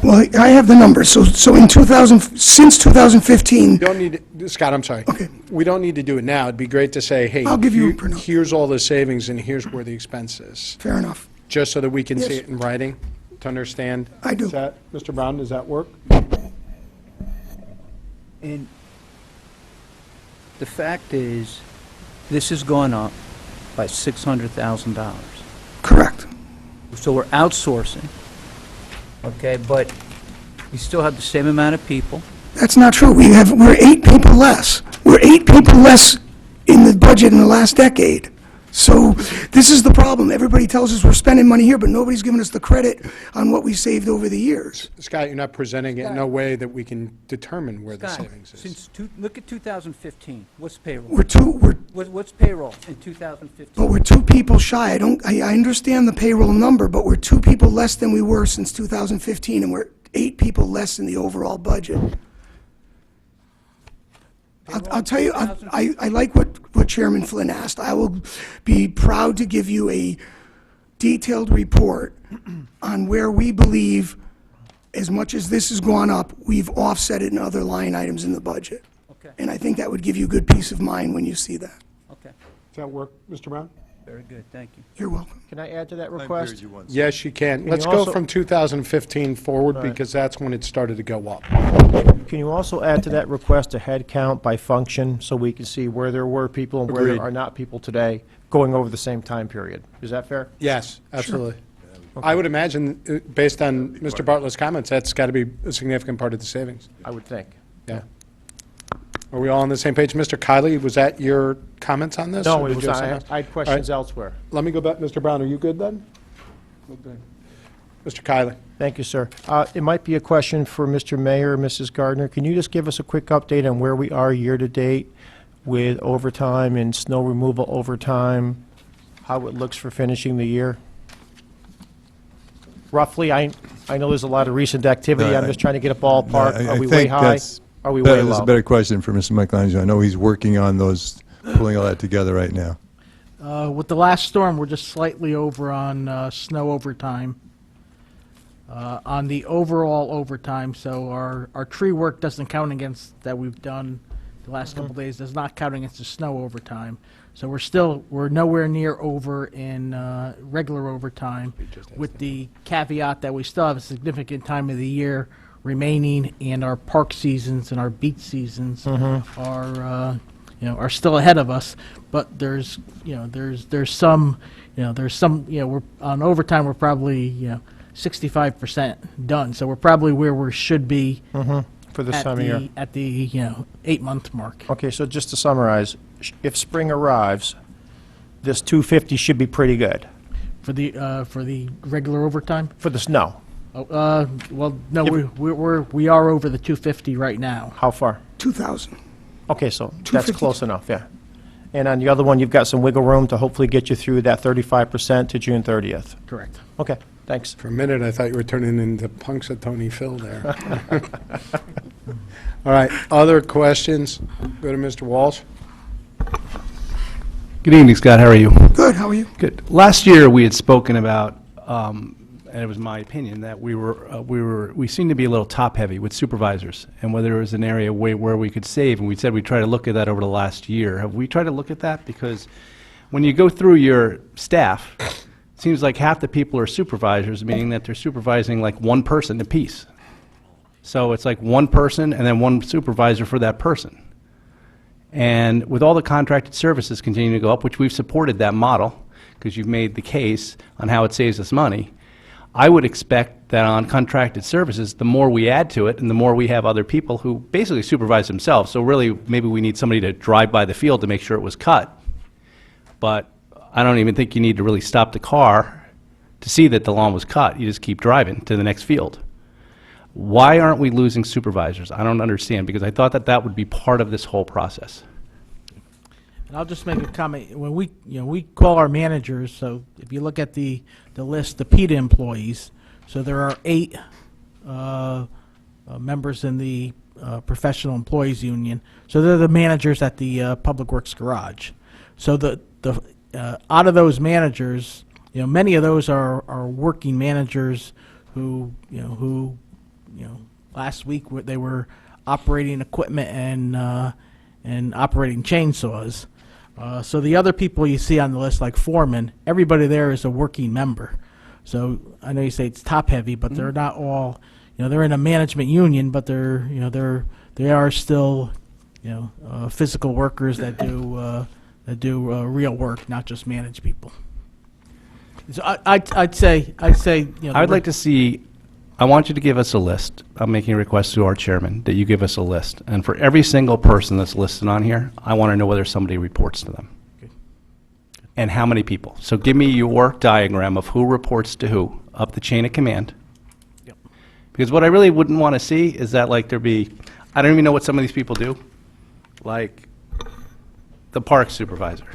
Well, I have the numbers. So in since 2015, You don't need, Scott, I'm sorry. Okay. We don't need to do it now. It'd be great to say, hey, I'll give you a printout. here's all the savings and here's where the expense is. fair enough. Just so that we can see Yes. it in writing, to understand. I do. Is that, Mr. Brown, does that work? And the fact is, this has gone up by $600,000. Correct. So we're outsourcing, okay, but we still have the same amount of people. That's not true. We're 8 people less. We're 8 people less in the budget in the last decade. So this is the problem. Everybody tells us we're spending money here, but nobody's giving us the credit on what we saved over the years. Scott, you're not presenting it in a way that we can determine where the Scott, savings is. look at 2015, what's payroll? What's payroll in 2015? But we're 2 people shy. I understand the payroll number, but we're 2 people less than we were since 2015, and we're 8 people less in the overall budget. I'll tell you, I like what Chairman Flynn asked. I will be proud to give you a detailed report on where we believe, as much as this has gone up, we've offset it in other line items in the budget. Okay, And I think that would give you good peace of mind when you see that. okay, Does that work, Mr. Brown? very good, thank you. You're welcome. Can I add to that request? Yes, you can. Can Let's you go also- from 2015 forward, All right. because that's when it started to go up. Can you also add to that request a head count by function so we can see where there were people and where Agreed. there are not people today going over the same time period? Is that fair? Yes, absolutely. I would imagine, based on Mr. Bartlett's comments, that's got to be a significant part of the savings. I would think. Yeah. Are we all on the same page? Mr. Kiley, was that your comments on this? No, or it did was, you have something else? I had questions elsewhere. Let me go back. Mr. Brown, are you good then? Okay. Mr. Kiley? Thank you, sir. It might be a question for Mr. Mayor or Mrs. Gardner. Can you just give us a quick update on where we are year-to-date with overtime and snow removal overtime, how it looks for finishing the year? Roughly, I know there's a lot of recent activity. No, I'm just trying to get a ballpark. I Are we way think high? that's are we way That's a low? better question for Mr. Michelangelo. I know he's working on those, pulling all that together right now. With the last storm, we're just slightly over on snow overtime. On the overall overtime, so our tree work doesn't count against that we've done the last couple days, does not count against the snow overtime. So we're nowhere near over in regular overtime, with the caveat that we still have a significant time of the year remaining, and our park seasons and our beach seasons are still ahead of us. But there's some, we're on overtime, we're probably 65% done. So we're probably where we should be For this time of year. at the 8-month mark. Okay, so just to summarize, if spring arrives, this 250 should be pretty good For the regular overtime? for the snow. Well, no, we are over the 250 right now. How far? 2,000. Okay, so that's 250. close enough, yeah. And on the other one, you've got some wiggle room to hopefully get you through that 35% to June 30th. Correct. Okay, thanks. For a minute, I thought you were turning into Punxsutawney Phil there. All right, other questions? Go to Mr. Walsh. Good evening, Scott. How are you? Good, how are you? Good. Last year, we had spoken about, and it was my opinion, that we seemed to be a little top-heavy with supervisors, and whether it was an area where we could save, and we said we'd try to look at that over the last year. Have we tried to look at that? Because when you go through your staff, it seems like half the people are supervisors, meaning that they're supervising like one person apiece. So it's like one person and then one supervisor for that person. And with all the contracted services continuing to go up, which we've supported that model, because you've made the case on how it saves us money, I would expect that on contracted services, the more we add to it and the more we have other people who basically supervise themselves. So really, maybe we need somebody to drive by the field to make sure it was cut. But I don't even think you need to really stop the car to see that the lawn was cut. You just keep driving to the next field. Why aren't we losing supervisors? I don't understand, because I thought that that would be part of this whole process. And I'll just make a comment. When we call our managers, so if you look at the list, the PETA employees, so there are 8 members in the Professional Employees Union. So they're the managers at the Public Works Garage. So out of those managers, many of those are working managers who last week they were operating equipment and operating chainsaws. So the other people you see on the list, like foremen, everybody there is a working member. So I know you say it's top heavy, but they're not all. They're in a management union, but they are still physical workers that do real work, not just manage people. So I'd say I'd like to see, I want you to give us a list. I'm making a request to our chairman that you give us a list. And for every single person that's listed on here, I want to know whether somebody reports to them. Okay. And how many people. So give me your diagram of who reports to who up the chain of command. Yep. Because what I really wouldn't want to see is that I don't even know what some of these people do. Like the park supervisor.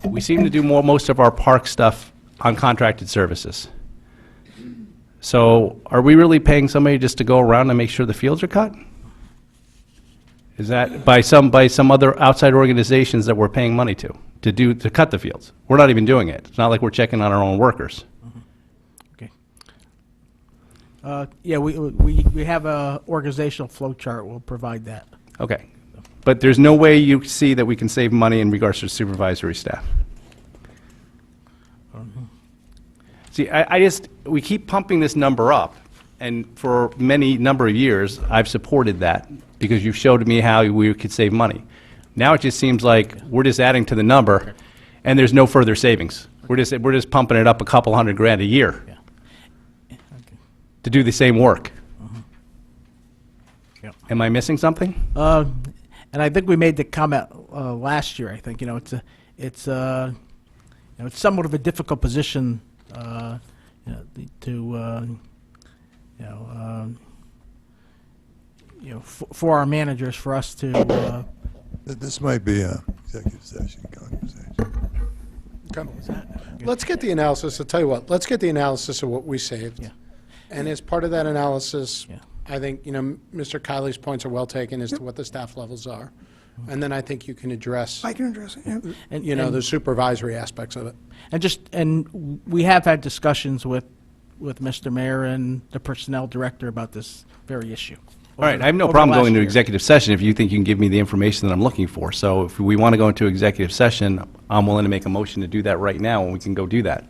We seem to do most of our park stuff on contracted services. So are we really paying somebody just to go around and make sure the fields are cut? Is that by some other outside organizations that we're paying money to cut the fields? We're not even doing it. It's not like we're checking on our own workers. Okay. Yeah, we have a organizational flow chart. We'll provide that. Okay. But there's no way you see that we can save money in regards to supervisory staff. See, we keep pumping this number up, and for many number of years, I've supported that because you've showed me how we could save money. Now it just seems like we're just adding to the number, and there's no further savings. We're just pumping it up a couple $100,000 a year to do the same work. Yep. Am I missing something? And I think we made the comment last year. I think it's somewhat of a difficult position for our managers, for us to. This might be an executive session conversation. Let's get the analysis. I'll tell you what, let's get the analysis of what we saved. Yeah. And as part of that analysis, I think, Mr. Kiley's points are well taken as to what the staff levels are. And then I think you can address, I can address it, yeah. And the supervisory aspects of it. And we have had discussions with Mr. Mayor and the Personnel Director about this very issue. All right, I have no Over the problem last going to year. executive session if you think you can give me the information that I'm looking for. So if we want to go into executive session, I'm willing to make a motion to do that right now, and we can go do that.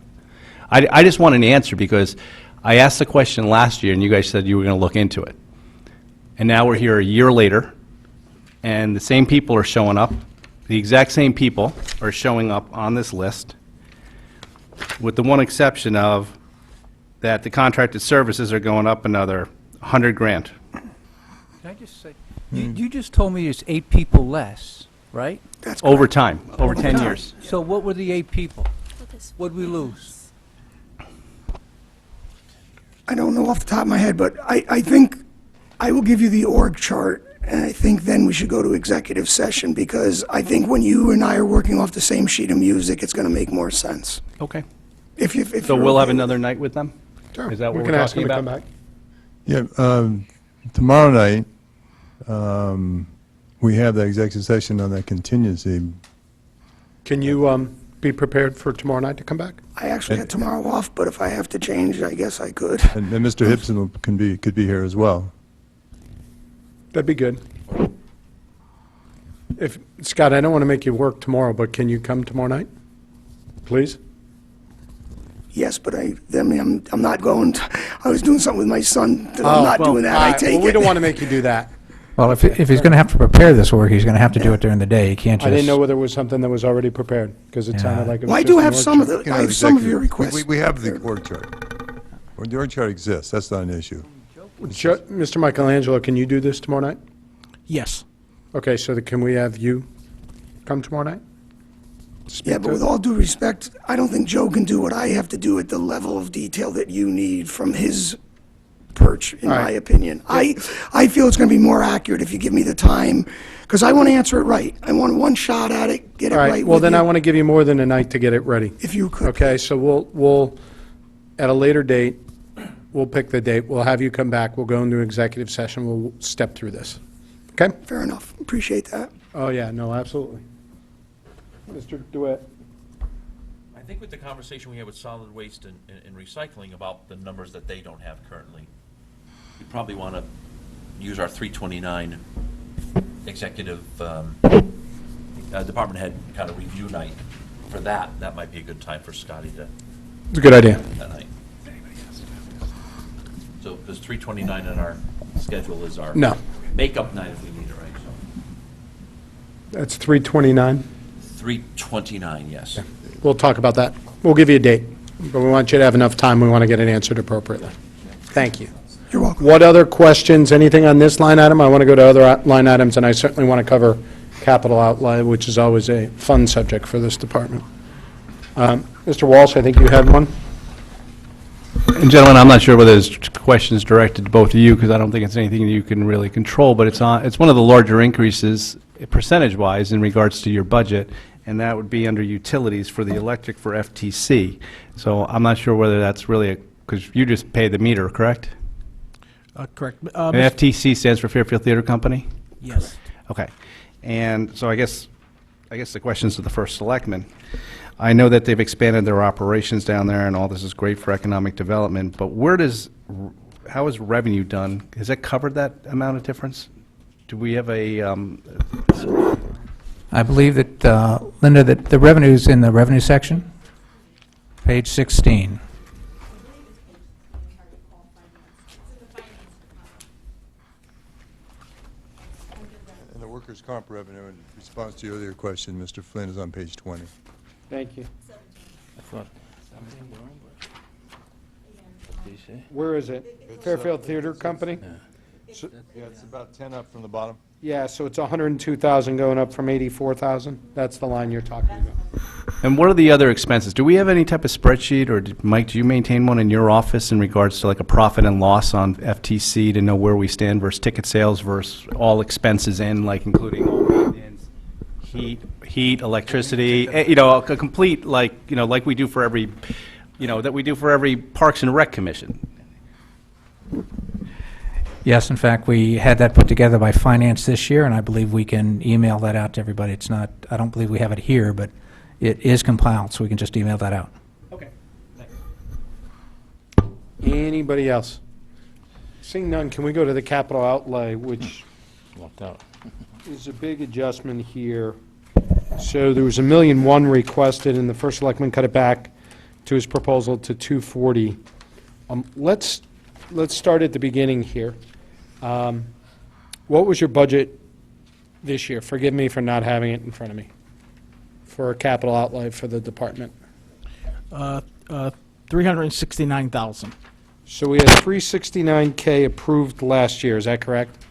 I just want an answer, because I asked the question last year, and you guys said you were going to look into it. And now we're here a year later, and the same people are showing up. The exact same people are showing up on this list, with the one exception of that the contracted services are going up another 100 grand. Can I just say, you just told me it's 8 people less, right? That's Over correct. time, over 10 time. years. So what were the 8 people? What'd we lose? I don't know off the top of my head, but I think I will give you the org chart, and I think then we should go to executive session, because I think when you and I are working off the same sheet of music, it's going to make more sense. Okay. If So you're we'll have okay with another night with them? Sure. Is that what We we're can ask talking them to about? come back. Yeah, tomorrow night, we have the executive session on that contingency. Can you be prepared for tomorrow night to come back? I actually had tomorrow off, but if I have to change, I guess I could. And Mr. Hibson could be here as well. That'd be good. Scott, I don't want to make you work tomorrow, but can you come tomorrow night? Please? Yes, but I'm not going, I was doing something with my son, that I'm not doing that, I take it. We don't want to make you do that. Well, if he's going to have to prepare this work, he's going to have to do it during the day. He can't just... I didn't know whether it was something that was already prepared, because it sounded like it was Well, I just do an have org some of chart. the, I have some of your requests. We have the org chart. Well, the org chart exists, that's not an issue. Mr. Michelangelo, can you do this tomorrow night? Yes. Okay, so can we have you come tomorrow night? Yeah, but with all due respect, I don't think Joe can do what I have to do at the level of detail that you need from his perch, in All my right. opinion. I feel it's going to be more accurate if you give me the time, because I want to answer it right. I want one shot at it, get it All right right, well, with then you, I want to give you more than a night to get it ready. if you could. Okay, so we'll, at a later date, we'll pick the date, we'll have you come back, we'll go into executive session, we'll step through this. Okay? Fair enough. Appreciate that. Oh, yeah, no, absolutely. Mr. DeWitt? I think with the conversation we had with solid waste and recycling about the numbers that they don't have currently, we probably want to use our 329 executive department head kind of review night for that. That might be a good time for Scotty to, It's a good idea. that night. So, because 329 in our schedule is our No. makeup night if we need it, right? So That's 3:29. 329, yes. We'll talk about that. We'll give you a date, but we want you to have enough time, we want to get it answered appropriately. Thank you. You're welcome. What other questions, anything on this line item? I want to go to other line items, and I certainly want to cover capital outlay, which is always a fun subject for this department. Mr. Walsh, I think you had one? And gentlemen, I'm not sure whether this question is directed to both of you, because I don't think it's anything that you can really control, but it's one of the larger increases, percentage-wise, in regards to your budget, and that would be under utilities for the electric for FTC. So I'm not sure whether that's really because you just pay the meter, correct? Correct. And FTC stands for Fairfield Theater Company? Yes. Okay. And so I guess the question's to the first selectman. I know that they've expanded their operations down there, and all this is great for economic development, but how is revenue done? Has that covered that amount of difference? Do we have a, I believe that, Linda, that the revenue's in the revenue section, page 16. And the workers' comp revenue, in response to your earlier question, Mr. Flynn, is on page 20. Thank you. I thought, Where is it? Fairfield Theater Company? Yeah, it's about 10 up from the bottom. Yeah, so it's 102,000 going up from 84,000? That's the line you're talking about. and what are the other expenses? Do we have any type of spreadsheet, or Mike, do you maintain one in your office in regards to like a profit and loss on FTC to know where we stand versus ticket sales versus all expenses in, like including all maintenance, heat, electricity, a complete, like we do for every, that we do for every Parks and Rec commission? Yes, in fact, we had that put together by finance this year, and I believe we can email that out to everybody. It's not, I don't believe we have it here, but it is compiled, so we can just email that out. Okay. Anybody else? Seeing none, can we go to the capital outlay, which Left out. is a big adjustment here. So there was $1,000,001 requested, and the first selectman cut it back to his proposal to 240. Let's start at the beginning here. What was your budget this year? Forgive me for not having it in front of me. For a capital outlay for the department. 369,000. So we had 369K approved last year, is that correct?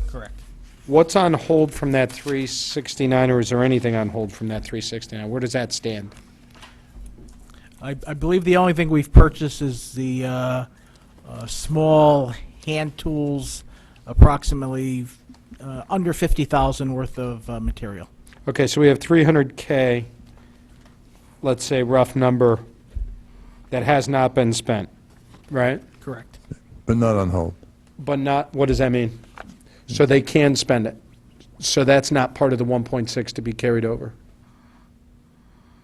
Correct. What's on hold from that 369, or is there anything on hold from that 369? Where does that stand? I believe the only thing we've purchased is the small hand tools, approximately under 50,000 worth of material. Okay, so we have 300K, let's say rough number, that has not been spent, right? Correct. But not on hold. But not, what does that mean? So they can spend it. So that's not part of the 1.6 to be carried over.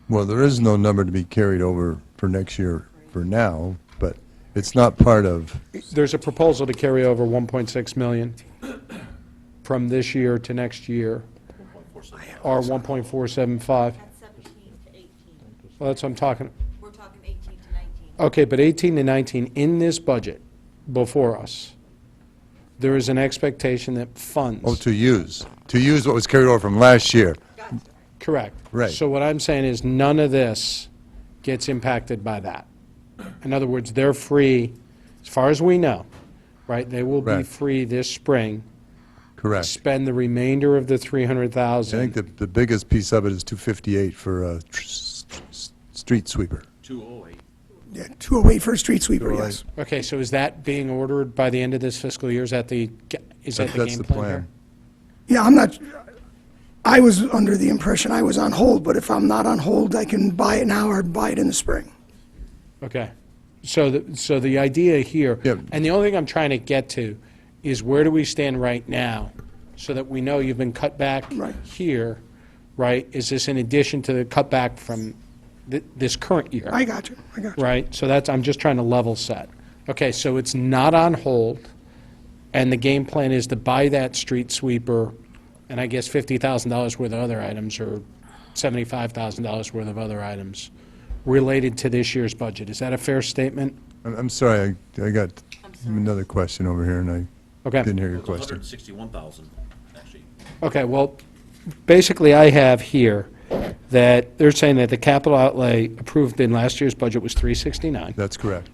Well, there is no number to be carried over for next year for now, but it's not part of, There's a proposal to carry over 1.6 million from this year to next year, or 1.475. That's 17 to 18. Well, that's what I'm talking. We're talking 18 to 19. Okay, but 18 to 19, in this budget before us, there is an expectation that funds. oh, to use what was carried over from last year. Correct. Right. So what I'm saying is none of this gets impacted by that. In other words, they're free, as far as we know, right? They will be Right. free this spring to Correct. spend the remainder of the I 300,000. think the biggest piece of it is 258 for a street sweeper. 208. Yeah, 208 for a street sweeper, yes. Okay, so is that being ordered by the end of this fiscal year? Is that the That's game the plan here? plan. Yeah, I'm not, I was under the impression I was on hold, but if I'm not on hold, I can buy it now or buy it in the spring. Okay. So the idea here, Yeah. and the only thing I'm trying to get to is where do we stand right now so that we know you've been cut back Right. here, right? Is this in addition to the cutback from this current year? I got you. Right? So I'm just trying to level set. Okay, so it's not on hold, and the game plan is to buy that street sweeper, and I guess $50,000 worth of other items, or $75,000 worth of other items related to this year's budget. Is that a fair statement? I'm sorry, I got another question over here, and I Okay. didn't hear your It was question. 161,000, actually. Okay, well, basically, I have here that they're saying that the capital outlay approved in last year's budget was 369, That's correct.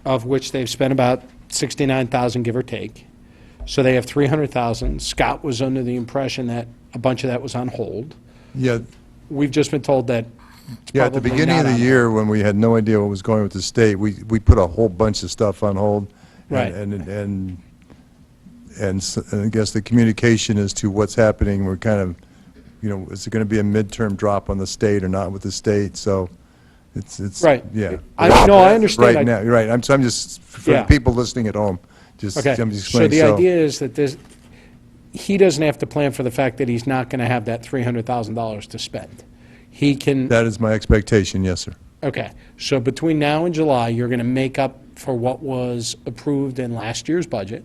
of which they've spent about 69,000, give or take. So they have 300,000. Scott was under the impression that a bunch of that was on hold. Yeah, We've just been told that it's yeah, at the probably beginning of not the on year, when we had no idea what was going with the state, we put a whole bunch of stuff on hold. Right. And I guess the communication as to what's happening, we're kind of, is it going to be a midterm drop on the state or not with the state? So it's. Right. Yeah. No, I understand. Right now, you're right. I'm just, for Yeah. the people listening at home, Okay, I'm just so explaining. the idea is that he doesn't have to plan for the fact that he's not going to have that $300,000 to spend. He can, That is my expectation, yes, sir. okay, so between now and July, you're going to make up for what was approved in last year's budget,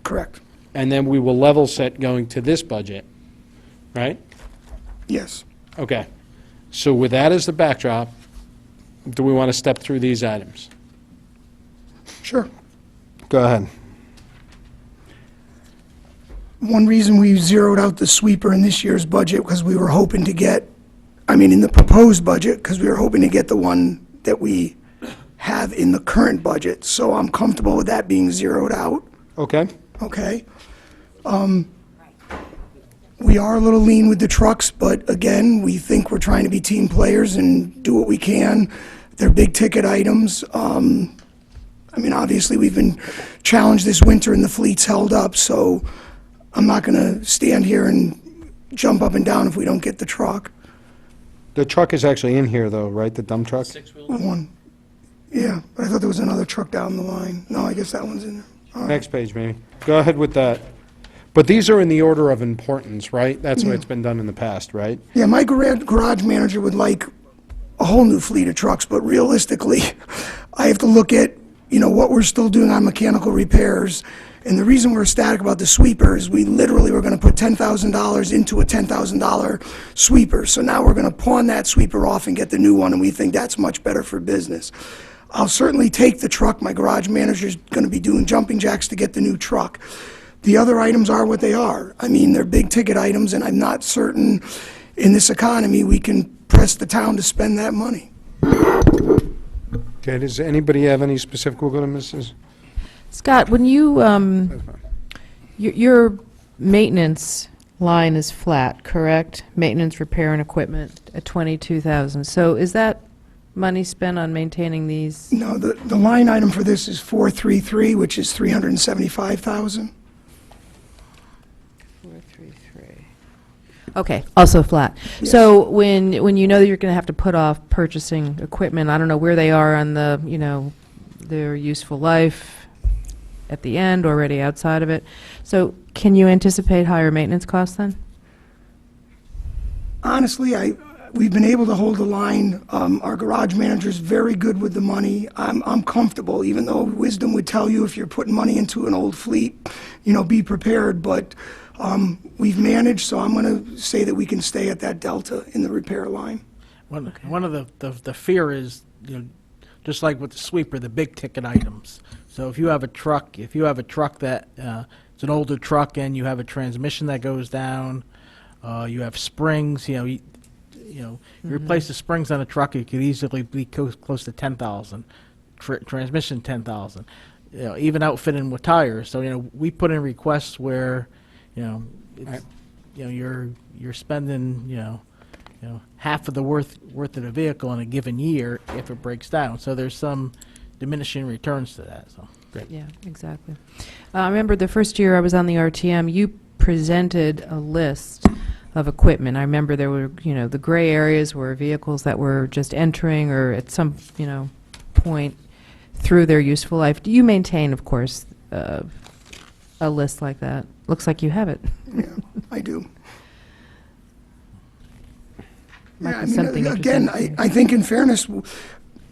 Correct. and then we will level set going to this budget, right? Yes. Okay, so with that as the backdrop, do we want to step through these items? Sure. Go ahead. One reason we zeroed out the sweeper in this year's budget, because we were hoping to get, in the proposed budget, because we were hoping to get the one that we have in the current budget. So I'm comfortable with that being zeroed out, Okay. okay? We are a little lean with the trucks, but again, we think we're trying to be team players and do what we can. They're big-ticket items. Obviously, we've been challenged this winter and the fleet's held up, so I'm not going to stand here and jump up and down if we don't get the truck. The truck is actually in here, though, right, the dump truck? One, yeah, but I thought there was another truck down the line. No, I guess that one's in there. Next page, maybe. Go ahead with that. But these are in the order of importance, right? That's the way it's been done in the past, right? Yeah, my garage manager would like a whole new fleet of trucks, but realistically, I have to look at, what we're still doing on mechanical repairs. And the reason we're ecstatic about the sweeper is we literally were going to put $10,000 into a $10,000 sweeper. So now we're going to pawn that sweeper off and get the new one, and we think that's much better for business. I'll certainly take the truck. My garage manager's going to be doing jumping jacks to get the new truck. The other items are what they are. I mean, they're big-ticket items, and I'm not certain in this economy we can press the town to spend that money. Okay, does anybody have any specific, we'll go to Mrs. Scott, when you, your maintenance line is flat, correct? Maintenance, repair, and equipment at 22,000. So is that money spent on maintaining these? No, the line item for this is 433, which is 375,000. 433. Okay, also flat. So when you know that you're going to have to put off purchasing equipment, I don't know where they are on the, their useful life at the end, already outside of it. So can you anticipate higher maintenance costs then? Honestly, we've been able to hold the line. Our garage manager's very good with the money. I'm comfortable, even though wisdom would tell you if you're putting money into an old fleet, be prepared. But we've managed, so I'm going to say that we can stay at that delta in the repair line. One of the fear is, just like with the sweeper, the big ticket items. So if you have a truck that it's an older truck and you have a transmission that goes down, you have springs, you replace the springs on a truck, it could easily be close to 10,000. Transmission 10,000. Even outfitting with tires. So we put in requests where it's, you're spending half of the worth of the vehicle in a given year if it breaks down. So there's some diminishing returns to that. So great. Yeah, exactly. I remember the first year I was on the RTM, you presented a list of equipment. I remember there were, the gray areas were vehicles that were just entering or at some, point through their useful life. Do you maintain, of course, a list like that? Looks like you have it. Yeah, I do. Might Yeah, be something again, interesting. I think in fairness,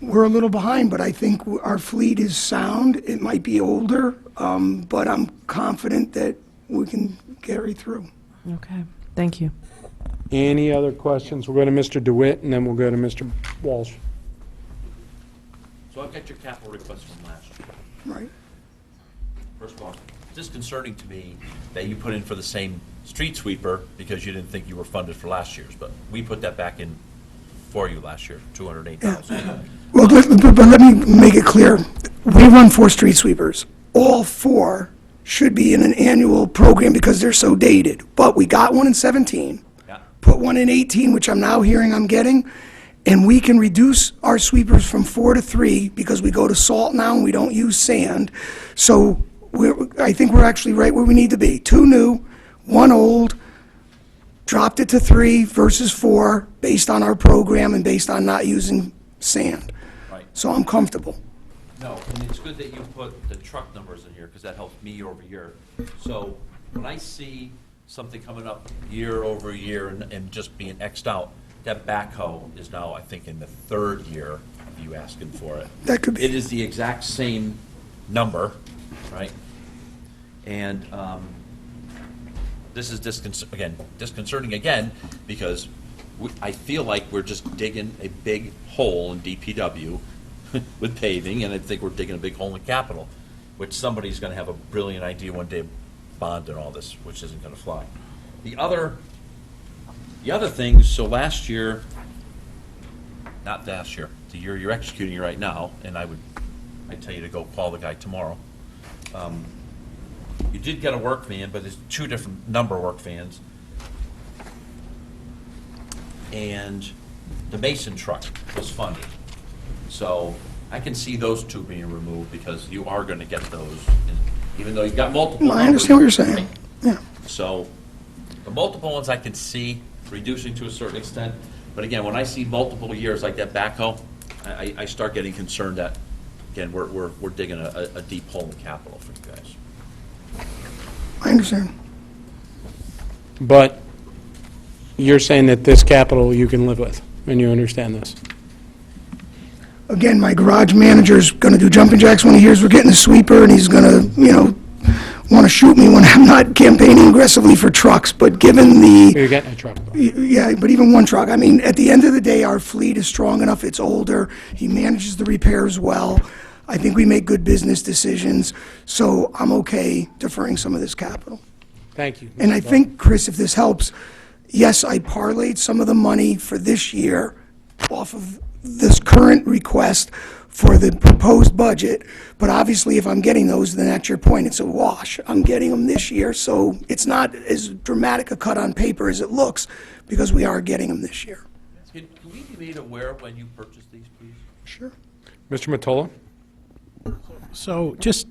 we're a little behind, but I think our fleet is sound. It might be older, but I'm confident that we can carry through. Okay, thank you. Any other questions? We'll go to Mr. DeWitt, and then we'll go to Mr. Walsh. So I've got your capital request from last year. Right. First of all, it's disconcerting to me that you put in for the same street sweeper because you didn't think you were funded for last year's, but we put that back in for you last year, $208,000. Well, but let me make it clear. We run 4 street sweepers. All 4 should be in an annual program because they're so dated. But we got one in 17, put one in 18, which I'm now hearing I'm getting, and we can reduce our sweepers from 4 to 3 because we go to salt now and we don't use sand. So I think we're actually right where we need to be. 2 new, 1 old, dropped it to 3 versus 4 based on our program and based on not using sand. Right. So I'm comfortable. No, and it's good that you put the truck numbers in here, because that helps me year over year. So when I see something coming up year over year and just being X'd out, that backhoe is now, I think, in the 3rd year of you asking for it. That could be. It is the exact same number, right? And this is disconcerting again, because I feel like we're just digging a big hole in DPW with paving, and I think we're digging a big hole in capital, which somebody's going to have a brilliant idea one day, bond and all this, which isn't going to fly. The other thing, so last year, not last year, the year you're executing right now, and I'd tell you to go call the guy tomorrow. You did get a work van, but there's 2 different number work vans. And the Mason truck was funded. So I can see those 2 being removed because you are going to get those, even though you've got multiple. I understand what you're saying. Yeah. So the multiple ones I can see reducing to a certain extent. But again, when I see multiple years like that backhoe, I start getting concerned that again, we're digging a deep hole in capital for you guys. I understand. But you're saying that this capital you can live with, and you understand this? Again, my garage manager's going to do jumping jacks when he hears we're getting a sweeper, and he's going to, want to shoot me when I'm not campaigning aggressively for trucks. But given the... You're getting a truck. Yeah, but even one truck, I mean, at the end of the day, our fleet is strong enough, it's older, he manages the repairs well. I think we make good business decisions, so I'm okay deferring some of this capital. Thank you. And I think, Chris, if this helps, yes, I parlayed some of the money for this year off of this current request for the proposed budget, but obviously if I'm getting those, then at your point, it's a wash. I'm getting them this year, so it's not as dramatic a cut on paper as it looks, because we are getting them this year. Can we be made aware when you purchase these, please? Sure. Mr. Mottola? So just,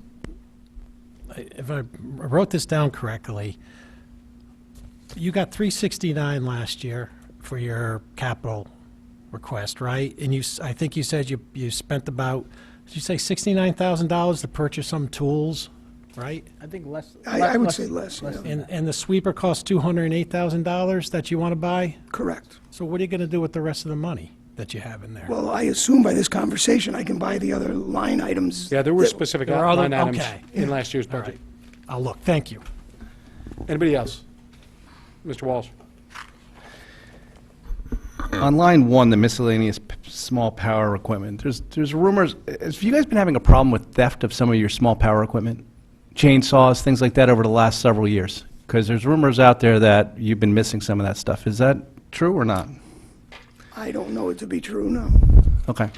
if I wrote this down correctly, you got 369 last year for your capital request, right? And I think you said you spent about, did you say $69,000 to purchase some tools, right? I think less. I would say less, yeah. And the sweeper costs $208,000 that you want to buy? Correct. So what are you going to do with the rest of the money that you have in there? Well, I assume by this conversation, I can buy the other line items. Yeah, there were that- specific There are other- line items okay. in last year's All budget. right. I'll look, thank you. Anybody else? Mr. Walsh? On line one, the miscellaneous small power equipment, there's rumors, have you guys been having a problem with theft of some of your small power equipment? Chainsaws, things like that over the last several years? Because there's rumors out there that you've been missing some of that stuff. Is that true or not? I don't know it to be true, no. Okay.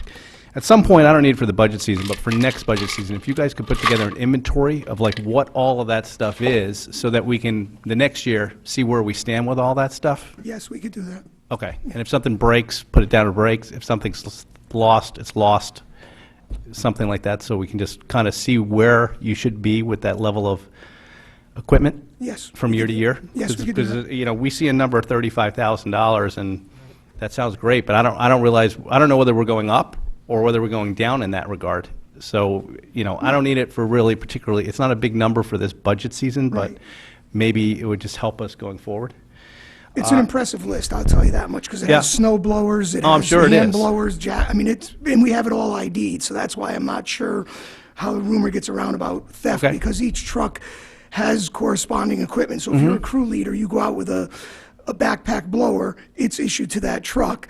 At some point, I don't need it for the budget season, but for next budget season, if you guys could put together an inventory of like what all of that stuff is, so that we can, the next year, see where we stand with all that stuff? Yes, we could do that. Okay. And if something breaks, put it down to breaks. If something's lost, it's lost. Something like that, so we can just kind of see where you should be with that level of equipment? Yes. From year to year? Yes, we could do that. Because, we see a number of $35,000, and that sounds great, but I don't realize, I don't know whether we're going up or whether we're going down in that regard. So, I don't need it for really particularly, it's not a big number for this budget season, but Right. maybe it would just help us going forward. It's an impressive list, I'll tell you that much, because it Yeah. has snow blowers, it Oh, I'm has sure it hand is. blowers, and we have it all ID'd, so that's why I'm not sure how the rumor gets around about theft, Okay. because each truck has corresponding equipment. So if you're a crew leader, you go out with a backpack blower, it's issued to that truck.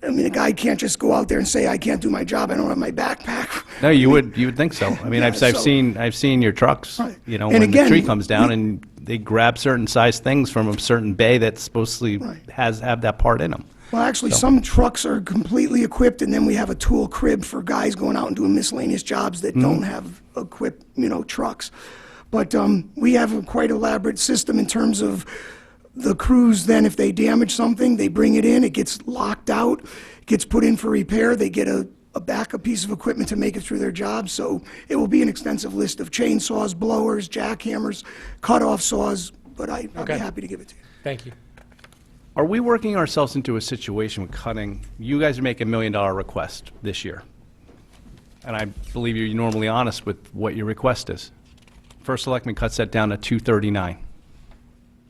I mean, a guy can't just go out there and say, I can't do my job, I don't have my backpack. No, you would think so. I mean, Yeah, I've so- seen your trucks, Right. And when the again, tree comes down we- and they grab certain size things from a certain bay that's supposedly Right. have that part in them. Well, actually, some trucks are completely equipped, and then we have a tool crib for guys going out and doing miscellaneous jobs that don't have equipped, trucks. But we have a quite elaborate system in terms of the crews. Then, if they damage something, they bring it in, it gets locked out, gets put in for repair, they get a backup piece of equipment to make it through their job. So it will be an extensive list of chainsaws, blowers, jackhammers, cut-off saws, but I'd be Okay. happy to give it to you. Thank you. Are we working ourselves into a situation with cutting? You guys are making $1 million request this year, and I believe you're normally honest with what your request is. First Selectman cuts that down to 239.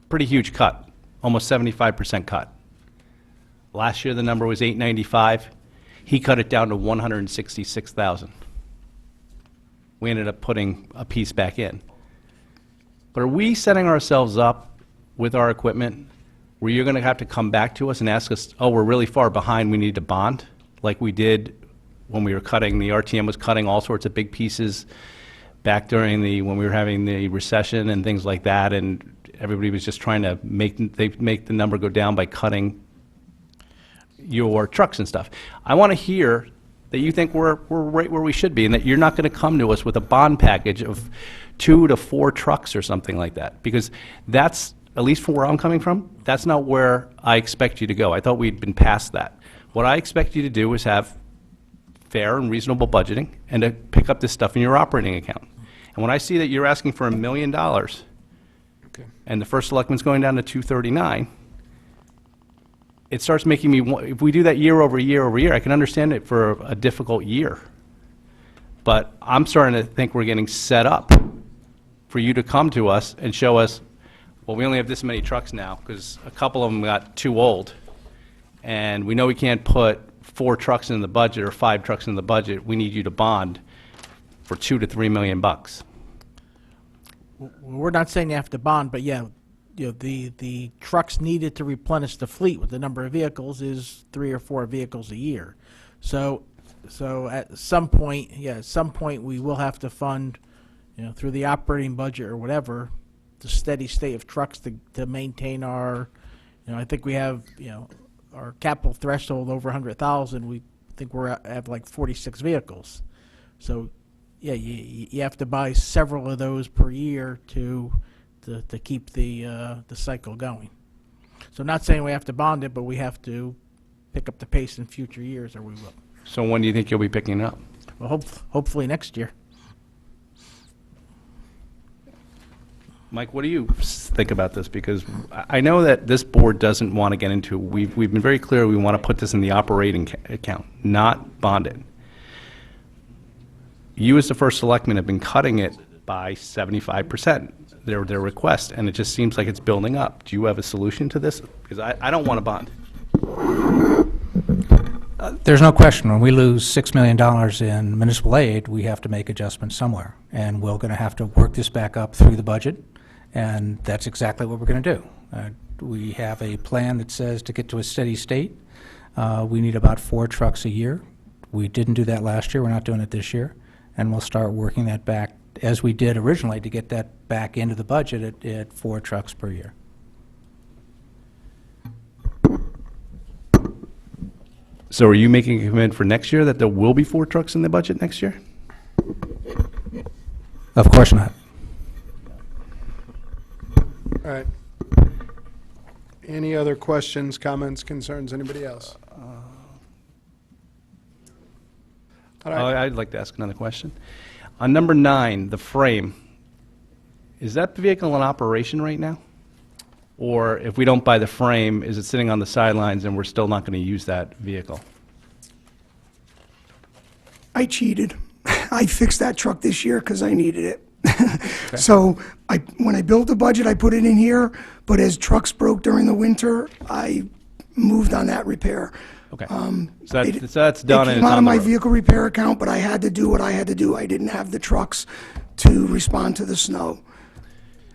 Pretty huge cut, almost 75% cut. Last year the number was 895. He cut it down to 166,000. We ended up putting a piece back in. But are we setting ourselves up with our equipment where you're going to have to come back to us and ask us, oh, we're really far behind, we need to bond, like we did when we were cutting, the RTM was cutting all sorts of big pieces back during when we were having the recession and things like that, and everybody was just trying to make the number go down by cutting your trucks and stuff. I want to hear that you think we're right where we should be, and that you're not going to come to us with a bond package of 2 to 4 trucks or something like that, because that's, at least from where I'm coming from, that's not where I expect you to go. I thought we'd been past that. What I expect you to do is have fair and reasonable budgeting and to pick up this stuff in your operating account. And when I see that you're asking for $1 million, and the First Selectman's going down to 239, it starts making me, if we do that year over year over year, I can understand it for a difficult year. But I'm starting to think we're getting set up for you to come to us and show us, well, we only have this many trucks now, because a couple of them got too old, and we know we can't put 4 trucks in the budget or 5 trucks in the budget. We need you to bond for $2 to $3 million bucks. We're not saying you have to bond, but yeah, the trucks needed to replenish the fleet with the number of vehicles is 3 or 4 vehicles a year. So at some point, we will have to fund, through the operating budget or whatever, the steady state of trucks to maintain our, I think we have, our capital threshold over 100,000. We think we're at like 46 vehicles. So, yeah, you have to buy several of those per year to keep the cycle going. So, not saying we have to bond it, but we have to pick up the pace in future years, or we will. So when do you think you'll be picking it up? Well, hopefully next year. Mike, what do you think about this? Because I know that this board doesn't want to get into, we've been very clear we want to put this in the operating account, not bond it. You as the first selectman have been cutting it by 75%, their request, and it just seems like it's building up. Do you have a solution to this? Because I don't want to bond. There's no question, when we lose $6 million in municipal aid, we have to make adjustments somewhere. And we're going to have to work this back up through the budget, and that's exactly what we're going to do. We have a plan that says to get to a steady state, we need about 4 trucks a year. We didn't do that last year. We're not doing it this year. And we'll start working that back, as we did originally, to get that back into the budget at 4 trucks per year. So are you making a commitment for next year that there will be 4 trucks in the budget next year? Of course not. All right. Any other questions, comments, concerns, anybody else? All right. I'd like to ask another question. On number 9, the frame, is that vehicle in operation right now? Or if we don't buy the frame, is it sitting on the sidelines and we're still not going to use that vehicle? I cheated. I fixed that truck this year because I needed it. So when I built the budget, I put it in here, but as trucks broke during the winter, I moved on that repair. Okay. So that's done It and came it's out on of the my road. vehicle repair account, but I had to do what I had to do. I didn't have the trucks to respond to the snow.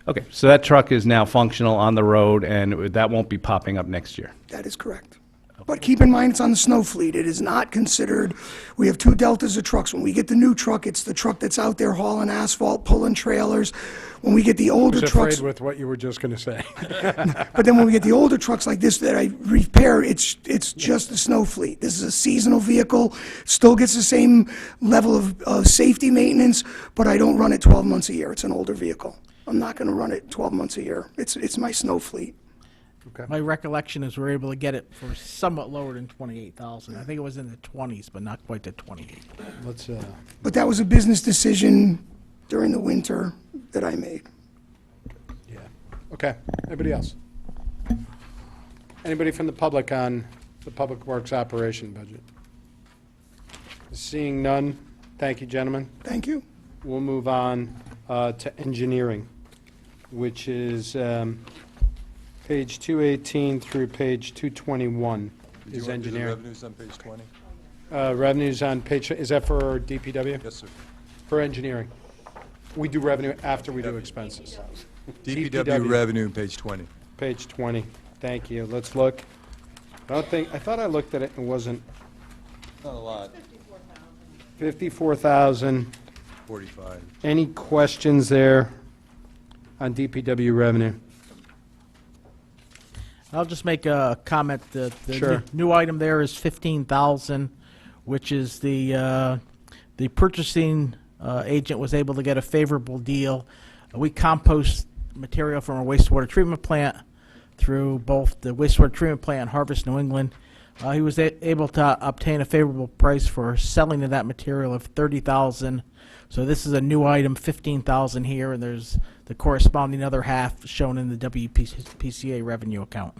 Okay, so that truck is now functional on the road, and that won't be popping up next year. That is correct. But keep in mind, it's on the snow fleet. It is not considered, we have 2 deltas of trucks. When we get the new truck, it's the truck that's out there hauling asphalt, pulling trailers. When we get the I older was trucks, afraid with what you were just going to say. but then when we get the older trucks like this that I repair, it's just the snow fleet. This is a seasonal vehicle, still gets the same level of safety maintenance, but I don't run it 12 months a year. It's an older vehicle. I'm not going to run it 12 months a year. It's my snow fleet. Okay. My recollection is we're able to get it for somewhat lower than 28,000. I think it was in the 20s, but not quite the 28. Let's, But that was a business decision during the winter that I made. yeah. Okay. Anybody else? Anybody from the public on the Public Works operation budget? Seeing none, thank you, gentlemen. Thank you. We'll move on to engineering, which is page 218 through page 221 is engineering. Revenues on page 20? Revenues on page, is that for DPW? Yes, sir. For engineering. We do revenue after we do expenses. DPW revenue, page 20. Page 20. Thank you. Let's look. I thought I looked at it and it wasn't. Not a lot. 54,000. 45. Any questions there on DPW revenue? I'll just make a comment. The Sure. new item there is 15,000, which is the purchasing agent was able to get a favorable deal. We compost material from our wastewater treatment plant through both the wastewater treatment plant and Harvest New England. He was able to obtain a favorable price for selling of that material of 30,000. So this is a new item, 15,000 here, and there's the corresponding other half shown in the WPCA revenue account.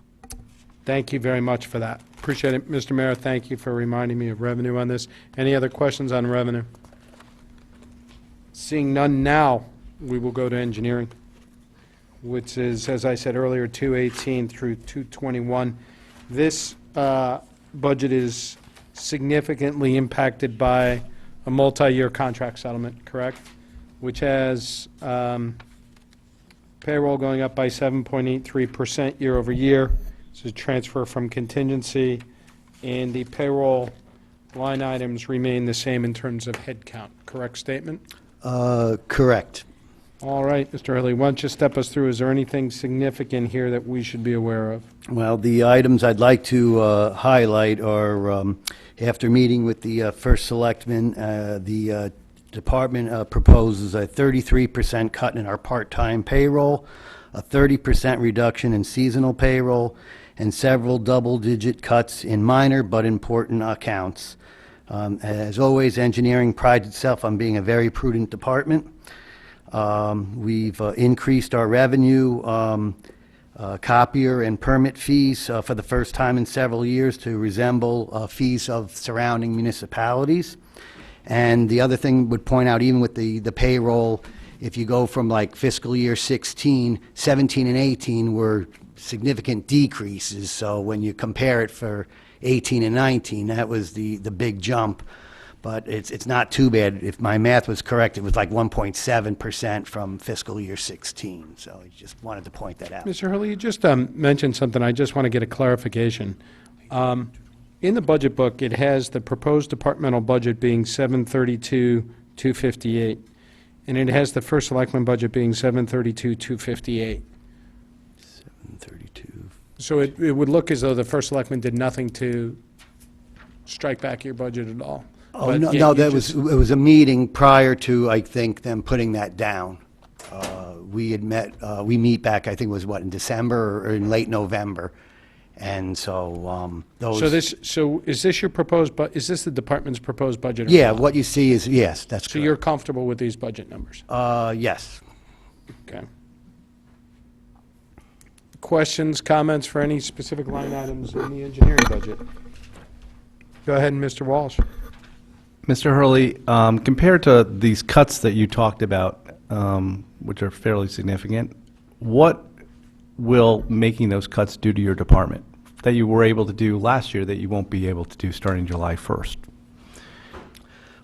Thank you very much for that. Appreciate it. Mr. Mayor, thank you for reminding me of revenue on this. Any other questions on revenue? Seeing none now, we will go to engineering, which is, as I said earlier, 218 through 221. This budget is significantly impacted by a multi-year contract settlement, correct? Which has payroll going up by 7.83% year over year. This is a transfer from contingency, and the payroll line items remain the same in terms of headcount. Correct statement? Correct. All right, Mr. Hurley, why don't you step us through, is there anything significant here that we should be aware of? Well, the items I'd like to highlight are, after meeting with the first selectman, the department proposes a 33% cut in our part-time payroll, a 30% reduction in seasonal payroll, and several double-digit cuts in minor but important accounts. As always, engineering prides itself on being a very prudent department. We've increased our revenue, copier and permit fees for the first time in several years to resemble fees of surrounding municipalities. And the other thing would point out, even with the payroll, if you go from like fiscal year 16, 17 and 18 were significant decreases. So when you compare it for 18 and 19, that was the big jump. But it's not too bad. If my math was correct, it was like 1.7% from fiscal year 16. So I just wanted to point that out. Mr. Hurley, you just mentioned something. I just want to get a clarification. In the budget book, it has the proposed departmental budget being 732,258, and it has the first selectman budget being 732,258. 732. So it would look as though the first selectman did nothing to strike back your budget at all. Oh, But no, yet no, you that just- was, it was a meeting prior to, I think, them putting that down. We had met, we meet back, I think it was what, in December or in late November? And so, those. So is this your proposed, is this the department's proposed budget? or Yeah, not? what you see is, yes, that's So correct. you're comfortable with these budget numbers? Yes. Okay. Questions, comments for any specific line items in the engineering budget? Go ahead, Mr. Walsh. Mr. Hurley, compared to these cuts that you talked about, which are fairly significant, what will making those cuts do to your department that you were able to do last year that you won't be able to do starting July 1st?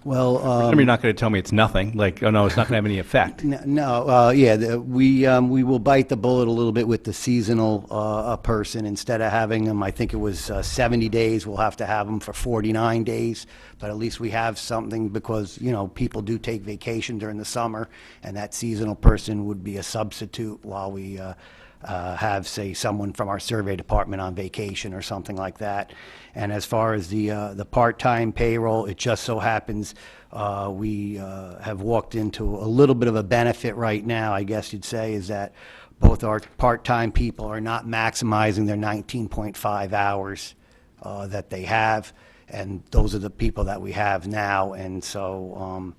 Well, You're not going to tell me it's nothing, like, oh no, it's not going to have any effect. No, we will bite the bullet a little bit with the seasonal person. Instead of having them, I think it was 70 days, we'll have to have them for 49 days. But at least we have something because, you know, people do take vacation during the summer, and that seasonal person would be a substitute while we have, say, someone from our survey department on vacation or something like that. And as far as the part-time payroll, it just so happens we have walked into a little bit of a benefit right now, I guess you'd say, is that both our part-time people are not maximizing their 19.5 hours that they have, and those are the people that we have now. And so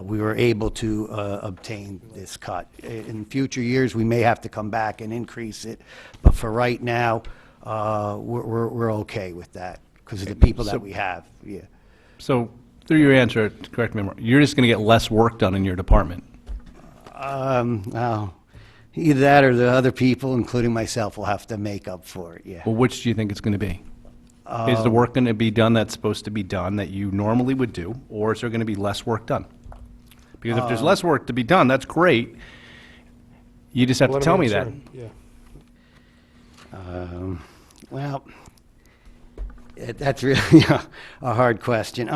we were able to obtain this cut. In future years, we may have to come back and increase it, but for right now, we're okay with that because of the people that we have, yeah. So, through your answer, correct me, you're just going to get less work done in your department. Well, either that or the other people, including myself, will have to make up for it, yeah. Well, which do you think it's going to be? Is the work going to be done that's supposed to be done that you normally would do, or is there going to be less work done? Because if there's less work to be done, that's great. You just have to Let him tell me answer. that. Yeah. Well, that's really a hard question.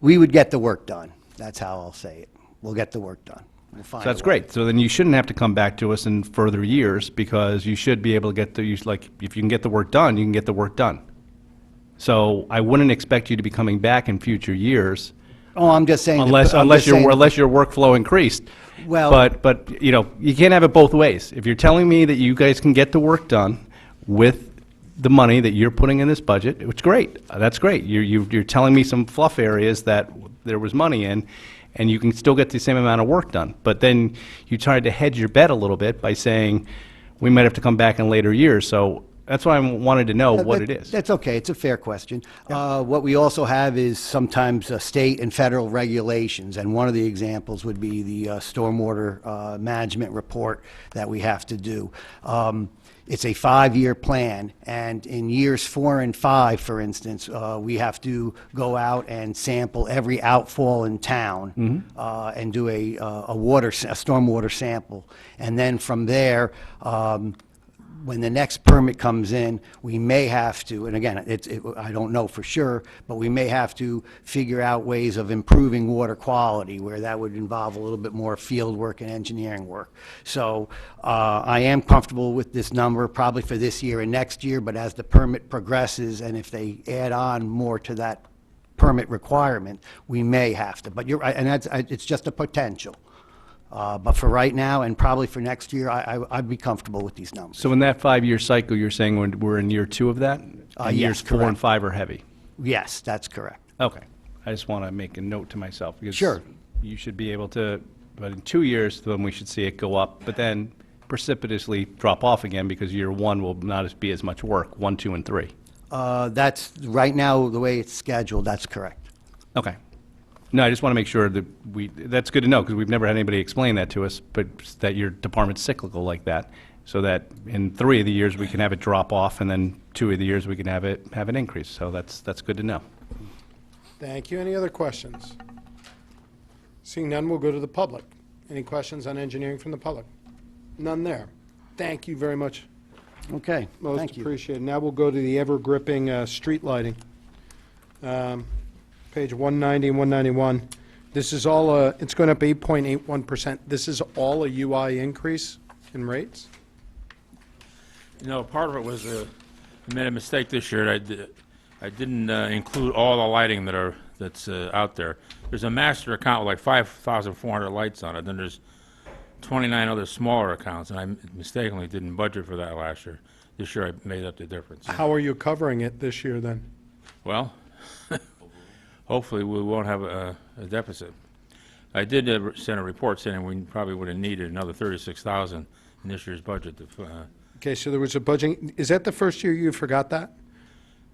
We would get the work done. That's how I'll say it. We'll get the work done. We'll find So that's a way. great. So then you shouldn't have to come back to us in further years because you should be able to get like, if you can get the work done, you can get the work done. So I wouldn't expect you to be coming back in future years Oh, I'm just saying. unless your workflow increased. Well- But you know, you can't have it both ways. If you're telling me that you guys can get the work done with the money that you're putting in this budget, it's great. That's great. You're telling me some fluff areas that there was money in, and you can still get the same amount of work done. But then you tried to hedge your bet a little bit by saying, we might have to come back in later years. So That's why I wanted to know what it is. That's okay, it's a fair question. What we also have is sometimes state and federal regulations, and one of the examples would be the stormwater management report that we have to do. It's a 5-year plan, and in years 4 and 5, for instance, we have to go out and sample every outfall in town and do a stormwater sample. And then from there, when the next permit comes in, we may have to, and again, I don't know for sure, but we may have to figure out ways of improving water quality, where that would involve a little bit more field work and engineering work. So I am comfortable with this number, probably for this year and next year, but as the permit progresses, and if they add on more to that permit requirement, we may have to. But you're right, and it's just a potential. But for right now, and probably for next year, I'd be comfortable with these numbers. So in that 5-year cycle, you're saying we're in year 2 of that? And Yes, years 4 and correct. 5 are heavy? Yes, that's correct. Okay. I just want to make a note to myself, because Sure. you should be able to, but in 2 years, then we should see it go up, but then precipitously drop off again, because year 1 will not be as much work, 1, 2, and 3. That's, right now, the way it's scheduled, that's correct. Okay. No, I just want to make sure that that's good to know, because we've never had anybody explain that to us, but that your department's cyclical like that, so that in 3 of the years, we can have it drop off, and then 2 of the years, we can have an increase. So that's good to know. Thank you. Any other questions? Seeing none, we'll go to the public. Any questions on engineering from the public? None there. Thank you very much. Okay, Most thank you. appreciated. Now we'll go to the ever-gripping street lighting. Page 190 and 191. This is all, it's going up 8.81%. This is all a UI increase in rates? You know, part of it was, I made a mistake this year. I didn't include all the lighting that's out there. There's a master account with like 5,400 lights on it, then there's 29 other smaller accounts, and I mistakenly didn't budget for that last year. This year I made up the difference. How are you covering it this year, then? Well, hopefully we won't have a deficit. I did send a report saying we probably would have needed another 36,000 in this year's budget. Okay, so there was a budgeting, is that the first year you forgot that?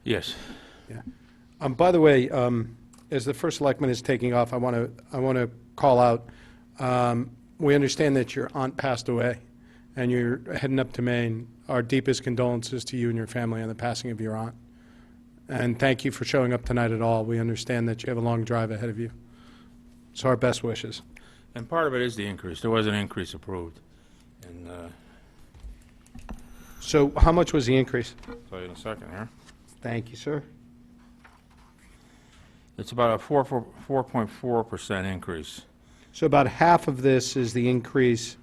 Yes. Yeah. By the way, as the first selectman is taking off, I want to call out, we understand that your aunt passed away, and you're heading up to Maine. Our deepest condolences to you and your family on the passing of your aunt. And thank you for showing up tonight at all. We understand that you have a long drive ahead of you. So our best wishes. And part of it is the increase. There was an increase approved. And So how much was the increase? I'll tell you in a second here. Thank you, sir. It's about a 4.4% increase. So about half of this is the increase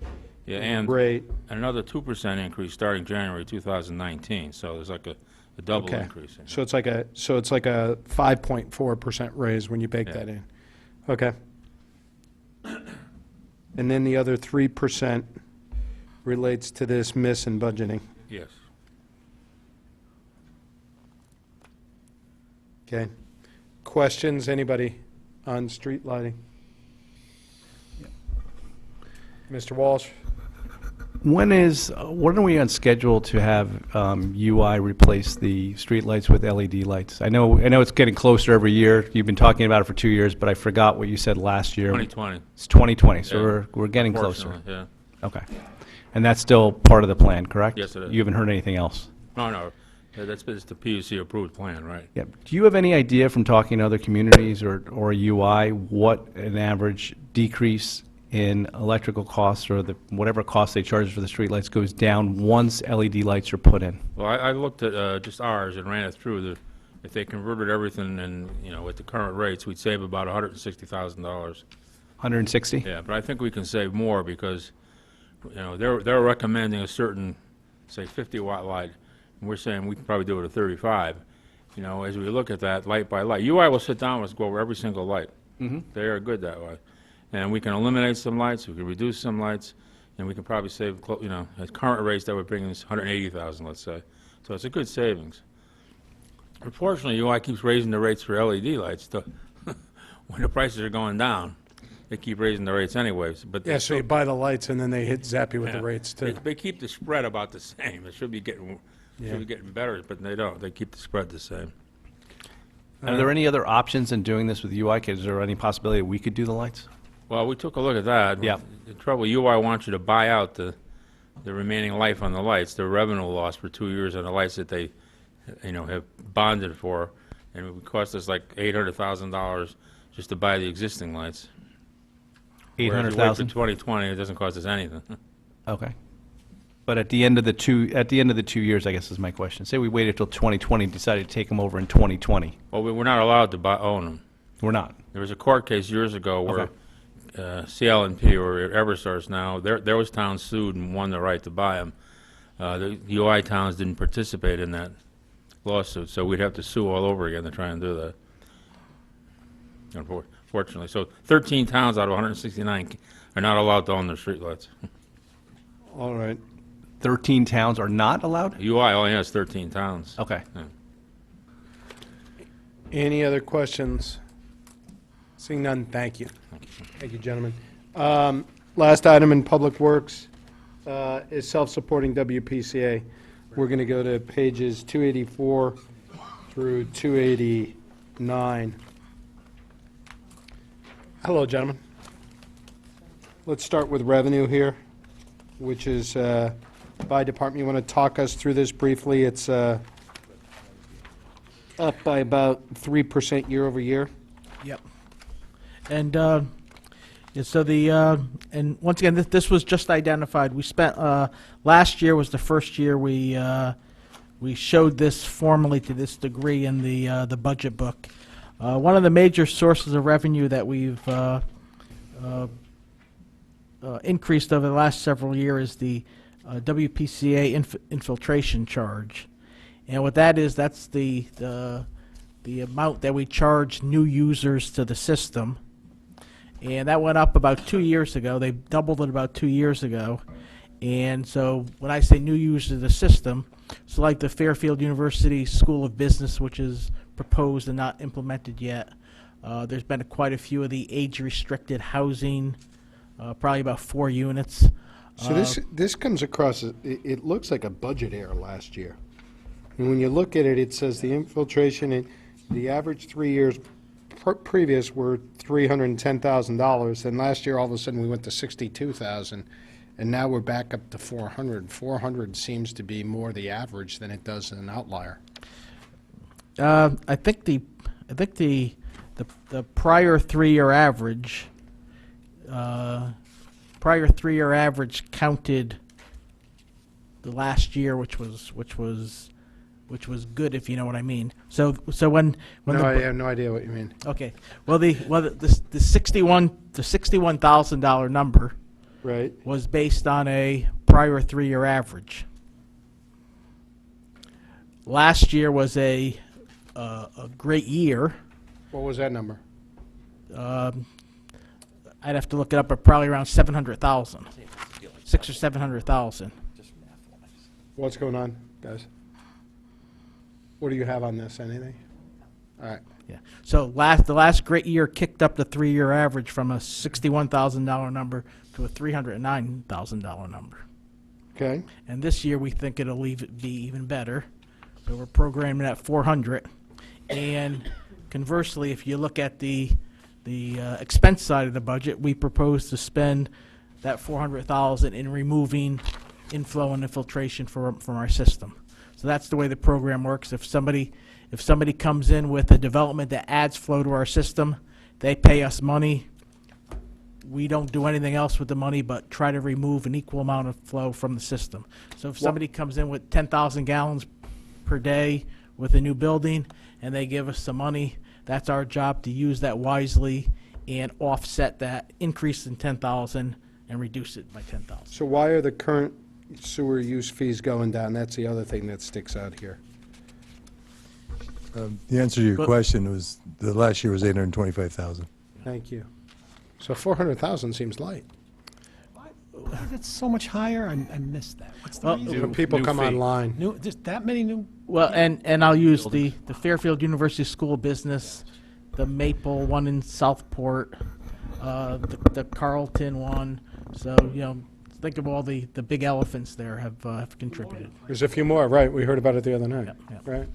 Yeah, in and rate. another 2% increase starting January 2019. So there's like a double Okay. increase. So it's like a 5.4% raise when you bake that in. Okay. And then the other 3% relates to this miss in budgeting. Yes. Okay. Questions, anybody on street lighting? Mr. Walsh? When are we on schedule to have UI replace the streetlights with LED lights? I know it's getting closer every year. You've been talking about it for 2 years, but I forgot what you said last year. 2020. It's 2020, so Yeah. we're getting closer. Unfortunately, yeah. Okay. And that's still part of the plan, correct? Yes, it is. You haven't heard anything else? No. That's the PUC approved plan, right? Yeah. Do you have any idea from talking to other communities or UI what an average decrease in electrical costs or whatever cost they charge for the streetlights goes down once LED lights are put in? Well, I looked at just ours and ran it through. If they converted everything and, at the current rates, we'd save about $160,000. 160? Yeah, but I think we can save more because, they're recommending a certain, say, 50-watt light, and we're saying we can probably do it at 35. As we look at that light by light, UI will sit down with us, go over every single light. Mhm. They are good that way. And we can eliminate some lights, we can reduce some lights, and we can probably save, at current rates, that would bring us 180,000, let's say. So it's a good savings. Unfortunately, UI keeps raising the rates for LED lights. When the prices are going down, they keep raising the rates anyways. But Yeah, so you buy the lights and then they zap you with the rates too. They keep the spread about the same. It should be getting Should be getting better, but they don't. They keep the spread the same. Are there any other options in doing this with UI? Is there any possibility we could do the lights? Well, we took a look at that. Yeah. The trouble, UI wants you to buy out the remaining life on the lights, the revenue loss for 2 years on the lights that they, have bonded for, and it would cost us like $800,000 just to buy the existing lights. Whereas you wait for 800,000? 2020, it doesn't cost us anything. Okay. But at the end of the 2 years, I guess is my question. Say we waited till 2020, decided to take them over in 2020. Well, we're not allowed to own them. We're not. There was a court case years ago where Okay. CL&P, or Eversource now, there was towns sued and won the right to buy them. The UI towns didn't participate in that lawsuit, so we'd have to sue all over again to try and do that. Unfortunately, so 13 towns out of 169 are not allowed to own their streetlights. All right. 13 towns are not allowed? UI only has 13 towns. Okay. Yeah. Any other questions? Seeing none, thank you. Thank you, gentlemen. Last item in Public Works is self-supporting WPCA. We're going to go to pages 284 through 289. Hello, gentlemen. Let's start with revenue here, which is by department. You want to talk us through this briefly? It's up by about 3% year over year. Yep. And so and once again, this was just identified. We spent last year was the first year we showed this formally to this degree in the budget book. One of the major sources of revenue that we've increased over the last several years is the WPCA infiltration charge. And what that is, that's the amount that we charge new users to the system. And that went up about 2 years ago. They doubled it about 2 years ago. And so when I say new users to the system, so like the Fairfield University School of Business, which is proposed and not implemented yet. There's been quite a few of the age-restricted housing, probably about 4 units. So this comes across, it looks like a budget error last year. And when you look at it, it says the infiltration, the average 3 years previous were $310,000, and last year all of a sudden we went to $62,000, and now we're back up to $400,000. $400,000 seems to be more the average than it does an outlier. I think the prior 3-year average counted the last year, which was good, if you know what I mean. So when No, I have no idea what you mean. Okay, well the $61,000 number Right. was based on a prior 3-year average. Last year was a great year. What was that number? I'd have to look it up, but probably around 700,000, 600,000 or 700,000. What's going on, guys? What do you have on this? Anything? All right. Yeah. So the last great year kicked up the 3-year average from a $61,000 number to a $309,000 number. Okay. And this year we think it'll be even better. So we're programming at 400. And conversely, if you look at the expense side of the budget, we propose to spend that 400,000 in removing inflow and infiltration from our system. So that's the way the program works. If somebody comes in with a development that adds flow to our system, they pay us money. We don't do anything else with the money but try to remove an equal amount of flow from the system. So if somebody comes in with 10,000 gallons per day with a new building and they give us some money, that's our job to use that wisely and offset that increase in 10,000 and reduce it by 10,000. So why are the current sewer use fees going down? That's the other thing that sticks out here. The answer to your But- question was, the last year was 825,000. Thank you. So 400,000 seems light. It's so much higher. I missed that. What's the Well, reason? When people new come fee. online. New, just that many new. Well, and I'll use the Fairfield University School of Business, the Maple one in Southport, the Carlton one. So, think of all the big elephants there have contributed. There's a few more, right? We heard about it the other night, yeah. right?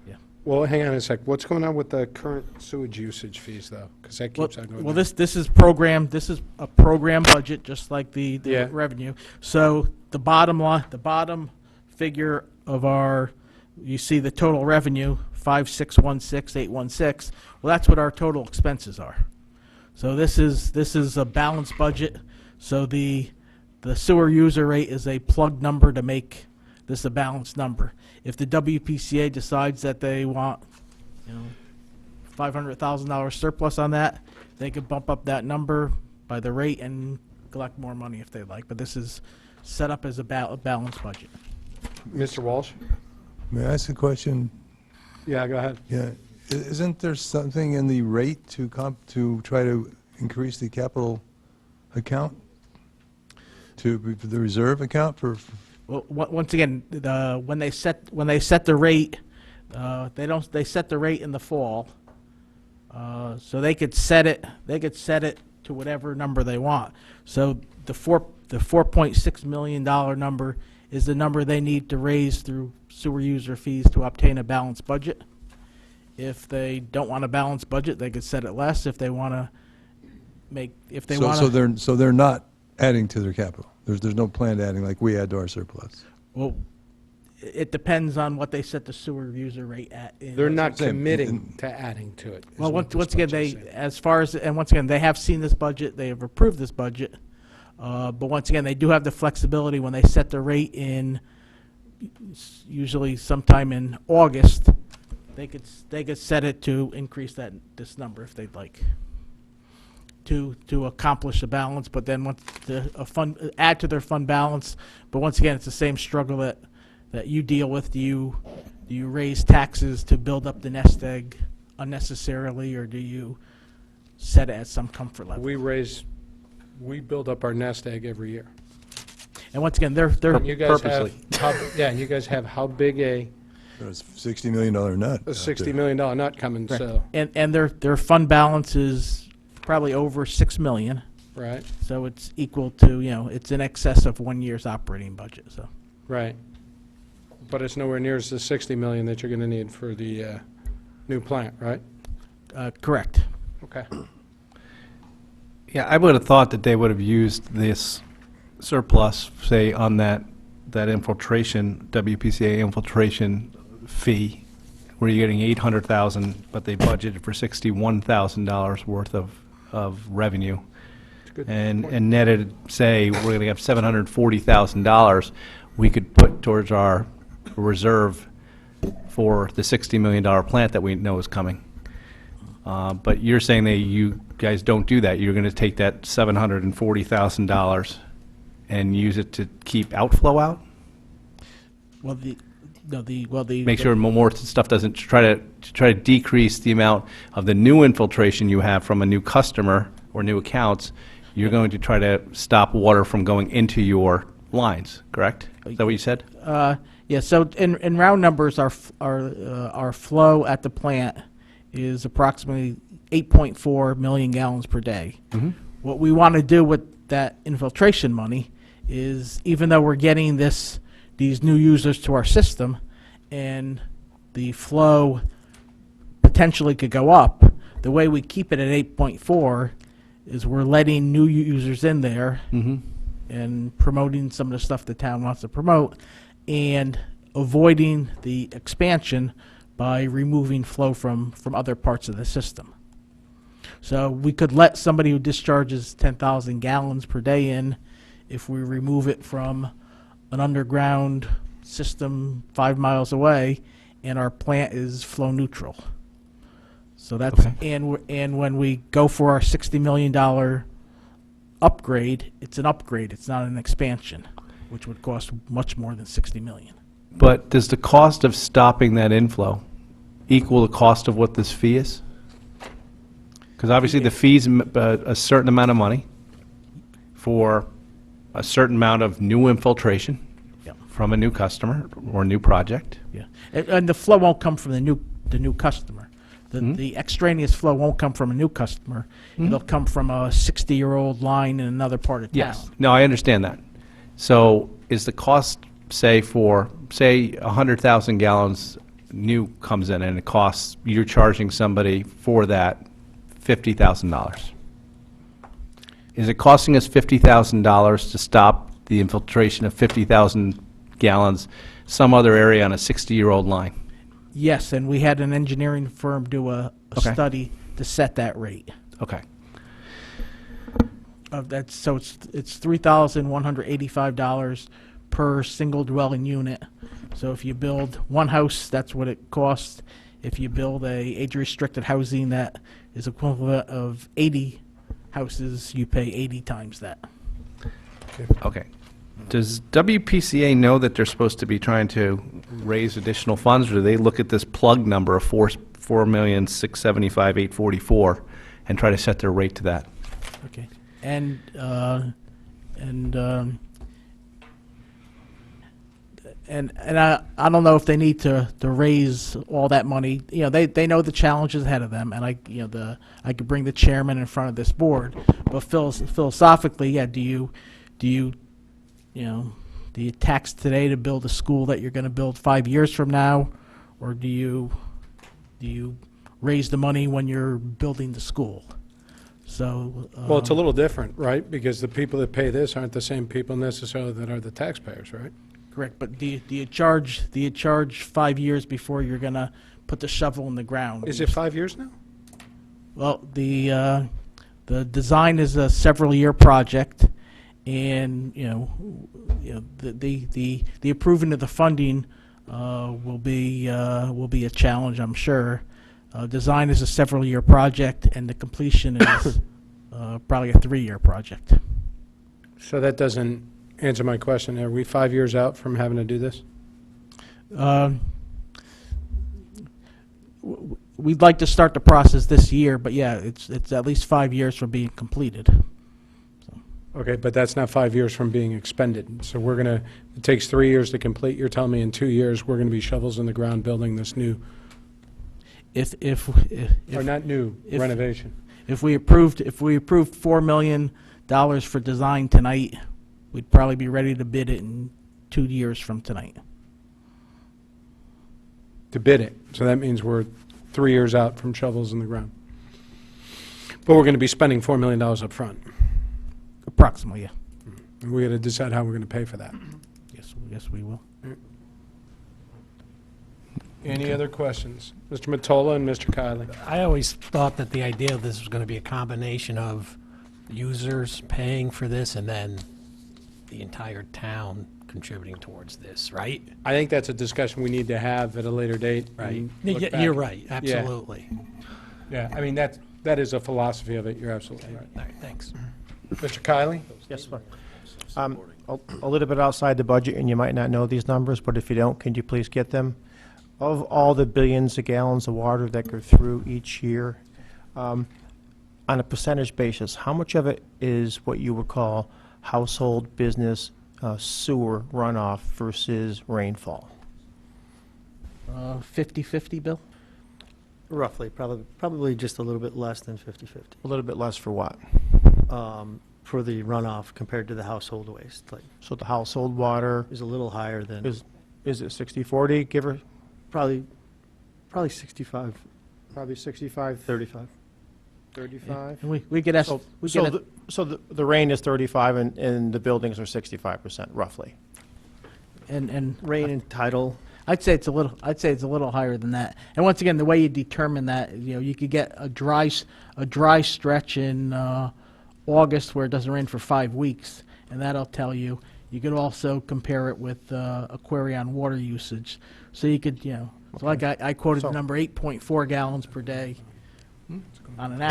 Yeah. Well, hang on a sec. What's going on with the current sewage usage fees, though? Because that Well, keeps on going well, down. this is a program budget, just like the Yeah. revenue. So the bottom line, the bottom figure of our, you see the total revenue, 5,616,816. Well, that's what our total expenses are. So this is a balanced budget. So the sewer user rate is a plug number to make this a balanced number. If the WPCA decides that they want, $500,000 surplus on that, they could bump up that number by the rate and collect more money if they like. But this is set up as a balanced budget. Mr. Walsh? May I ask a question? Yeah, go ahead. Yeah, isn't there something in the rate to try to increase the capital account? To the reserve account for? Well, once again, when they set the rate, they set the rate in the fall, so they could set it to whatever number they want. So the $4.6 million number is the number they need to raise through sewer user fees to obtain a balanced budget. If they don't want a balanced budget, they could set it less. If they want to So they're not adding to their capital. There's no planned adding like we add to our surplus. Well, it depends on what they set the sewer user rate at. They're not Same. committing to adding to it. is Well, what once this again, budget's saying. once again, they have seen this budget, they have approved this budget, but once again, they do have the flexibility when they set the rate in, usually sometime in August, they could set it to increase this number if they'd like, to accomplish a balance, but then once add to their fund balance, but once again, it's the same struggle that you deal with. Do you raise taxes to build up the nest egg unnecessarily, or do you set it at some comfort level? We build up our nest egg every year. And once again, they're You guys purposely. you guys have how big There's a $60 million nut. a $60 million nut coming, Right. so, And their fund balance is probably over $6 million, right, so it's equal to, it's in excess of 1 year's operating budget, so. right. But it's nowhere near as the $60 million that you're going to need for the new plant, right? Correct. Okay. Yeah, I would have thought that they would have used this surplus, say, on that infiltration, WPCA infiltration fee, where you're getting $800,000, but they budgeted for $61,000 worth of revenue. good And point. and netted, say, we're going to have $740,000 we could put towards our reserve for the $60 million plant that we know is coming. But you're saying that you guys don't do that. You're going to take that $740,000 and use it to keep outflow out? Well, Make sure more stuff doesn't, try to decrease the amount of the new infiltration you have from a new customer or new accounts. You're going to try to stop water from going into your lines, correct? Is that what you said? Yeah, so in round numbers, our flow at the plant is approximately 8.4 million gallons per day. Mhm. What we want to do with that infiltration money is, even though we're getting these new users to our system, and the flow potentially could go up, the way we keep it at 8.4 is we're letting new users in there and promoting some of the stuff the town wants to promote, and avoiding the expansion by removing flow from other parts of the system. So we could let somebody who discharges 10,000 gallons per day in, if we remove it from an underground system 5 miles away, and our plant is flow neutral. So that's, Okay. and when we go for our $60 million upgrade, it's an upgrade, it's not an expansion, which would cost much more than $60 million. But does the cost of stopping that inflow equal the cost of what this fee is? Because obviously the fee's a certain amount of money for a certain amount of new infiltration Yep. from a new customer or new project. Yeah, and the flow won't come from the new customer. The extraneous flow won't come from a new customer. It'll come from a 60-year-old line in another part of town. Yes. No, I understand that. So is the cost, say 100,000 gallons new comes in and it costs, you're charging somebody for that $50,000? Is it costing us $50,000 to stop the infiltration of 50,000 gallons some other area on a 60-year-old line? Yes, and we had an engineering firm do a Okay. study to set that rate. Okay. So it's $3,185 per single dwelling unit. So if you build one house, that's what it costs. If you build a age-restricted housing that is equivalent of 80 houses, you pay 80 times that. Okay. Does WPCA know that they're supposed to be trying to raise additional funds, or do they look at this plug number of $4,675,844 and try to set their rate to that? Okay. And I don't know if they need to raise all that money. You know, they know the challenges ahead of them, and I could bring the chairman in front of this board. But philosophically, yeah, do you tax today to build a school that you're going to build 5 years from now, or do you raise the money when you're building the school? So Well, it's a little different, right? Because the people that pay this aren't the same people necessarily that are the taxpayers, right? correct. But do you charge 5 years before you're going to put the shovel in the ground? Is it 5 years now? Well, the design is a several-year project, and the approving of the funding will be a challenge, I'm sure. Design is a several-year project, and the completion is probably a 3-year project. So that doesn't answer my question. Are we 5 years out from having to do this? We'd like to start the process this year, but yeah, it's at least 5 years from being completed. Okay, but that's not 5 years from being expended. So it takes 3 years to complete. You're telling me in 2 years, we're going to be shovels in the ground building this new, or not new, renovation. If we approved $4 million for design tonight, we'd probably be ready to bid it in 2 years from tonight. To bid it. So that means we're 3 years out from shovels in the ground. But we're going to be spending $4 million up front. Approximately, yeah. And we got to decide how we're going to pay for that. Yes, we will. Any other questions? Mr. Mottola and Mr. Kiley. I always thought that the idea of this was going to be a combination of users paying for this and then the entire town contributing towards this, right? I think that's a discussion we need to have at a later date. and look back. You're right, Yeah. absolutely. Yeah, I mean, that is a philosophy of it. You're absolutely right. All right, thanks. Mr. Kiley? Yes, sir. A little bit outside the budget, and you might not know these numbers, but if you don't, can you please get them? Of all the billions of gallons of water that go through each year, on a percentage basis, how much of it is what you would call household, business, sewer runoff versus rainfall? 50-50, Bill? Roughly, probably just a little bit less than 50/50. A little bit less for what? For the runoff compared to the household waste. Like, So the household water is a little higher than, is it 60/40, give or? probably 65, Probably 65, 35. 35? And we could ask, So the rain is 35 and the buildings are 65% roughly. and Rain and tidal. I'd say it's a little higher than that. And once again, the way you determine that, you could get a dry stretch in August where it doesn't rain for 5 weeks, and that'll tell you. You could also compare it with Aquarion water usage. So you could, so like I quoted the number 8.4 gallons per day on an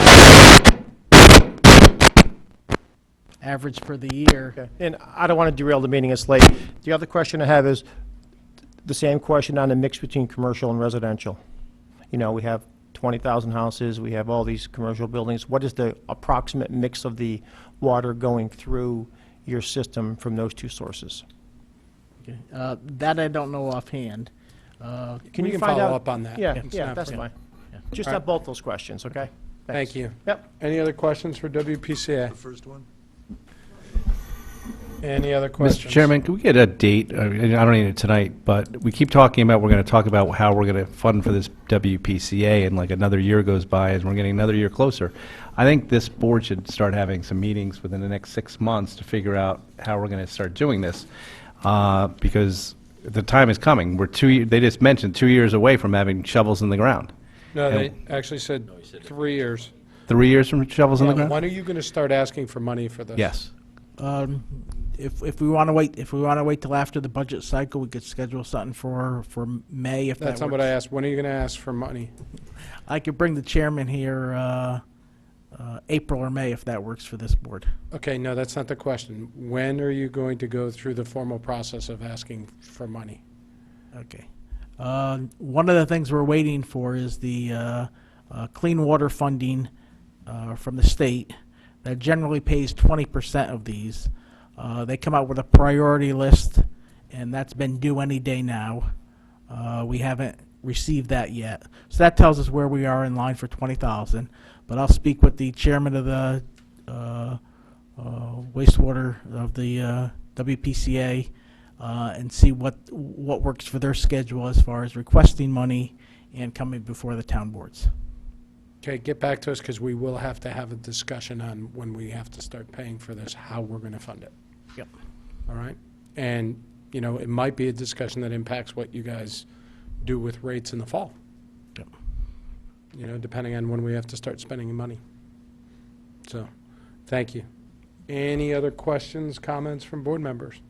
average for the year. Okay. And I don't want to derail the meeting, it's late. The other question I have is the same question on the mix between commercial and residential. We have 20,000 houses, we have all these commercial buildings. What is the approximate mix of the water going through your system from those two sources? Okay. That I don't know offhand. We can follow up on that. Yeah, It's yeah, not- that's fine. Just All have right. both those questions, okay? Thank you. Yep. Any other questions for WPCA? The first one? Any other questions? Mr. Chairman, can we get a date? I don't need it tonight, but we keep talking about, we're going to talk about how we're going to fund for this WPCA, and like another year goes by and we're getting another year closer. I think this board should start having some meetings within the next 6 months to figure out how we're going to start doing this, because the time is coming. They just mentioned 2 years away from having shovels in the ground. No, they actually said 3 years. 3 years from shovels in the ground? When are you going to start asking for money for this? Yes. If we want to wait till after the budget cycle, we could schedule something for May if That's that not works. what I asked. When are you going to ask for money? I could bring the chairman here April or May if that works for this board. Okay, no, that's not the question. When are you going to go through the formal process of asking for money? Okay. One of the things we're waiting for is the clean water funding from the state that generally pays 20% of these. They come out with a priority list, and that's been due any day now. We haven't received that yet. So that tells us where we are in line for 20,000. But I'll speak with the chairman of the wastewater of the WPCA and see what works for their schedule as far as requesting money and coming before the town boards. Okay, get back to us, because we will have to have a discussion on when we have to start paying for this, how we're going to fund it. Yep. All right? And, you know, it might be a discussion that impacts what you guys do with rates in the fall. Yep. You know, depending on when we have to start spending money. So, thank you. Any other questions, comments from board members?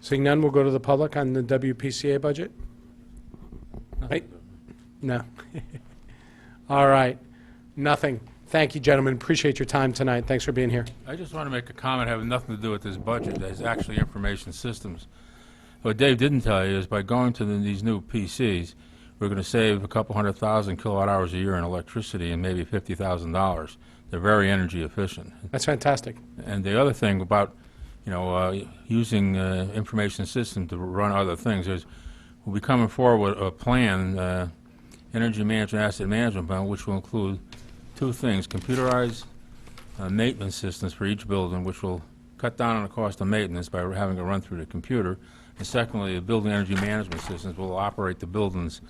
Seeing none, we'll go to the public on the WPCA budget. Right? No. All right. Nothing. Thank you, gentlemen. Appreciate your time tonight. Thanks for being here. I just want to make a comment having nothing to do with this budget. It's actually information systems. What Dave didn't tell you is by going to these new PCs, we're going to save a couple 100,000 kilowatt hours a year in electricity and maybe $50,000. They're very energy efficient. That's fantastic. And the other thing about, using information system to run other things is we'll be coming forward with a plan, energy management, asset management plan, which will include two things: computerized maintenance systems for each building, which will cut down on the cost of maintenance by having it run through the computer. And secondly, the building energy management systems will operate the buildings,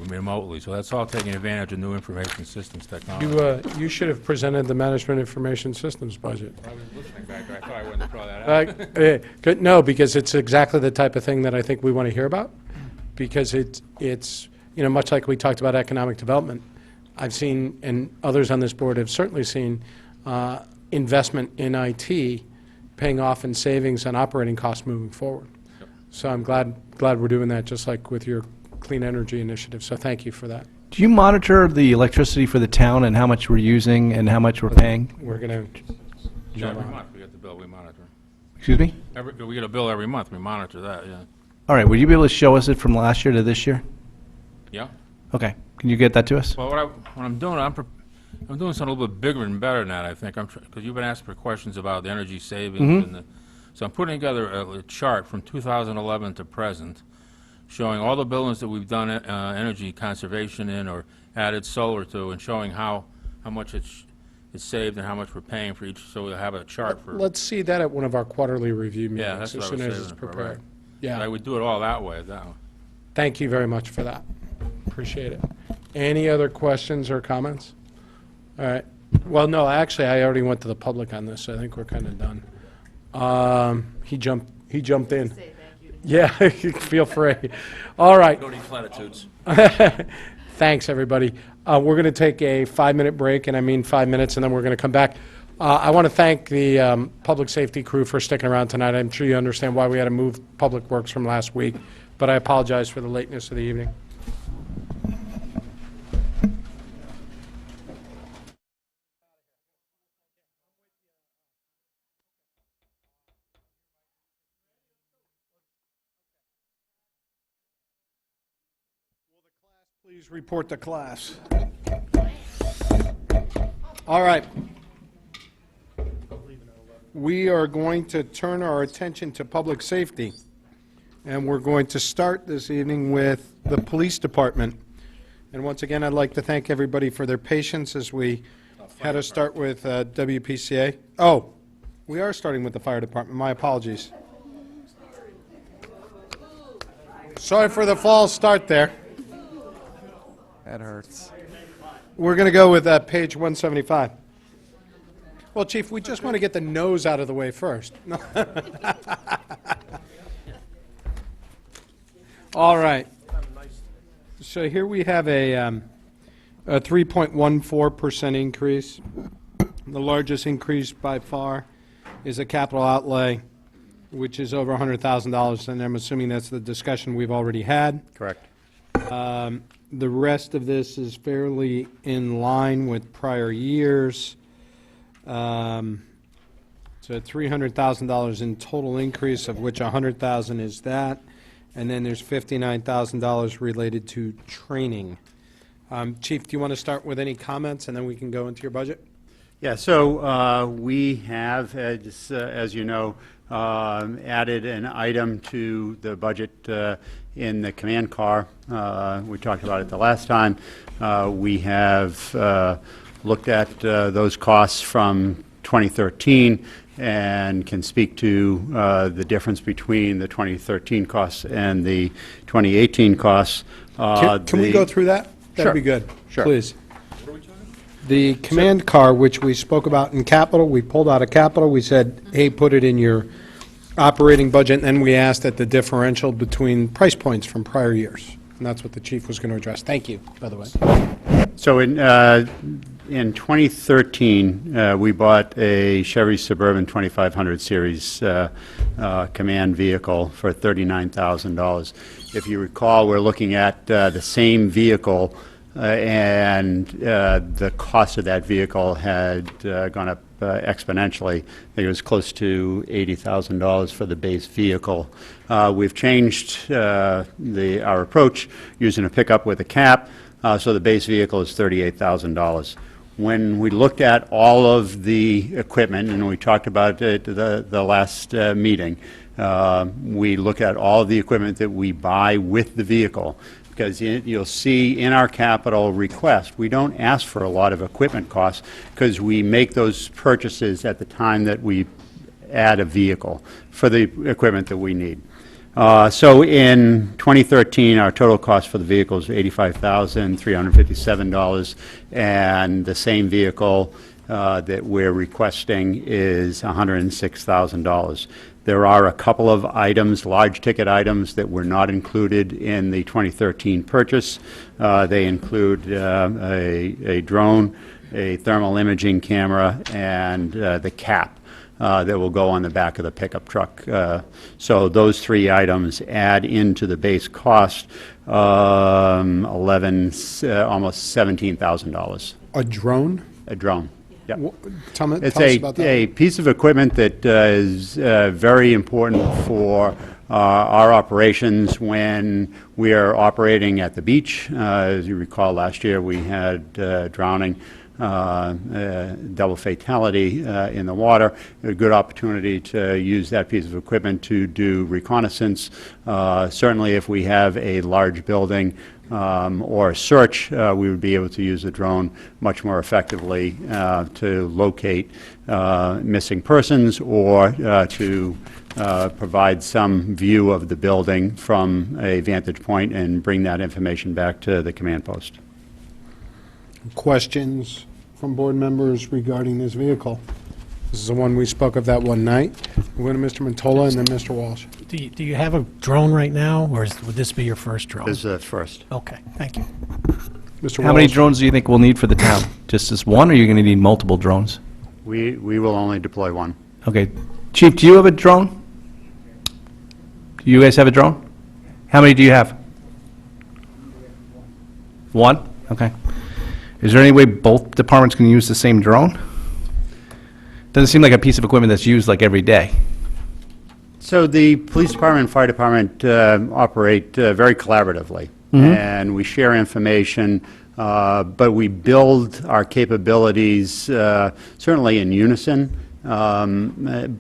remotely. So that's all taking advantage of new information systems technology. You should have presented the management information systems budget. I was listening back there. I thought I wouldn't throw that out. Good. No, because it's exactly the type of thing that I think we want to hear about, because it's much like we talked about economic development. I've seen, and others on this board have certainly seen, investment in IT paying off in savings on operating costs moving forward. Yep. So I'm glad we're doing that, just like with your clean energy initiative. So thank you for that. Do you monitor the electricity for the town and how much we're using and how much we're paying? We're going Yeah, every month we get the bill, we monitor. Excuse me? We get a bill every month, we monitor that, yeah. All right, would you be able to show us it from last year to this year? Yeah? Okay, can you get that to us? Well, what I'm doing, I'm doing something a little bit bigger and better than that, I think. Because you've been asking for questions about the energy savings and so I'm putting together a chart from 2011 to present, showing all the buildings that we've done energy conservation in or added solar to, and showing how much it's saved and how much we're paying for each. So we'll have a chart for. Let's see that at one of our quarterly review meetings Yeah, that's as what I soon was as it's saving it for, prepared. right. Yeah. But I would do it all that way. Thank you very much for that. Appreciate it. Any other questions or comments? All right. Well, no, actually, I already went to the public on this, so I think we're kind of done. He jumped in. Yeah, feel free. All right. Don't eat platitudes. Thanks, everybody. We're going to take a 5-minute break, and I mean 5 minutes, and then we're going to come back. I want to thank the public safety crew for sticking around tonight. I'm sure you understand why we had to move Public Works from last week, but I apologize for the lateness of the evening. Please report to class. All right. We are going to turn our attention to public safety, and we're going to start this evening with the police department. And once again, I'd like to thank everybody for their patience as we had to start with WPCA. Oh, We are starting with the fire department. My apologies. Sorry for the false start there. That hurts. We're going to go with page 175. Well, Chief, we just want to get the nose out of the way first. All right. So here we have a 3.14% increase. The largest increase by far is a capital outlay, which is over $100,000, and I'm assuming that's the discussion we've already had. Correct. The rest of this is fairly in line with prior years. So $300,000 in total increase, of which $100,000 is that, and then there's $59,000 related to training. Chief, do you want to start with any comments, and then we can go into your budget? Yeah, so we have, as you know, added an item to the budget in the command car. We talked about it the last time. We have looked at those costs from 2013 and can speak to the difference between the 2013 costs and the 2018 costs. Can we go through that? That'd be good. Sure. Please. The command car, which we spoke about in capital, we pulled out of capital. We said, hey, put it in your operating budget, and then we asked at the differential between price points from prior years. And that's what the chief was going to address. Thank you, by the way. So in 2013, we bought a Chevy Suburban 2500 Series command vehicle for $39,000. If you recall, we're looking at the same vehicle, and the cost of that vehicle had gone up exponentially. I think it was close to $80,000 for the base vehicle. We've changed our approach using a pickup with a cap, so the base vehicle is $38,000. When we looked at all of the equipment, and we talked about it at the last meeting, we looked at all of the equipment that we buy with the vehicle, because you'll see in our capital request, we don't ask for a lot of equipment costs because we make those purchases at the time that we add a vehicle for the equipment that we need. So in 2013, our total cost for the vehicle is $85,357, and the same vehicle that we're requesting is $106,000. There are a couple of items, large ticket items, that were not included in the 2013 purchase. They include a drone, a thermal imaging camera, and the cap that will go on the back of the pickup truck. So those three items add into the base cost almost $17,000. A drone? A drone. Yep. Tell It's us about that. a piece of equipment that is very important for our operations when we are operating at the beach. As you recall, last year we had drowning, double fatality in the water. A good opportunity to use that piece of equipment to do reconnaissance. Certainly if we have a large building or a search, we would be able to use the drone much more effectively to locate missing persons or to provide some view of the building from a vantage point and bring that information back to the command post. Questions from board members regarding this vehicle? This is the one we spoke of that one night. We're going to Mr. Mantola and then Mr. Walsh. Do you have a drone right now, or would this be your first drone? This is the first. Okay, thank you. Mr. How many drones do you think we'll need for the town? Just this one, or are you going to need multiple drones? We will only deploy one. Okay. Chief, do you have a drone? Do you guys have a drone? How many do you have? One? Okay. Is there any way both departments can use the same drone? Doesn't seem like a piece of equipment that's used like every day. So the police department and fire department operate very collaboratively, and we share information, but we build our capabilities certainly in unison, and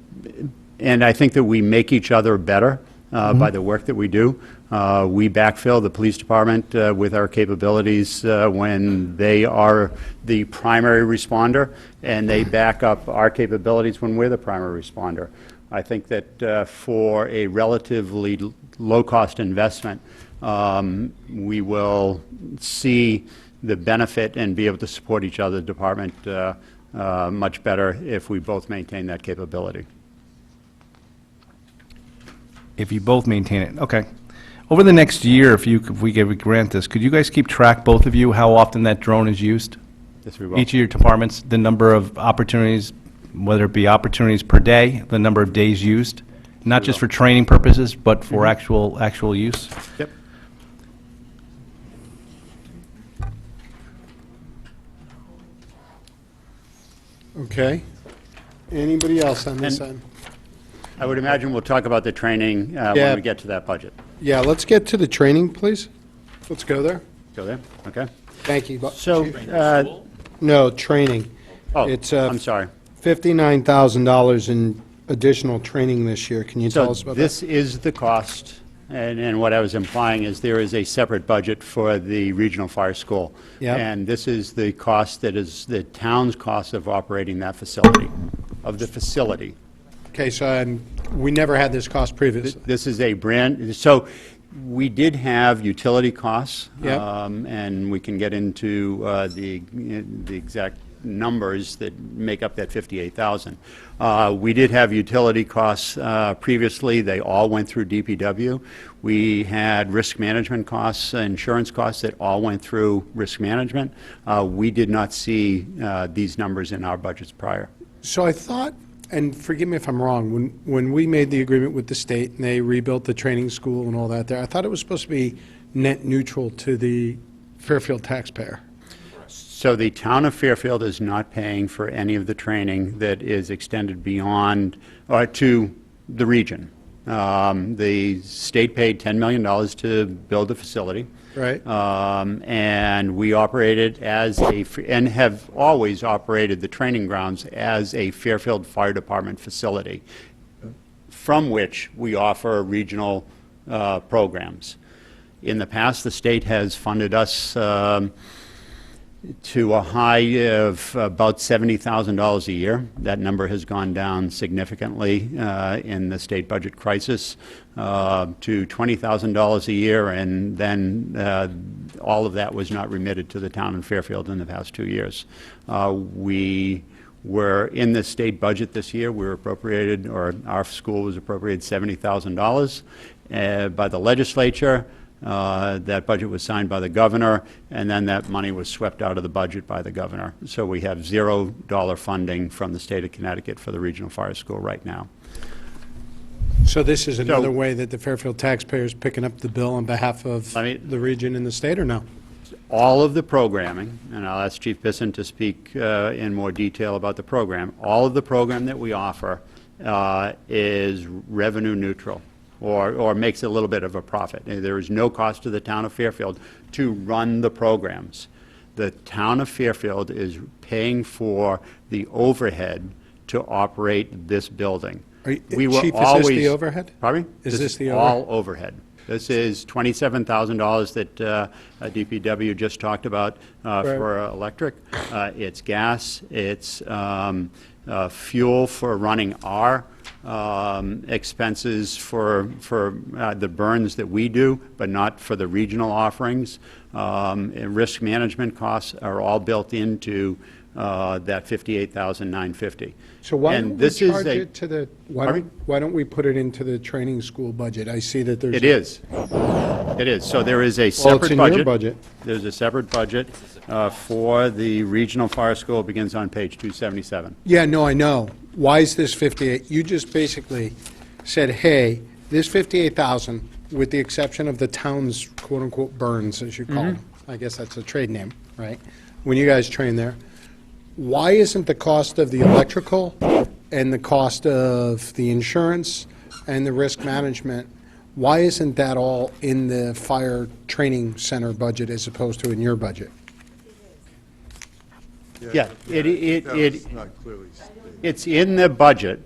I think that we make each other better by the work that we do. We backfill the police department with our capabilities when they are the primary responder, and they back up our capabilities when we're the primary responder. I think that for a relatively low-cost investment, we will see the benefit and be able to support each other's department much better if we both maintain that capability. If you both maintain it, okay. Over the next year, if we could grant this, could you guys keep track, both of you, how often that drone is used? Yes, we will. Each of your departments, the number of opportunities, whether it be opportunities per day, the number of days used, not just for training purposes, but for actual use? Yep. Okay. Anybody else on this And- end? I would imagine we'll talk about the training Yeah. when we get to that budget. Yeah, let's get to the training, please. Let's go there. Go there? Okay. Thank you. So, No, training. oh, It's I'm sorry. $59,000 in additional training this year. Can you tell us So about this that? is the cost, and what I was implying is there is a separate budget for the regional fire school. Yep. And this is the cost that is the town's cost of operating that facility, of the facility. Okay, so we never had this cost previously. This is a so we did have utility costs. Yep. And we can get into the exact numbers that make up that 58,000. We did have utility costs previously. They all went through DPW. We had risk management costs, insurance costs that all went through risk management. We did not see these numbers in our budgets prior. So I thought, and forgive me if I'm wrong, when we made the agreement with the state and they rebuilt the training school and all that there, I thought it was supposed to be net neutral to the Fairfield taxpayer. So the town of Fairfield is not paying for any of the training that is extended beyond, or to the region. The state paid $10 million to build the facility. Right. And we operated and have always operated the training grounds as a Fairfield Fire Department facility, from which we offer regional programs. In the past, the state has funded us to a high of about $70,000 a year. That number has gone down significantly in the state budget crisis to $20,000 a year, and then all of that was not remitted to the town of Fairfield in the past 2 years. We were in the state budget this year, we were appropriated, or our school was appropriated $70,000 by the legislature. That budget was signed by the governor, and then that money was swept out of the budget by the governor. So we have $0 funding from the state of Connecticut for the regional fire school right now. So this is another way that the Fairfield taxpayer is picking up the bill on behalf of the region and the state, or no? All of the programming, and I'll ask Chief Bisson to speak in more detail about the program, all of the program that we offer is revenue neutral, or makes a little bit of a profit. There is no cost to the town of Fairfield to run the programs. The town of Fairfield is paying for the overhead to operate this building. We were Chief, is always, this the overhead? Pardon me? Is this the all overhead? This is $27,000 that DPW just talked about for electric. It's gas, it's fuel for running our expenses for the burns that we do, but not for the regional offerings. And risk management costs are all built into that $58,950. So why And don't we this is charge a- it to the, Pardon me? why don't we put it into the training school budget? I see that there's. It is. It is. So there is a it's separate in budget. your budget. There's a separate budget for the regional fire school. It begins on page 277. Yeah, no, I know. Why is this 58? You just basically said, hey, this 58,000, with the exception of the town's quote-unquote burns, as you call them. I guess that's a trade name, right? When you guys train there, why isn't the cost of the electrical and the cost of the insurance and the risk management, why isn't that all in the fire training center budget as opposed to in your budget? Yeah, it's in the budget.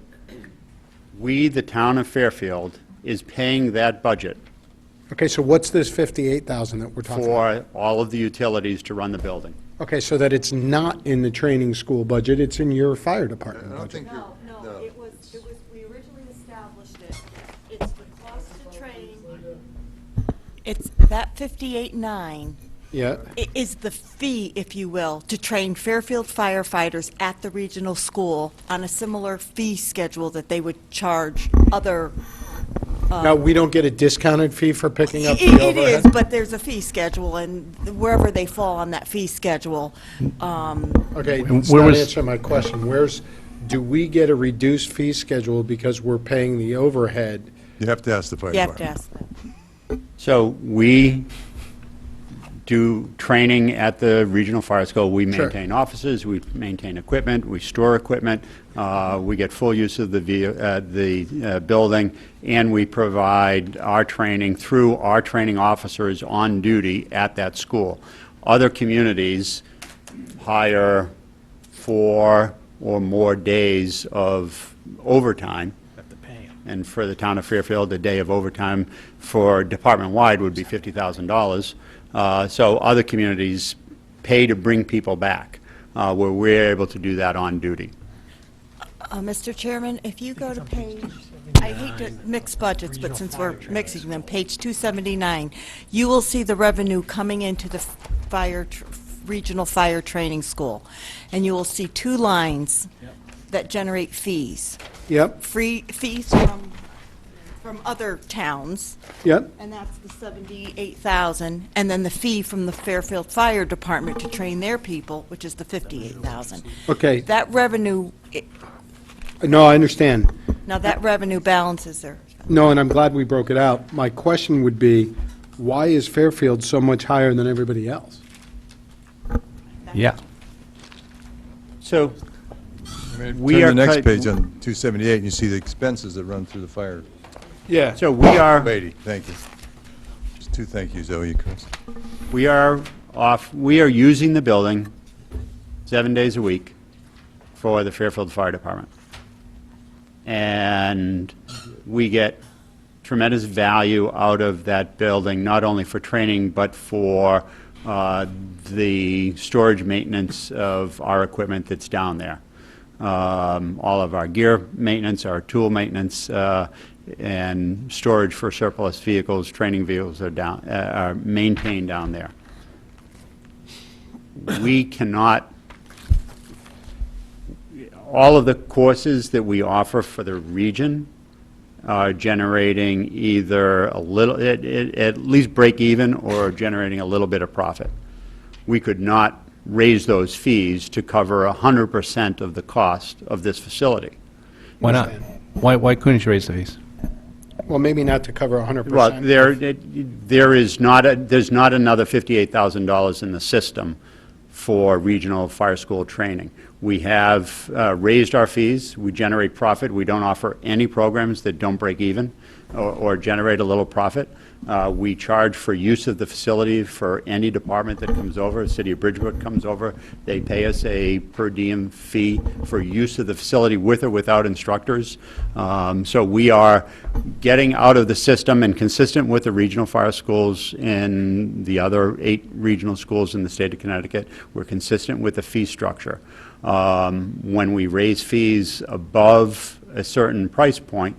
We, the town of Fairfield, is paying that budget Okay, so what's this 58,000 that we're talking about? for all of the utilities to run the building. Okay, so that it's not in the training school budget, it's in your fire department budget. No, it was, we originally established it. It's the cost to train. It's that 58.9 Yeah, is the fee, if you will, to train Fairfield firefighters at the regional school on a similar fee schedule that they would charge other. now, we don't get a discounted fee for picking up the It is, overhead? but there's a fee schedule, and wherever they fall on that fee schedule, Okay, And it's where not was- answering my question. Do we get a reduced fee schedule because we're paying the overhead? You have to ask the fire you have to department. ask them. So we do training at the regional fire school. We Sure. maintain offices, we maintain equipment, we store equipment, we get full use of the building, and we provide our training through our training officers on duty at that school. Other communities hire 4 or more days of overtime. And for the town of Fairfield, a day of overtime for department-wide would be $50,000. So other communities pay to bring people back, where we're able to do that on duty. Mr. Chairman, if you go to page, I hate to mix budgets, but since we're mixing them, page 279, you will see the revenue coming into the regional fire training school. And you will see 2 lines that generate fees. Yep, Fees from other towns, yep. and that's the 78,000, and then the fee from the Fairfield Fire Department to train their people, which is the 58,000. Okay, That revenue, no, I understand. now that revenue balances there. No, and I'm glad we broke it out. My question would be, why is Fairfield so much higher than everybody else? Yeah. So Turn we to are the next cut- page on 278, and you see the expenses that run through the fire. Yeah. So we are, Lady, thank you. Just 2 thank yous, owe you, Chris. we are using the building 7 days a week for the Fairfield Fire Department. And we get tremendous value out of that building, not only for training, but for the storage maintenance of our equipment that's down there. All of our gear maintenance, our tool maintenance, and storage for surplus vehicles, training vehicles are maintained down there. We cannot, all of the courses that we offer for the region are generating either a little, at least break even, or generating a little bit of profit. We could not raise those fees to cover 100% of the cost of this facility. Why not? Why couldn't you raise the fees? Well, maybe not to cover 100%. Well, there's not another $58,000 in the system for regional fire school training. We have raised our fees, we generate profit, we don't offer any programs that don't break even or generate a little profit. We charge for use of the facility for any department that comes over. The City of Bridgeport comes over, they pay us a per diem fee for use of the facility with or without instructors. So we are getting out of the system, and consistent with the regional fire schools in the other 8 regional schools in the state of Connecticut, we're consistent with the fee structure. When we raise fees above a certain price point,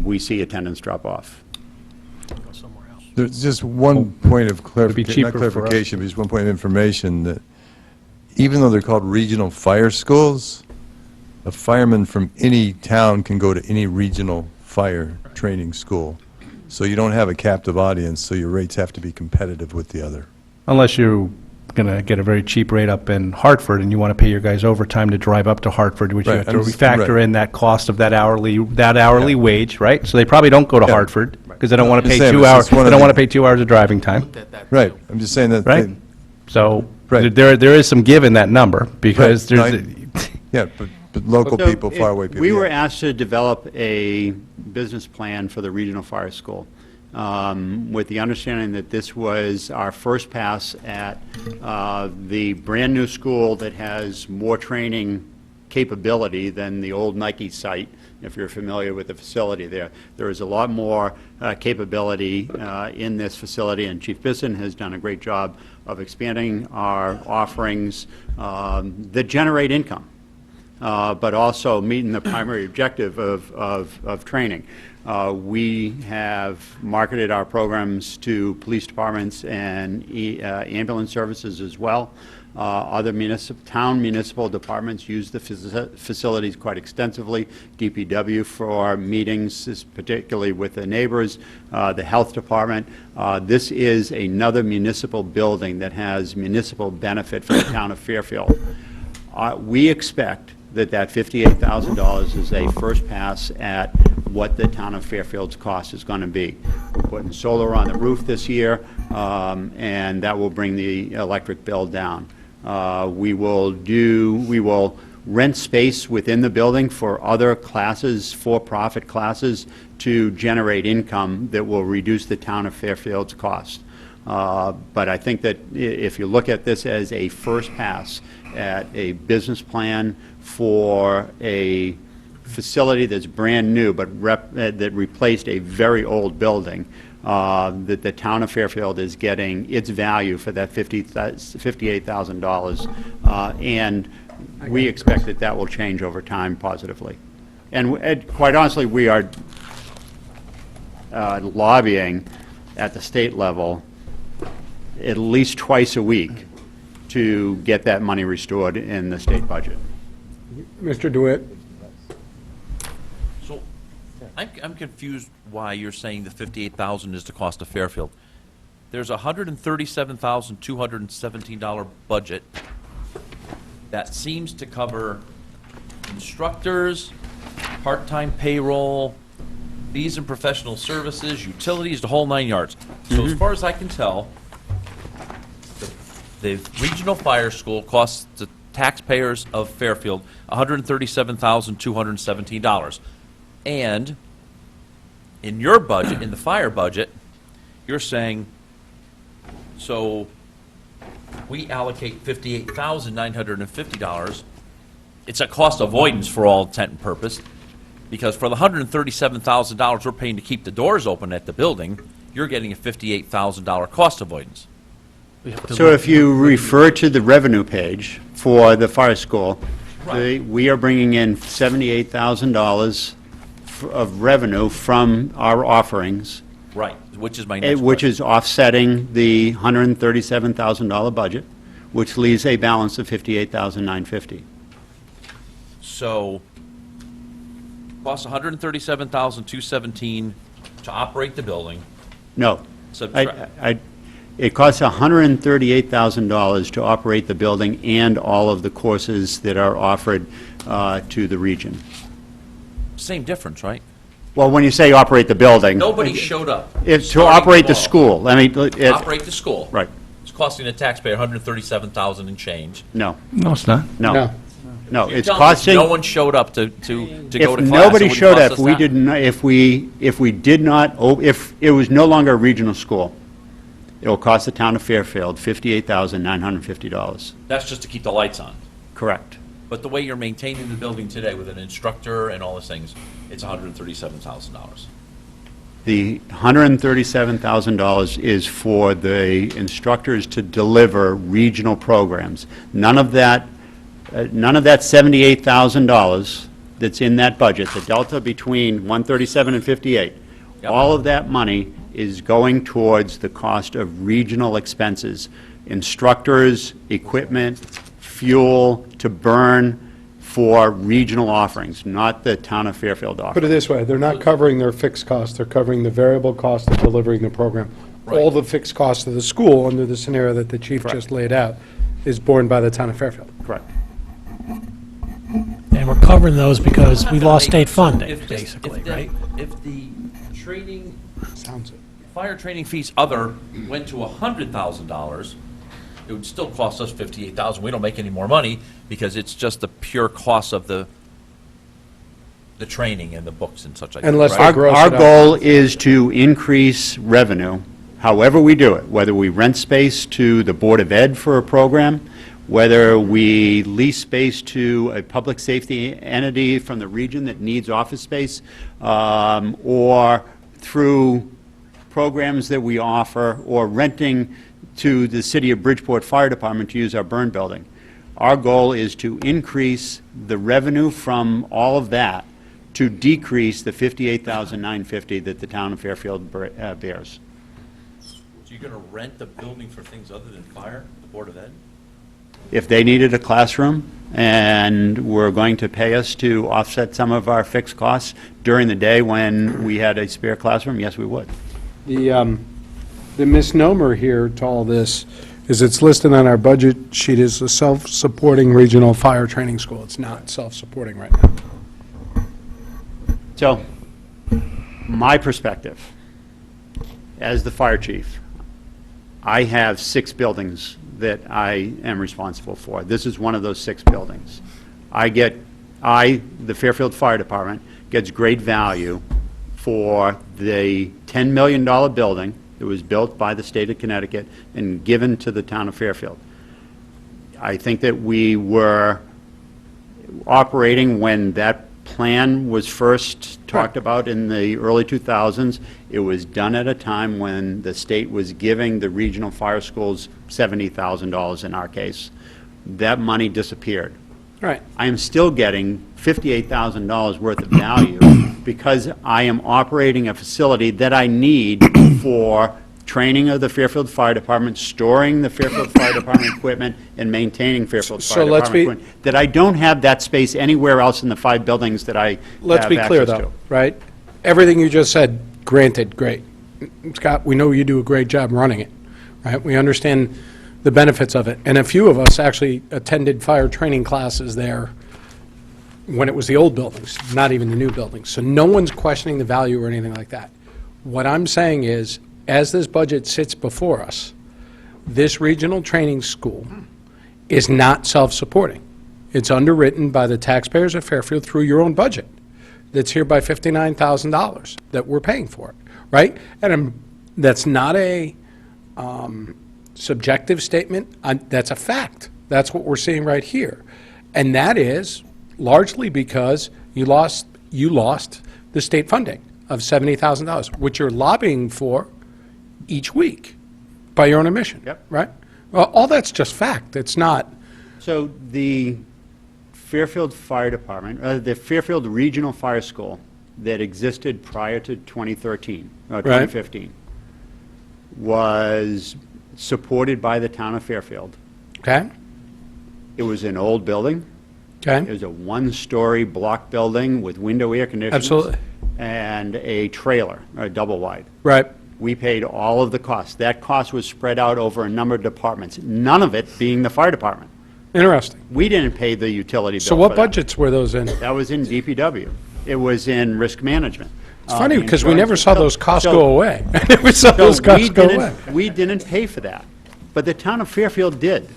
we see attendance drop off. There's just one point of be clarification, cheaper not for us. clarification, but just one point of information, that even though they're called regional fire schools, a fireman from any town can go to any regional fire training school. So you don't have a captive audience, so your rates have to be competitive with the other. Unless you're going to get a very cheap rate up in Hartford and you want to pay your guys overtime to drive up to Hartford, which you Right, have to I'm just- factor right. in that cost of that hourly wage, right? So they probably don't go to Yeah. Hartford because they don't No, want I'm to pay just saying, 2 it's hours, just one they of don't the- want to pay 2 hours of driving time, Right, I'm just saying that. right? So Right. there is some give in that number because Right, there's, Yeah, but local So people, faraway people. We were yeah. asked to develop a business plan for the regional fire school, with the understanding that this was our first pass at the brand-new school that has more training capability than the old Nike site if you're familiar with the facility there. There is a lot more capability in this facility, and Chief Bisson has done a great job of expanding our offerings that generate income, but also meeting the primary objective of training. We have marketed our programs to police departments and ambulance services as well. Other town municipal departments use the facilities quite extensively. DPW for meetings, particularly with the neighbors, the health department. This is another municipal building that has municipal benefit for the town of Fairfield. We expect that $58,000 is a first pass at what the town of Fairfield's cost is going to be. We're putting solar on the roof this year, and that will bring the electric bill down. We will rent space within the building for other classes, for-profit classes, to generate income that will reduce the town of Fairfield's cost. But I think that if you look at this as a first pass at a business plan for a facility that's brand new but that replaced a very old building, that the town of Fairfield is getting its value for that $58,000, and we expect that that will change over time positively. And quite honestly, we are lobbying at the state level at least twice a week to get that money restored in the state budget. Mr. DeWitt? So, I'm confused why you're saying the $58,000 is the cost of Fairfield. There's a $137,217 budget that seems to cover instructors, part-time payroll, fees and professional services, utilities, the whole 9 yards. So as far as I can tell, the regional fire school costs the taxpayers of Fairfield $137,217. And in your budget, in the fire budget, you're saying, so we allocate $58,950. It's a cost avoidance for all intent and purpose, because for the $137,000 we're paying to keep the doors open at the building, you're getting a $58,000 cost avoidance. So if you refer to the revenue page for the fire school, we are bringing in $78,000 of revenue from our offerings. Right, which is my next Which question. is offsetting the $137,000 budget, which leaves a balance of $58,950. So, costs $137,217 to operate the building. No. Subtract. It costs $138,000 to operate the building and all of the courses that are offered to the region. Same difference, right? Well, when you say operate the building... Nobody showed up. It's to starting operate the tomorrow. school. I mean, Operate the school. Right. It's costing the taxpayer $137,000 and change. No. No, it's not. No. No, You're it's telling me costing... no one showed up to go to class. If nobody it wouldn't showed cost up, us we that? didn't, if we did not, if it was no longer a regional school, it will cost the town of Fairfield $58,950. That's just to keep the lights on. Correct. But the way you're maintaining the building today with an instructor and all those things, it's $137,000. The $137,000 is for the instructors to deliver regional programs. None of that $78,000 that's in that budget, the delta between 137 and 58, all of that money is going towards the cost of regional expenses, instructors, equipment, fuel to burn for regional offerings, not the town of Fairfield offerings. Put it this way, they're not covering their fixed costs, they're covering the variable cost of delivering the program. All the fixed costs of the school, under the scenario that the chief just laid out, is borne by the town of Fairfield. Correct. And we're covering those because we lost state funding, If the- basically, if the- right? If the training, Sounds it. fire training fees other went to $100,000, it would still cost us $58,000. We don't make any more money because it's just the pure cost of the training and the books and such like that. Unless right? they gross Our it up. goal is to increase revenue, however we do it, whether we rent space to the Board of Ed for a program, whether we lease space to a public safety entity from the region that needs office space, or through programs that we offer, or renting to the City of Bridgeport Fire Department to use our burn building. Our goal is to increase the revenue from all of that to decrease the $58,950 that the town of Fairfield bears. So you're going to rent the building for things other than fire, the Board of Ed? If they needed a classroom and were going to pay us to offset some of our fixed costs during the day when we had a spare classroom, yes, we would. The misnomer here to all this is it's listed on our budget sheet as a self-supporting regional fire training school. It's not self-supporting right now. So, my perspective, as the fire chief, I have 6 buildings that I am responsible for. This is one of those 6 buildings. The Fairfield Fire Department, gets great value for the $10 million building that was built by the state of Connecticut and given to the town of Fairfield. I think that we were operating when that plan was first talked about in the early 2000s. It was done at a time when the state was giving the regional fire schools $70,000 in our case. That money disappeared. Right. I am still getting $58,000 worth of value because I am operating a facility that I need for training of the Fairfield Fire Department, storing the Fairfield Fire Department equipment, and maintaining Fairfield Fire Department equipment. That I don't have that space anywhere else in the 5 buildings that I Let's have be clear, access though, to. right? Everything you just said, granted, great. Scott, we know you do a great job running it, right? We understand the benefits of it. And a few of us actually attended fire training classes there when it was the old buildings, not even the new buildings. So no one's questioning the value or anything like that. What I'm saying is, as this budget sits before us, this regional training school is not self-supporting. It's underwritten by the taxpayers of Fairfield through your own budget. That's here by $59,000 that we're paying for it, right? And that's not a subjective statement. That's a fact. That's what we're seeing right here. And that is largely because you lost the state funding of $70,000, which you're lobbying for each week by your own admission. Yep. Right? Well, all that's just fact. It's not. So the Fairfield Fire Department, the Fairfield Regional Fire School that existed prior to 2013, 2015, was supported by the town of Fairfield. Okay. It was an old building. Okay. It was a 1-story block building with window air conditioning. Absolutely. And a trailer, a double wide. Right. We paid all of the costs. That cost was spread out over a number of departments, none of it being the fire department. Interesting. We didn't pay the utility bill So what for that. budgets were those in? That was in DPW. It was in risk management. It's funny The because we insurance- never saw those costs so- go away. I never saw so those costs we go didn't- away. We didn't pay for that, but the town of Fairfield did.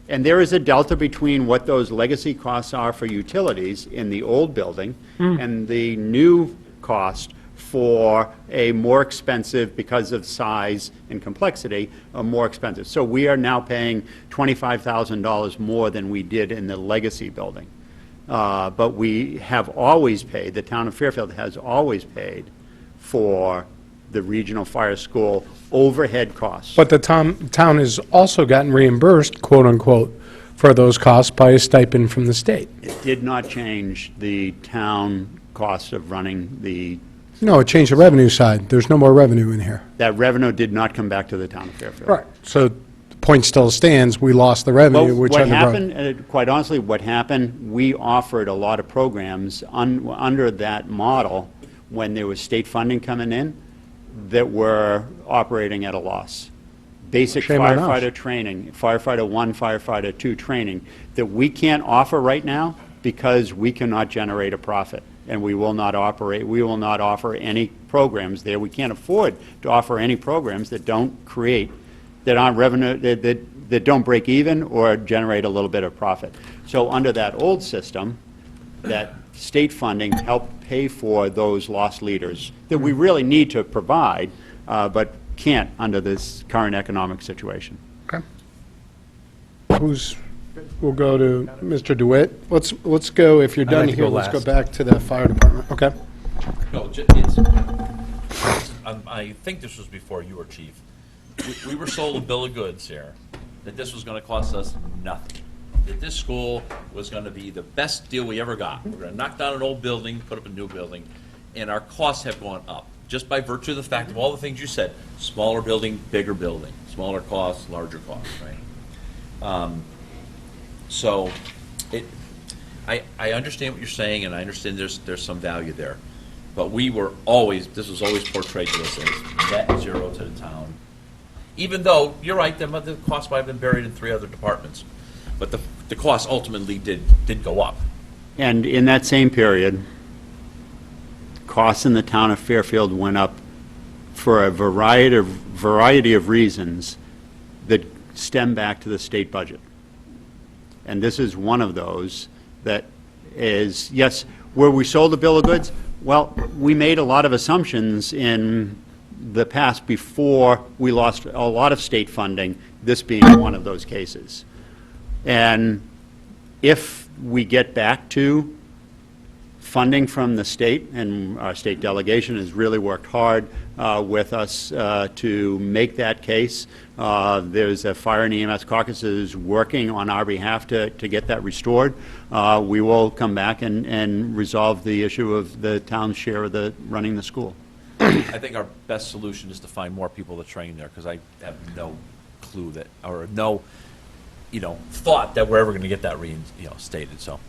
And there is a delta between what those legacy costs are for utilities in the old building and the new cost for a more expensive, because of size and complexity, a more expensive. So we are now paying $25,000 more than we did in the legacy building. But we have always paid, the town of Fairfield has always paid for the regional fire school overhead costs. But the town has also gotten reimbursed, quote unquote, for those costs by a stipend from the state. It did not change the town cost of running the, No, it changed the revenue side. There's no more revenue in here. that revenue did not come back to the town of Fairfield. Right. So the point still stands, we lost the revenue, Well, which what underwrote. happened, quite honestly, what happened, we offered a lot of programs under that model when there was state funding coming in that were operating at a loss. Basic Shame on us. firefighter training, firefighter 1, firefighter 2 training, that we can't offer right now because we cannot generate a profit, and we will not offer any programs there. We can't afford to offer any programs that don't create, that aren't revenue, that don't break even or generate a little bit of profit. So under that old system, that state funding helped pay for those lost leaders that we really need to provide, but can't under this current economic situation. Who's We'll go to Mr. DeWitt. Let's go, if you're I'd done like to here, go let's go last. back to the fire department. Okay? No, I think this was before you were chief. We were sold a bill of goods here, that this was gonna cost us nothing. That this school was gonna be the best deal we ever got. We're gonna knock down an old building, put up a new building, and our costs have gone up, just by virtue of the fact of all the things you said. Smaller building, bigger building, smaller costs, larger costs, right? So, I understand what you're saying, and I understand there's some value there. But this was always portrayed to us as net zero to the town. Even though, you're right, the cost might have been buried in 3 other departments. But the cost ultimately did go up. And in that same period, costs in the town of Fairfield went up for a variety of reasons that stem back to the state budget. And this is one of those that is, yes, where we sold a bill of goods, well, we made a lot of assumptions in the past before we lost a lot of state funding, this being one of those cases. And if we get back to funding from the state, and our state delegation has really worked hard with us to make that case. There's a Fire and EMS caucus that is working on our behalf to get that restored. We will come back and resolve the issue of the town's share of running the school. I think our best solution is to find more people to train there, because I have no clue that, or no, thought that we're ever going to get that reinstated, so.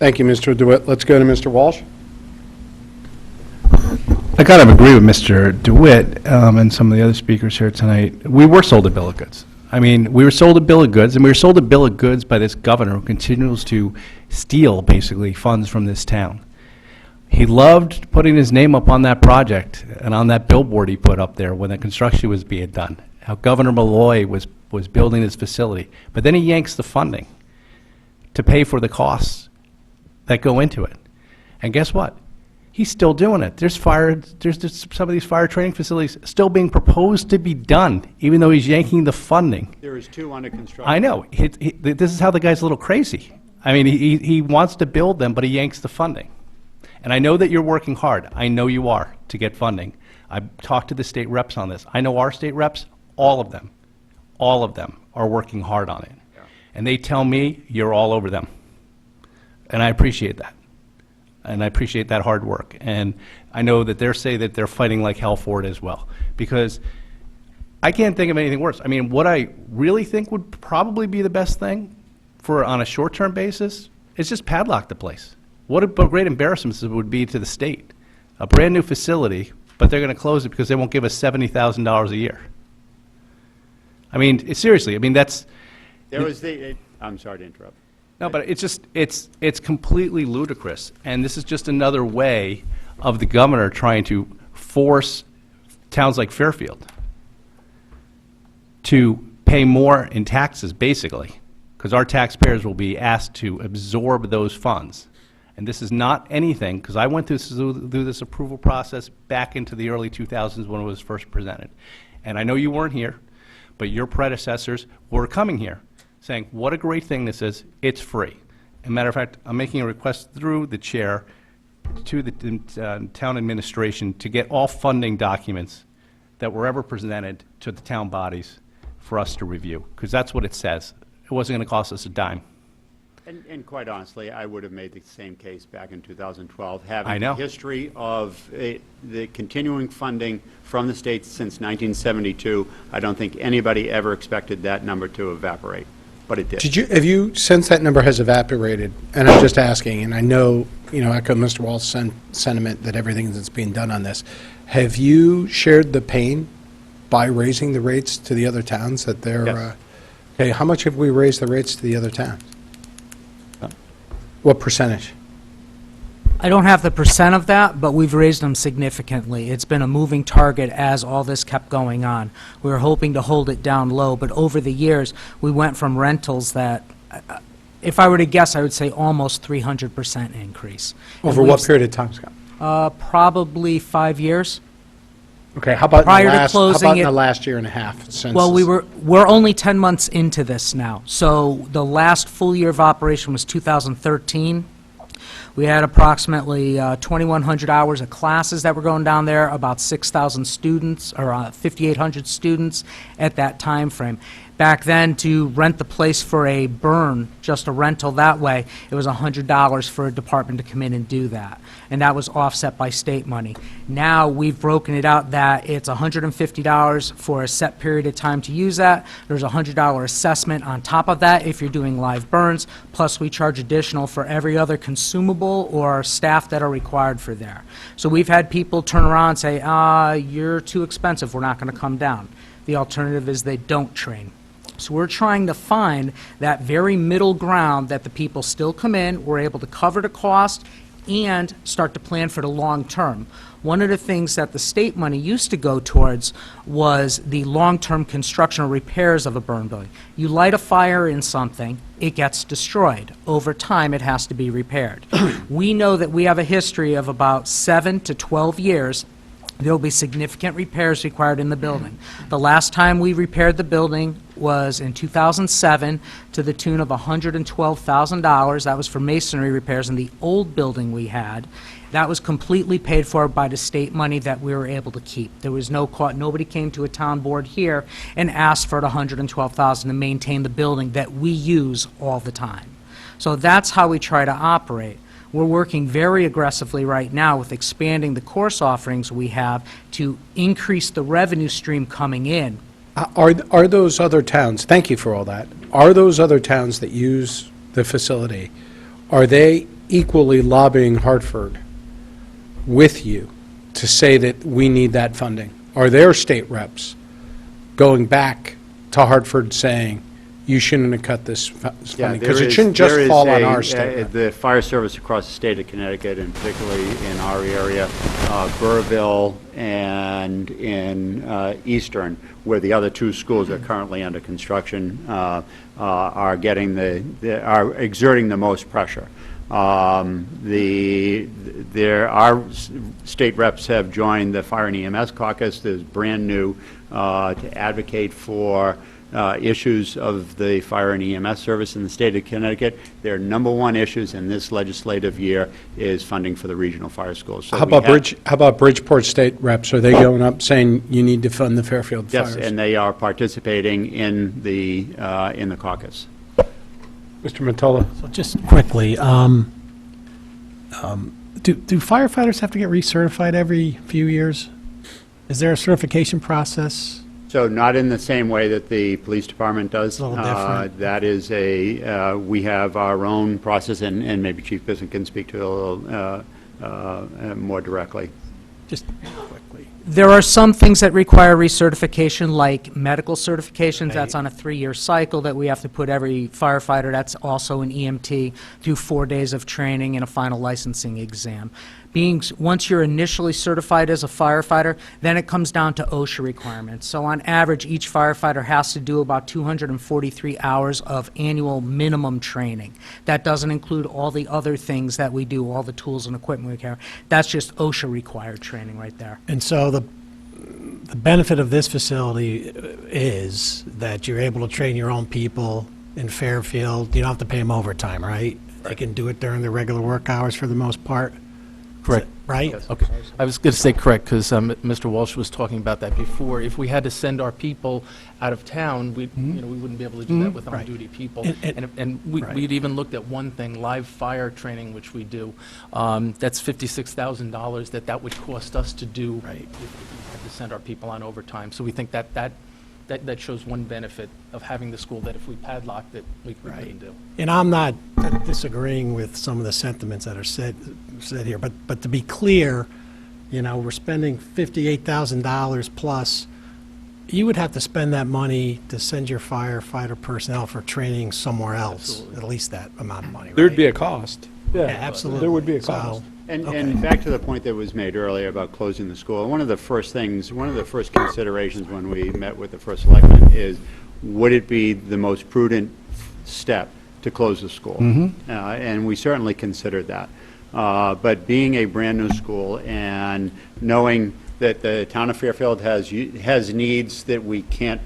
Thank you, Mr. DeWitt. Let's go to Mr. Walsh. I kind of agree with Mr. DeWitt and some of the other speakers here tonight. We were sold a bill of goods. I mean, we were sold a bill of goods, and we were sold a bill of goods by this governor who continues to steal, basically, funds from this town. He loved putting his name up on that project and on that billboard he put up there when the construction was being done, how Governor Malloy was building his facility. But then he yanks the funding to pay for the costs that go into it. And guess what? He's still doing it. There's just some of these fire training facilities still being proposed to be done, even though he's yanking the funding. There is 2 under construction. I know. This is how the guy's a little crazy. I mean, he wants to build them, but he yanks the funding. And I know that you're working hard. I know you are, to get funding. I've talked to the state reps on this. I know our state reps, all of them are working hard on it. Yeah. And they tell me you're all over them. And I appreciate that. And I appreciate that hard work. And I know that they're saying that they're fighting like hell for it as well. Because I can't think of anything worse. I mean, what I really think would probably be the best thing on a short-term basis is just padlock the place. What a great embarrassment it would be to the state. A brand-new facility, but they're going to close it because they won't give us $70,000 a year. I mean, seriously, I mean, that's... I'm sorry to interrupt. No, but it's completely ludicrous, and this is just another way of the governor trying to force towns like Fairfield to pay more in taxes, basically, because our taxpayers will be asked to absorb those funds. And this is not anything, because I went through this approval process back into the early 2000s when it was first presented. And I know you weren't here, but your predecessors were coming here saying, what a great thing this is, it's free. As a matter of fact, I'm making a request through the chair to the town administration to get all funding documents that were ever presented to the town bodies for us to review, because that's what it says. It wasn't going to cost us a dime. And quite honestly, I would have made the same case back in 2012, having I know. the history of the continuing funding from the state since 1972. I don't think anybody ever expected that number to evaporate, but it did. Have you, since that number has evaporated, and I'm just asking, and I know, echo Mr. Wall's sentiment that everything that's being done on this, have you shared the pain by raising the rates to the other towns that they're... Yes. Okay, how much have we raised the rates to the other towns? What percentage? I don't have the percent of that, but we've raised them significantly. It's been a moving target as all this kept going on. We were hoping to hold it down low, but over the years, we went from rentals that, if I were to guess, I would say almost 300% increase. Over what period of time, Scott? Probably 5 years. Okay, how about in Prior the to last, closing it- the last year and a half? Since Well, this- we're only 10 months into this now. So the last full year of operation was 2013. We had approximately 2,100 hours of classes that were going down there, about 6,000 students, or 5,800 students at that time frame. Back then, to rent the place for a burn, just a rental that way, it was $100 for a department to come in and do that. And that was offset by state money. Now, we've broken it out that it's $150 for a set period of time to use that. There's a $100 assessment on top of that if you're doing live burns, plus we charge additional for every other consumable or staff that are required for there. So we've had people turn around and say, you're too expensive, we're not going to come down. The alternative is they don't train. So we're trying to find that very middle ground that the people still come in, we're able to cover the cost, and start to plan for the long term. One of the things that the state money used to go towards was the long-term construction or repairs of a burn building. You light a fire in something, it gets destroyed. Over time, it has to be repaired. We know that we have a history of about 7 to 12 years. There will be significant repairs required in the building. The last time we repaired the building was in 2007 to the tune of $112,000. That was for masonry repairs in the old building we had. That was completely paid for by the state money that we were able to keep. There was no cost. Nobody came to a town board here and asked for the $112,000 to maintain the building that we use all the time. So that's how we try to operate. We're working very aggressively right now with expanding the course offerings we have to increase the revenue stream coming in. Are those other towns, thank you for all that, are those other towns that use the facility, are they equally lobbying Hartford with you to say that we need that funding? Are their state reps going back to Hartford saying, you shouldn't have cut this funding? Because it shouldn't just fall on our state. The fire service across the state of Connecticut, and particularly in our area, Burrville and in Eastern, where the other two schools are currently under construction, are getting are exerting the most pressure. Our state reps have joined the Fire and EMS Caucus. There's brand new to advocate for issues of the fire and EMS service in the state of Connecticut. Their number one issues in this legislative year is funding for the regional fire schools. So How about Bridgeport state reps? Are they going up saying you need to fund the Fairfield fires? Yes, and they are participating in the caucus. Mr. Mottola? So just quickly, do firefighters have to get recertified every few years? Is there a certification process? So not in the same way that the police department does. A little different. That is we have our own process, and maybe Chief Bisson can speak to it a little more directly. Just quickly. There are some things that require recertification, like medical certifications. That's on a 3-year cycle that we have to put every firefighter. That's also an EMT through 4 days of training and a final licensing exam. Once you're initially certified as a firefighter, then it comes down to OSHA requirements. So on average, each firefighter has to do about 243 hours of annual minimum training. That doesn't include all the other things that we do, all the tools and equipment we carry. That's just OSHA required training right there. And so the benefit of this facility is that you're able to train your own people in Fairfield. You don't have to pay them overtime, right? They can do it during their regular work hours for the most part. Correct. Right? Okay. I was going to say correct because Mr. Walsh was talking about that before. If we had to send our people out of town, we wouldn't be able to do that with on-duty people. And we'd even looked at one thing, live fire training, which we do. That's $56,000 that would cost us to do if we had to send our people on overtime. So we think that shows one benefit of having the school, that if we padlocked it, we couldn't do. And I'm not disagreeing with some of the sentiments that are said here, but to be clear, we're spending $58,000 plus. You would have to spend that money to send your firefighter personnel for training somewhere else, at least that amount of money, right? There'd be a cost. Yeah, absolutely. There would be a cost. And back to the point that was made earlier about closing the school, one of the first considerations when we met with the first selectman is, would it be the most prudent step to close the school? And we certainly considered that. But being a brand-new school and knowing that the town of Fairfield has needs that we can't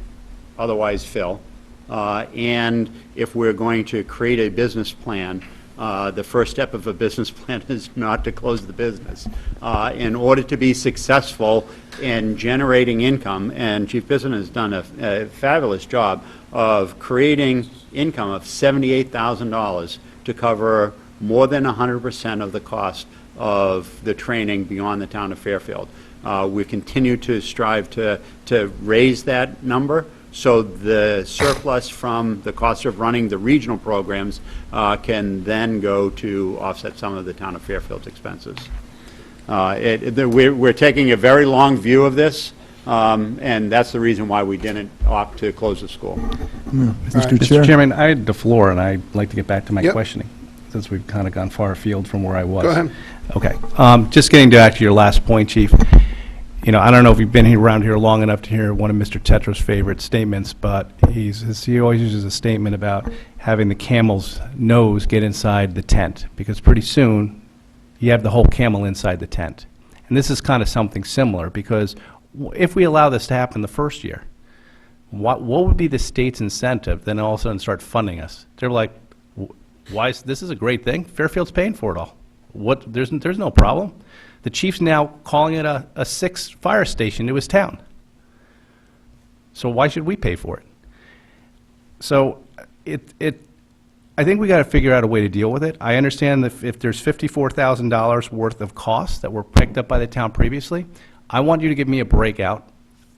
otherwise fill. And if we're going to create a business plan, the first step of a business plan is not to close the business. In order to be successful in generating income, and Chief Bissonne has done a fabulous job of creating income of $78,000 to cover more than 100% of the cost of the training beyond the town of Fairfield. We continue to strive to raise that number, so the surplus from the cost of running the regional programs can then go to offset some of the town of Fairfield's expenses. We're taking a very long view of this, and that's the reason why we didn't opt to close the school. Mr. Chair? Mr. Chairman, I had the floor, and I'd like to get back to my Yep. questioning, since we've kind of gone far afield from where I was. Go ahead. Okay. Just getting back to your last point, Chief. You know, I don't know if you've been around here long enough to hear one of Mr. Tetra's favorite statements, but he always uses a statement about having the camel's nose get inside the tent, because pretty soon you have the whole camel inside the tent. And this is kind of something similar, because if we allow this to happen the first year, what would be the state's incentive then all of a sudden start funding us? They're like, why this is a great thing. Fairfield's paying for it all. There's no problem. The chief's now calling it a sixth fire station to his town. So why should we pay for it? So I think we got to figure out a way to deal with it. I understand that if there's $54,000 worth of costs that were picked up by the town previously, I want you to give me a breakout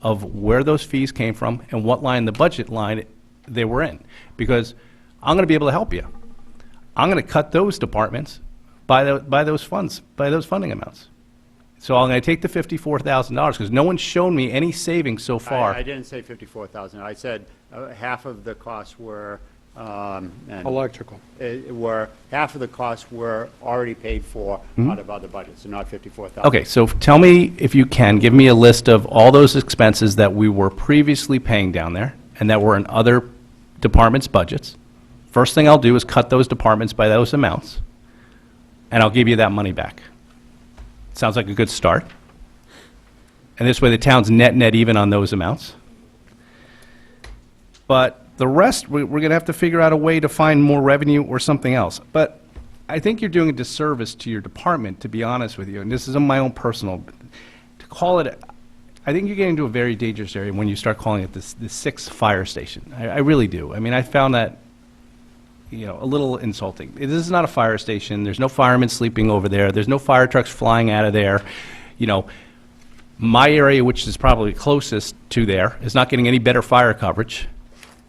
of where those fees came from and what line, the budget line they were in, because I'm going to be able to help you. I'm going to cut those departments by those funds, by those funding amounts. So I'm going to take the $54,000, because no one's shown me any savings so far. I didn't say 54,000. I said half of the costs were Electrical. half of the costs were already paid for out of other budgets, so not 54,000. Okay, so tell me, if you can, give me a list of all those expenses that we were previously paying down there and that were in other departments' budgets. First thing I'll do is cut those departments by those amounts, and I'll give you that money back. Sounds like a good start. And this way the town's net even on those amounts. But the rest, we're going to have to figure out a way to find more revenue or something else. But I think you're doing a disservice to your department, to be honest with you, and this is my own personal, to call it, I think you're getting into a very dangerous area when you start calling it the sixth fire station. I really do. I mean, I found that, you know, a little insulting. This is not a fire station. There's no firemen sleeping over there. There's no fire trucks flying out of there. You know, my area, which is probably closest to there, is not getting any better fire coverage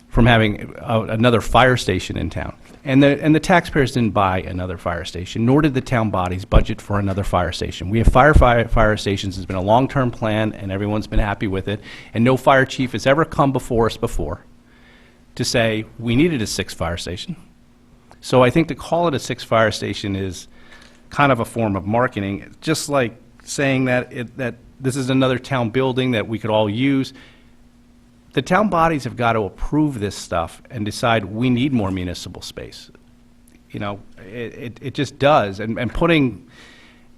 from having another fire station in town. And the taxpayers didn't buy another fire station, nor did the town bodies budget for another fire station. We have fire stations. It's been a long-term plan, and everyone's been happy with it. And no fire chief has ever come before us before to say, we needed a sixth fire station. So I think to call it a sixth fire station is kind of a form of marketing, just like saying that that this is another town building that we could all use. The town bodies have got to approve this stuff and decide we need more municipal space. You know, it just does. And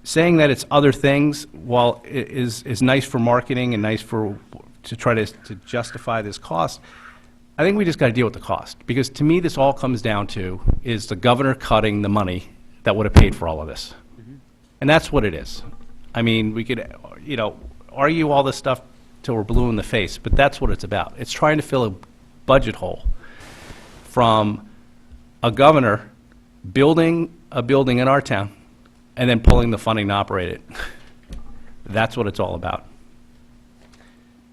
saying that it's other things, while it is nice for marketing and nice to try to justify this cost, I think we just got to deal with the cost. Because to me, this all comes down to is the governor cutting the money that would have paid for all of this. And that's what it is. I mean, we could, you know, argue all this stuff till we're blue in the face, but that's what it's about. It's trying to fill a budget hole from a governor building a building in our town and then pulling the funding to operate it. That's what it's all about.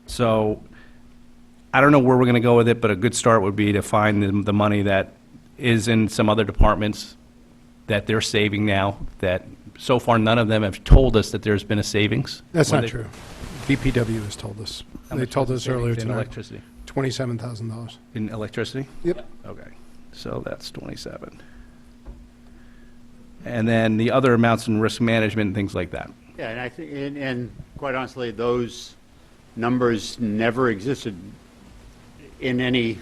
So I don't know where we're going to go with it, but a good start would be to find the money that is in some other departments that they're saving now, that so far none of them have told us that there's been a savings. That's not true. DPW has told us. How They much told was us the earlier savings in tonight. electricity? $27,000. In electricity? Yep. Okay, so that's 27. And then the other amounts in risk management and things like that. Yeah, and I think, and quite honestly, those numbers never existed in any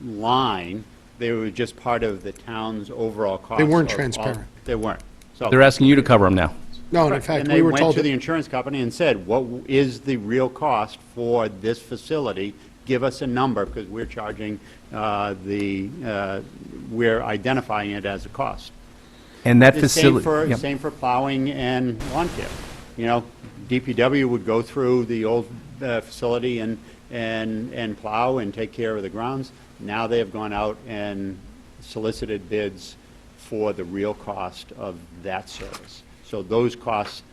line. They were just part of the town's overall cost. They weren't of all- transparent. They weren't. So They're asking you to cover them now. No, and in fact, And we were they told went to that- the insurance company and said, what is the real cost for this facility? Give us a number, because we're charging we're identifying it as a cost. And that The same facility. Same for plowing and lawn care. You know, DPW would go through the old facility and plow and take care of the grounds. Now they have gone out and solicited bids for the real cost of that service. So those costs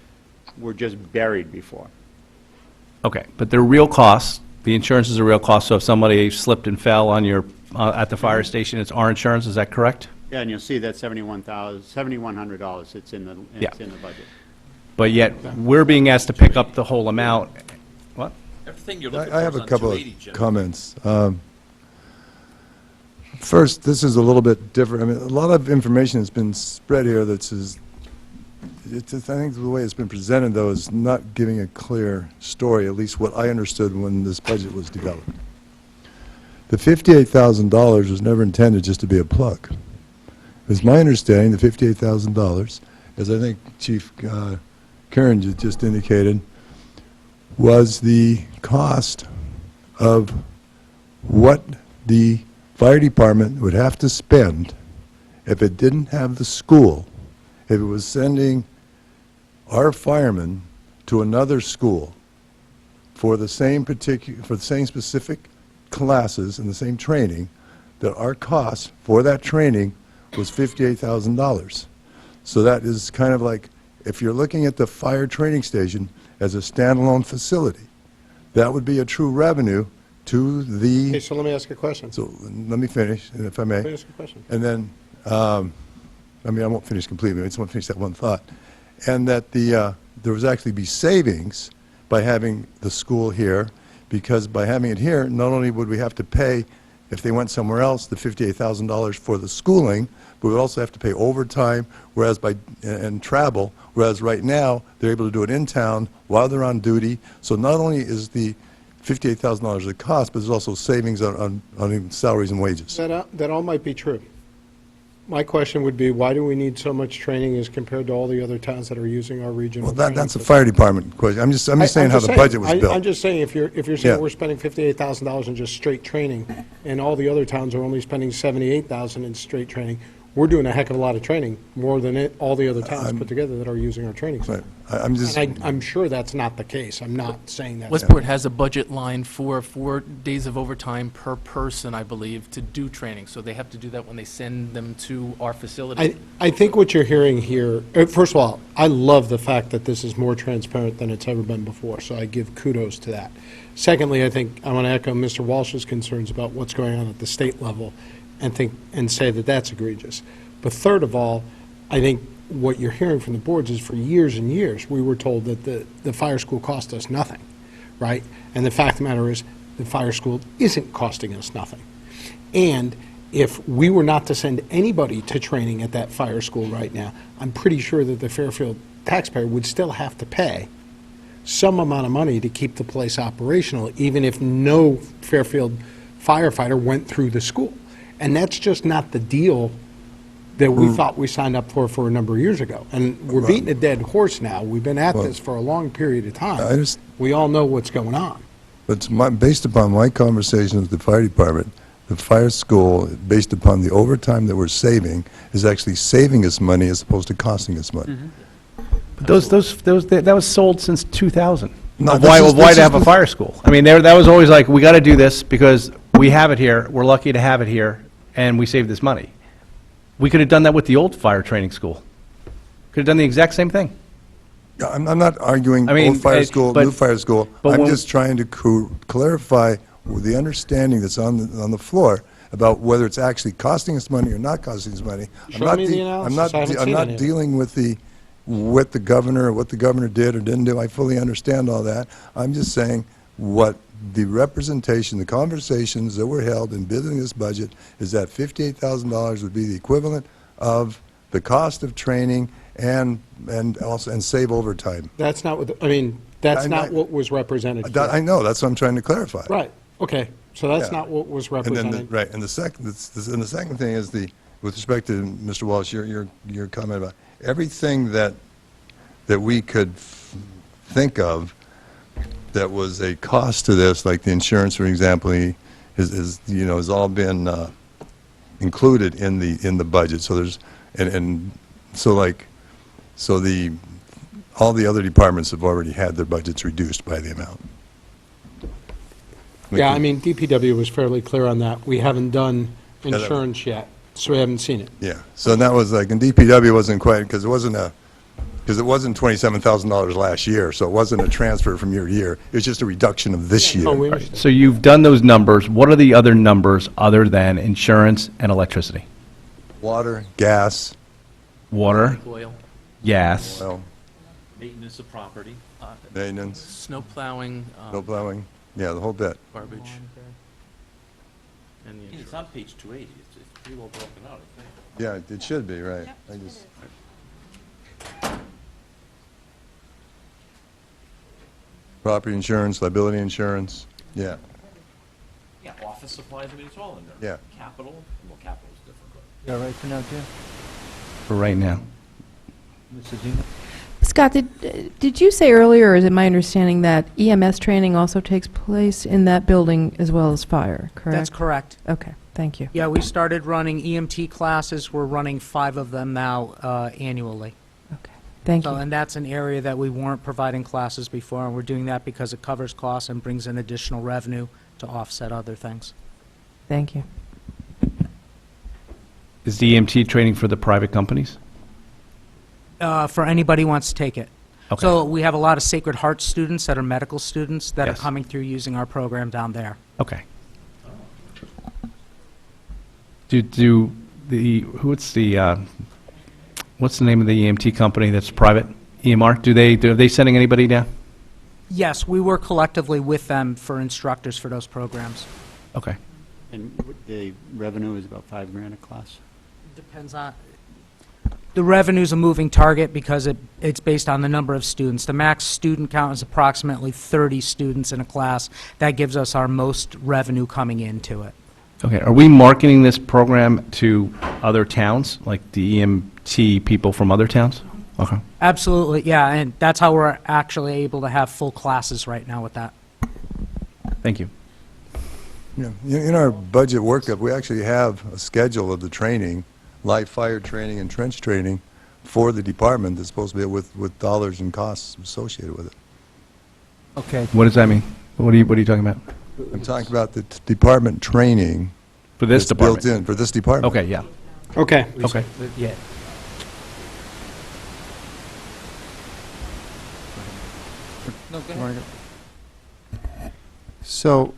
were just buried before. Okay, but they're real costs. The insurance is a real cost, so if somebody slipped and fell on your, at the fire station, it's our insurance, is that correct? Yeah, and you'll see that $7,100, it's in the budget. But yet, we're being asked to pick up the whole amount. What? Everything you're looking I for have is a on couple of 280, Jim. comments. First, this is a little bit different. I mean, a lot of information has been spread here that says, I think the way it's been presented, though, is not giving a clear story, at least what I understood when this budget was developed. The $58,000 was never intended just to be a plug. It was my understanding the $58,000, as I think Chief Kern just indicated, was the cost of what the fire department would have to spend if it didn't have the school, if it was sending our firemen to another school for the same specific classes and the same training, that our cost for that training was $58,000. So that is kind of like, if you're looking at the fire training station as a standalone facility, that would be a true revenue to the... Okay, so let me ask a question. So let me finish, and if I may. Let me ask a question. And then, I mean, I won't finish completely, I just want to finish that one thought. And that there was actually be savings by having the school here, because by having it here, not only would we have to pay, if they went somewhere else, the $58,000 for the schooling, but we'd also have to pay overtime, and travel, whereas right now, they're able to do it in town while they're on duty. So not only is the $58,000 the cost, but there's also savings on salaries and wages. That all might be true. My question would be, why do we need so much training as compared to all the other towns that are using our regional Well, training that's a system? fire department question. I'm just saying how the budget was built. I'm just saying, if you're Yeah. saying we're spending $58,000 in just straight training, and all the other towns are only spending $78,000 in straight training, we're doing a heck of a lot of training, more than all the other towns put together that are using our training center. I'm just... And I'm sure that's not the case. I'm not saying that. Westport has a budget line for 4 days of overtime per person, I believe, to do training. So they have to do that when they send them to our facility. I think what you're hearing here, first of all, I love the fact that this is more transparent than it's ever been before, so I give kudos to that. Secondly, I think I want to echo Mr. Walsh's concerns about what's going on at the state level and say that that's egregious. But third of all, I think what you're hearing from the boards is for years and years, we were told that the fire school cost us nothing, right? And the fact of the matter is, the fire school isn't costing us nothing. And if we were not to send anybody to training at that fire school right now, I'm pretty sure that the Fairfield taxpayer would still have to pay some amount of money to keep the place operational, even if no Fairfield firefighter went through the school. And that's just not the deal that we thought we signed up for a number of years ago. And we're beating a dead horse now. We've been at this for a long period of time. We all know what's going on. But based upon my conversation with the fire department, the fire school, based upon the overtime that we're saving, is actually saving us money as opposed to costing us money. But that was sold since 2000. No, Of this why is- why this to is have a the- fire school? I mean, that was always like, we got to do this because we have it here, we're lucky to have it here, and we save this money. We could have done that with the old fire training school. Could have done the exact same thing. Yeah, I'm not arguing I mean, old fire school, but- new fire school. but I'm when- just trying to clarify the understanding that's on the floor about whether it's actually costing us money or not costing us money. Show me the analysis. I haven't I'm seen not any of it. dealing with what the governor did or didn't do. I fully understand all that. I'm just saying what the representation, the conversations that were held in building this budget is that $58,000 would be the equivalent of the cost of training and save overtime. That's not what, that's I- not what was represented. That, I here. know, that's what I'm trying to clarify. Right, okay, so that's Yeah. not what was And then, represented. right, and the second thing is with respect to Mr. Walsh, your comment about everything that that we could think of that was a cost to this, like the insurance, for example, has all been included in the budget. So there's, all the other departments have already had their budgets reduced by the amount. Yeah, I mean, DPW was fairly clear on that. We haven't done that- insurance yet, so we haven't seen it. Yeah, so that was like, and DPW wasn't quite, because it wasn't $27,000 last year, so it wasn't a transfer from year to year. It was just a reduction of this year. Oh, we understand. So you've done those numbers. What are the other numbers other than insurance and electricity? Water, gas, Water, Oil, gas, oil, Maintenance of property. maintenance, snow plowing, snow plowing, yeah, the whole bit. garbage. And the It's insurance. on page 280. It's pretty well broken out, I think. Yeah, it should be, right. I just. Property insurance, liability insurance, yeah. Yeah, office supplies, I mean, it's all in there. Yeah. Capital, well, capital's different, but. You all right for now, Jim? for right now. Mrs. Zena? Scott, did you say earlier, or is it my understanding that EMS training also takes place in that building as well as fire, correct? That's correct. Okay, thank you. Yeah, we started running EMT classes. We're running 5 of them now annually. Thank So, you. and that's an area that we weren't providing classes before, and we're doing that because it covers costs and brings in additional revenue to offset other things. Thank you. Is the EMT training for the private companies? For anybody who wants to take it. Okay. So we have a lot of Sacred Heart students that are medical students that Yes. are coming through using our program down there. Okay. What's the name of the EMT company that's private? EMR? Are they sending anybody down? Yes, we work collectively with them for instructors for those programs. Okay. And the revenue is about $5,000 a class? Depends on, the revenue's a moving target because it's based on the number of students. The max student count is approximately 30 students in a class. That gives us our most revenue coming into it. Okay. Are we marketing this program to other towns, like the EMT people from other towns? Okay. Absolutely, yeah, and that's how we're actually able to have full classes right now with that. Thank you. Yeah, in our budget workup, we actually have a schedule of the training, live fire training and trench training for the department that's supposed to be with dollars and costs associated with it. Okay. What does that mean? What are you talking about? I'm talking about the department training. For this that's department? built in, for this department. Okay, yeah. Okay. Okay. Yeah. So,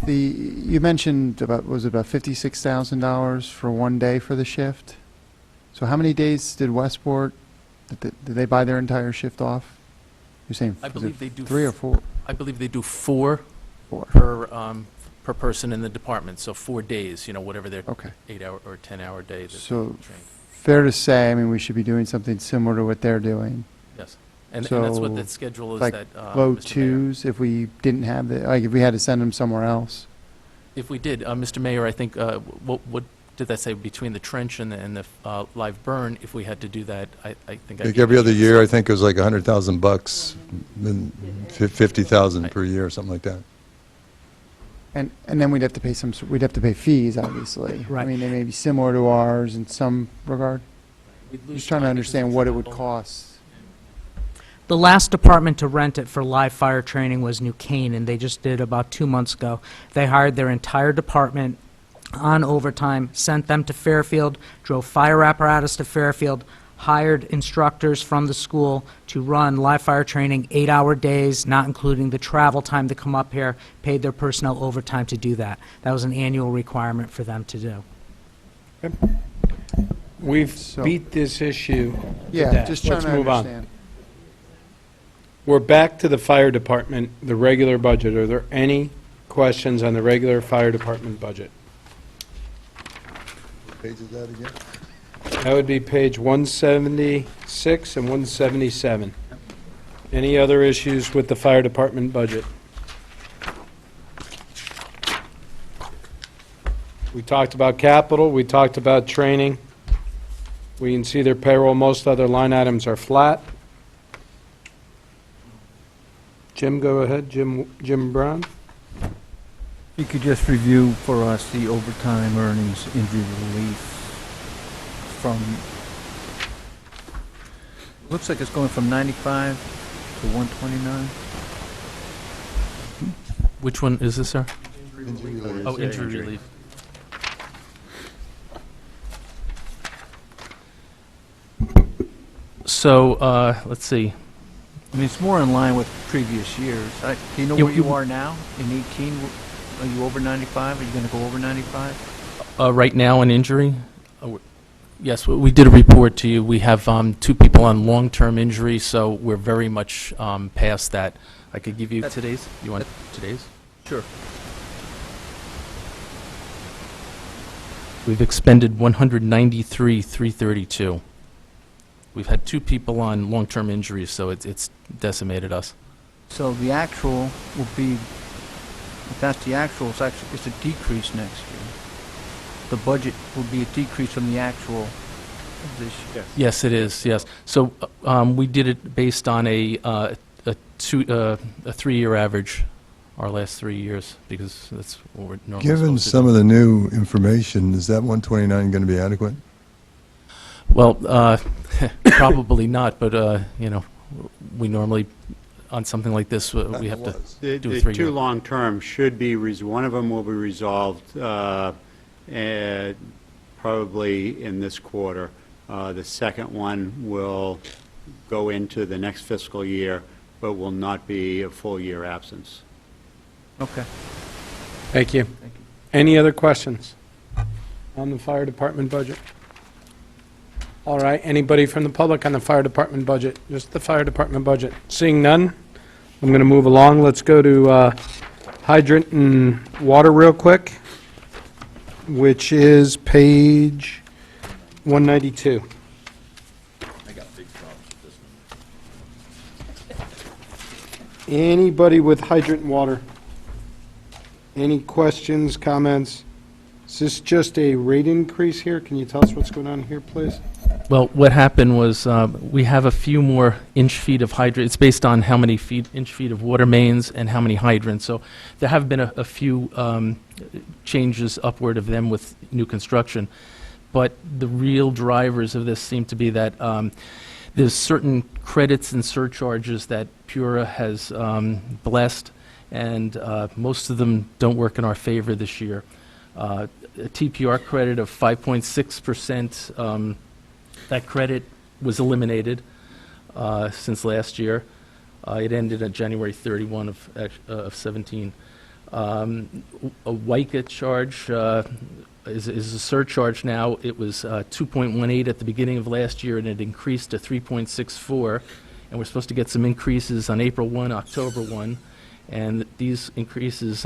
you mentioned was it about $56,000 for one day for the shift? So how many days did Westport, did they buy their entire shift off? You're saying, I was believe it they do 3 or 4? I believe they do 4 4. per person in the department, so 4 days, whatever their Okay. 8-hour or 10-hour day. that So, they train. fair to say, I mean, we should be doing something similar to what they're doing. Yes, and that's what the So, schedule is like that, low Mr. Mayor. 2s if we didn't have if we had to send them somewhere else. If we did, Mr. Mayor, I think, what did that say, between the trench and the live burn, if we had to do that, I think. I'd Like be every other able to- year, I think it was like $100,000, then 50,000 per year, something like that. And then we'd have to pay we'd have to pay fees, obviously. I Right. mean, they may be similar to ours in some regard. We'd lose Just trying to time because understand it's what it would travel. cost. The last department to rent it for live fire training was New Canaan. They just did about 2 months ago. They hired their entire department on overtime, sent them to Fairfield, drove fire apparatus to Fairfield, hired instructors from the school to run live fire training 8-hour days, not including the travel time to come up here, paid their personnel overtime to do that. That was an annual requirement for them to do. We've So- beat this issue to Yeah, death. just trying Let's to move on. understand. We're back to the fire department, the regular budget. Are there any questions on the regular fire department budget? What page is that again? That would be page 176 and 177. Any other issues with the fire department budget? We talked about capital, we talked about training. We can see their payroll, most other line items are flat. Jim, go ahead, Jim Brown. You could just review for us the overtime earnings, injury relief from, looks like it's going from 95 to 129. Which one is this, sir? Oh, injury relief. So, let's see. I mean, it's more in line with previous years. Do you know Yeah, where you you- are now in 18? Are you over 95? Are you going to go over 95? Right now, an injury? Yes, we did a report to you. We have 2 people on long-term injury, so we're very much past that. I could give you today's. You want today's? Sure. We've expended 193,332. We've had 2 people on long-term injuries, so it's decimated us. So the actual will be, if that's the actual, it's a decrease next year. The budget will be a decrease from the actual of this year. Yes, it is, yes. So we did it based on a 3-year average, our last 3 years, because that's what we're normally Given supposed to some do. of the new information, is that 129 going to be adequate? Well, probably not, but, we normally, on something like this, we have to do a The 3-year. two long-term should be, one of them will be resolved probably in this quarter. The second one will go into the next fiscal year, but will not be a full year absence. Okay. Thank you. Any other questions on the fire department budget? All right, anybody from the public on the fire department budget? Just the fire department budget. Seeing none, I'm going to move along. Let's go to hydrant and water real quick, which is page 192. I got big problems with this one. Anybody with hydrant and water? Any questions, comments? Is this just a rate increase here? Can you tell us what's going on here, please? Well, what happened was, we have a few more inch feet of hydrant. It's based on how many inch feet of water mains and how many hydrants. So there have been a few changes upward of them with new construction. But the real drivers of this seem to be that there's certain credits and surcharges that Pura has blessed, and most of them don't work in our favor this year. A TPR credit of 5.6%, that credit was eliminated since last year. It ended on January 31 of 17. A WICA charge is a surcharge now. It was 2.18 at the beginning of last year, and it increased to 3.64. And we're supposed to get some increases on April 1, October 1. And these increases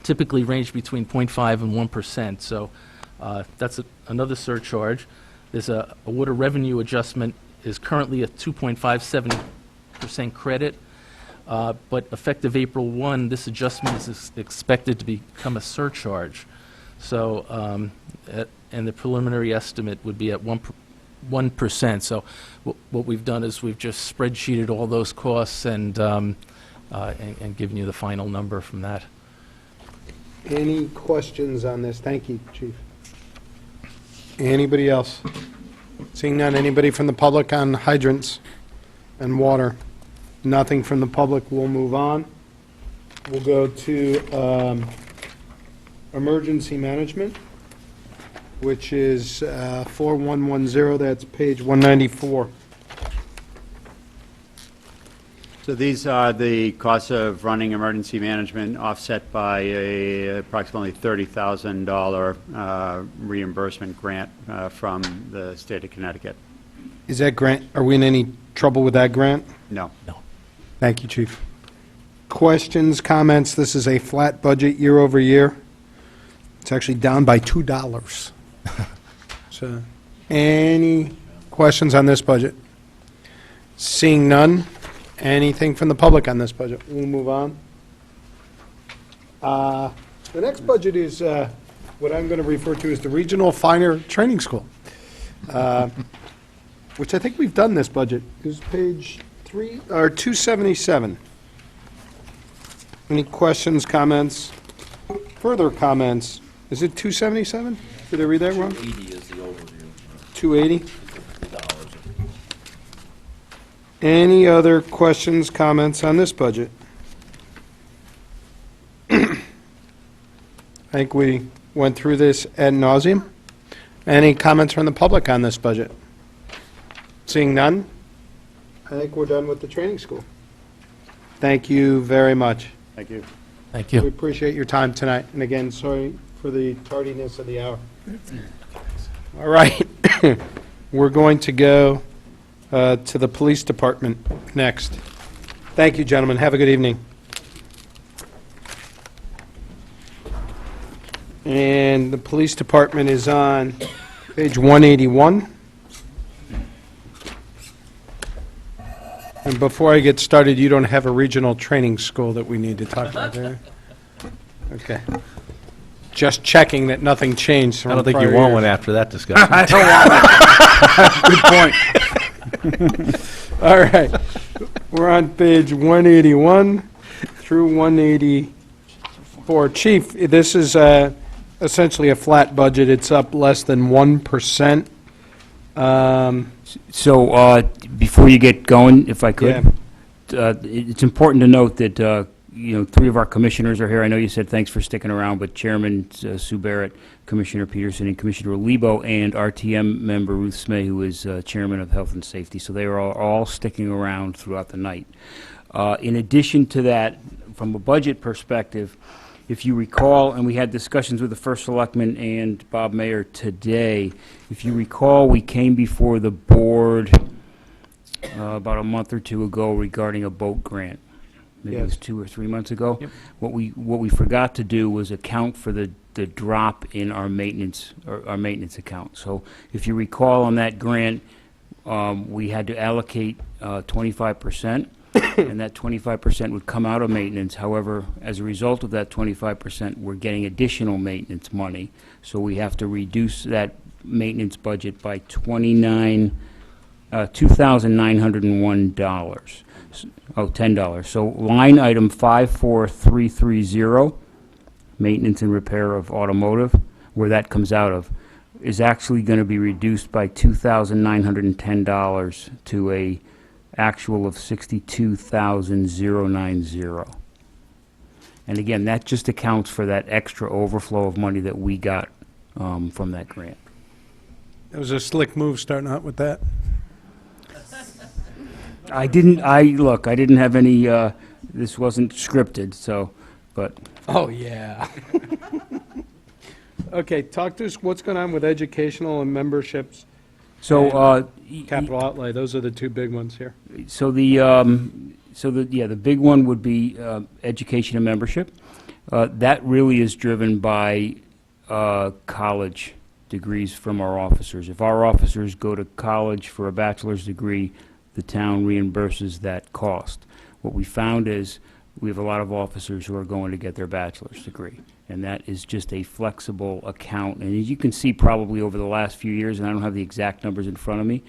typically range between 0.5 and 1%. So that's another surcharge. There's a water revenue adjustment is currently a 2.57% credit, but effective April 1, this adjustment is expected to become a surcharge. So, and the preliminary estimate would be at 1%. So what we've done is we've just spreadsheeted all those costs and given you the final number from that. Any questions on this? Thank you, Chief. Anybody else? Seeing none, anybody from the public on hydrants and water? Nothing from the public, we'll move on. We'll go to emergency management, which is 4110, that's page 194. So these are the costs of running emergency management offset by a approximately $30,000 reimbursement grant from the state of Connecticut. Is that grant, are we in any trouble with that grant? No. Thank you, Chief. Questions, comments? This is a flat budget year over year. It's actually down by $2. So, any questions on this budget? Seeing none, anything from the public on this budget? We'll move on. The next budget is what I'm going to refer to as the Regional Fire Training School. which I think we've done this budget, is page 277. Any questions, comments? Further comments? Is it 277? Did I read that wrong? 80 is the overview. 280? Any other questions, comments on this budget? I think we went through this ad nauseum. Any comments from the public on this budget? Seeing none, I think we're done with the training school. Thank you very much. Thank you. Thank We appreciate your time tonight, and again, sorry for the tardiness of the hour. All right, we're going to go to the police department next. Thank you, gentlemen. Have a good evening. And the police department is on page 181. And before I get started, you don't have a regional training school that we need to talk about there? Okay. Just checking that nothing changed from I don't think prior you want years. one after that discussion. I don't want it. Good point. All right. We're on page 181 through 184. Chief, this is essentially a flat budget. It's up less than 1%. So, before you get going, if I could, it's important to note that, three of our commissioners are here. I know you said thanks for sticking around, but Chairman Sue Barrett, Commissioner Peterson, and Commissioner Lebo, and RTM member Ruth Smay, who is Chairman of Health and Safety. So they are all sticking around throughout the night. In addition to that, from a budget perspective, if you recall, and we had discussions with the First Selectman and Bob Mayer today, if you recall, we came before the board about a month or two ago regarding a boat grant. Maybe it was 2 or 3 months ago. Yep. What we forgot to do was account for the drop in our maintenance account. So if you recall on that grant, we had to allocate 25%. And that 25% would come out of maintenance. However, as a result of that 25%, we're getting additional maintenance money. So we have to reduce that maintenance budget by $2,901. $10. So line item 54330, maintenance and repair of automotive, where that comes out of, is actually going to be reduced by $2,910 to a actual of $62,090. And again, that just accounts for that extra overflow of money that we got from that grant. It was a slick move starting out with that. I didn't have any, this wasn't scripted, so, but. Oh, yeah. Okay, talk to us, what's going on with educational and memberships? So, Capital outlay, those are the two big ones here. So the big one would be education and membership. That really is driven by college degrees from our officers. If our officers go to college for a bachelor's degree, the town reimburses that cost. What we found is we have a lot of officers who are going to get their bachelor's degree, and that is just a flexible account. And as you can see, probably over the last few years, and I don't have the exact numbers in front of me,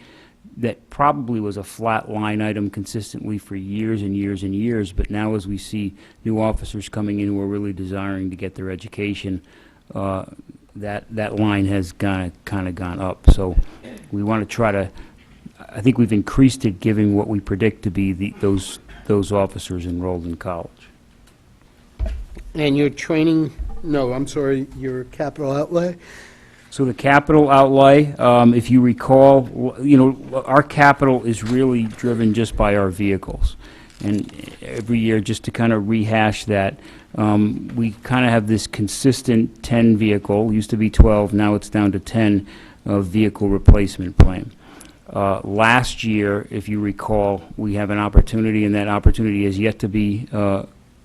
that probably was a flat line item consistently for years and years and years, but now as we see new officers coming in who are really desiring to get their education, that line has kind of gone up. So we want to try to, I think we've increased it given what we predict to be those officers enrolled in college. And your training, no, I'm sorry, your capital outlay? So the capital outlay, if you recall, our capital is really driven just by our vehicles. And every year, just to kind of rehash that, we kind of have this consistent 10 vehicle, used to be 12, now it's down to 10 vehicle replacement plan. Last year, if you recall, we have an opportunity, and that opportunity is yet to be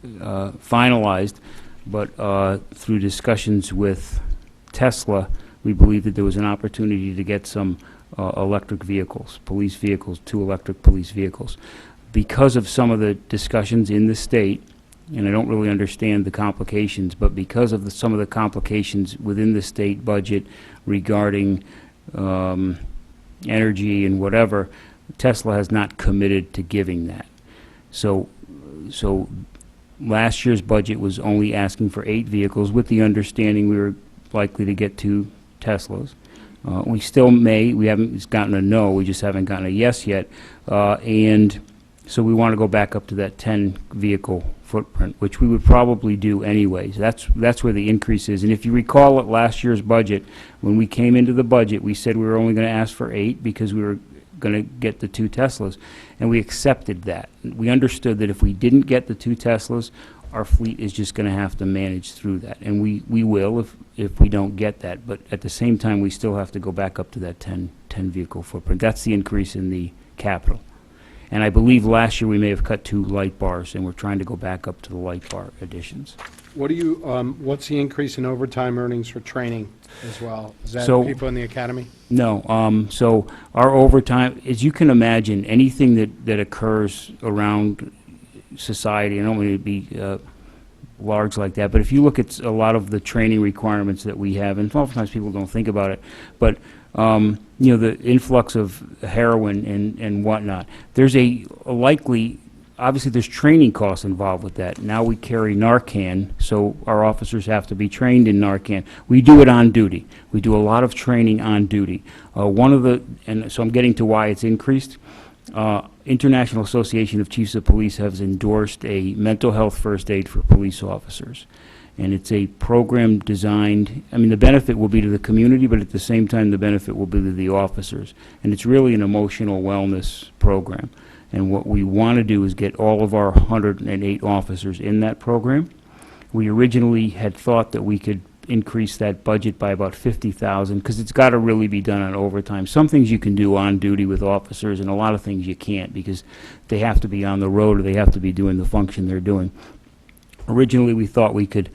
finalized, but through discussions with Tesla, we believe that there was an opportunity to get some electric vehicles, police vehicles, 2 electric police vehicles. Because of some of the discussions in the state, and I don't really understand the complications, but because of some of the complications within the state budget regarding energy and whatever, Tesla has not committed to giving that. So last year's budget was only asking for 8 vehicles with the understanding we were likely to get 2 Teslas. We still may, we haven't gotten a no, we just haven't gotten a yes yet. And so we want to go back up to that 10 vehicle footprint, which we would probably do anyways. That's where the increase is. And if you recall at last year's budget, when we came into the budget, we said we were only going to ask for 8 because we were going to get the 2 Teslas, and we accepted that. We understood that if we didn't get the 2 Teslas, our fleet is just going to have to manage through that, and we will if we don't get that. But at the same time, we still have to go back up to that 10 vehicle footprint. That's the increase in the capital. And I believe last year we may have cut 2 light bars, and we're trying to go back up to the light bar additions. What do you, what's the increase in overtime earnings for training as well? Is that So- people in the academy? No, so our overtime, as you can imagine, anything that occurs around society, I don't mean to be large like that, but if you look at a lot of the training requirements that we have, and oftentimes people don't think about it, but you know, the influx of heroin and whatnot, there's a likely, obviously there's training costs involved with that. Now we carry Narcan, so our officers have to be trained in Narcan. We do it on duty. We do a lot of training on duty. And so I'm getting to why it's increased. International Association of Chiefs of Police has endorsed a mental health first aid for police officers. And it's a program designed, I mean, the benefit will be to the community, but at the same time, the benefit will be to the officers. And it's really an emotional wellness program. And what we want to do is get all of our 108 officers in that program. We originally had thought that we could increase that budget by about $50,000 because it's got to really be done on overtime. Some things you can do on duty with officers, and a lot of things you can't because they have to be on the road or they have to be doing the function they're doing. Originally, we thought we could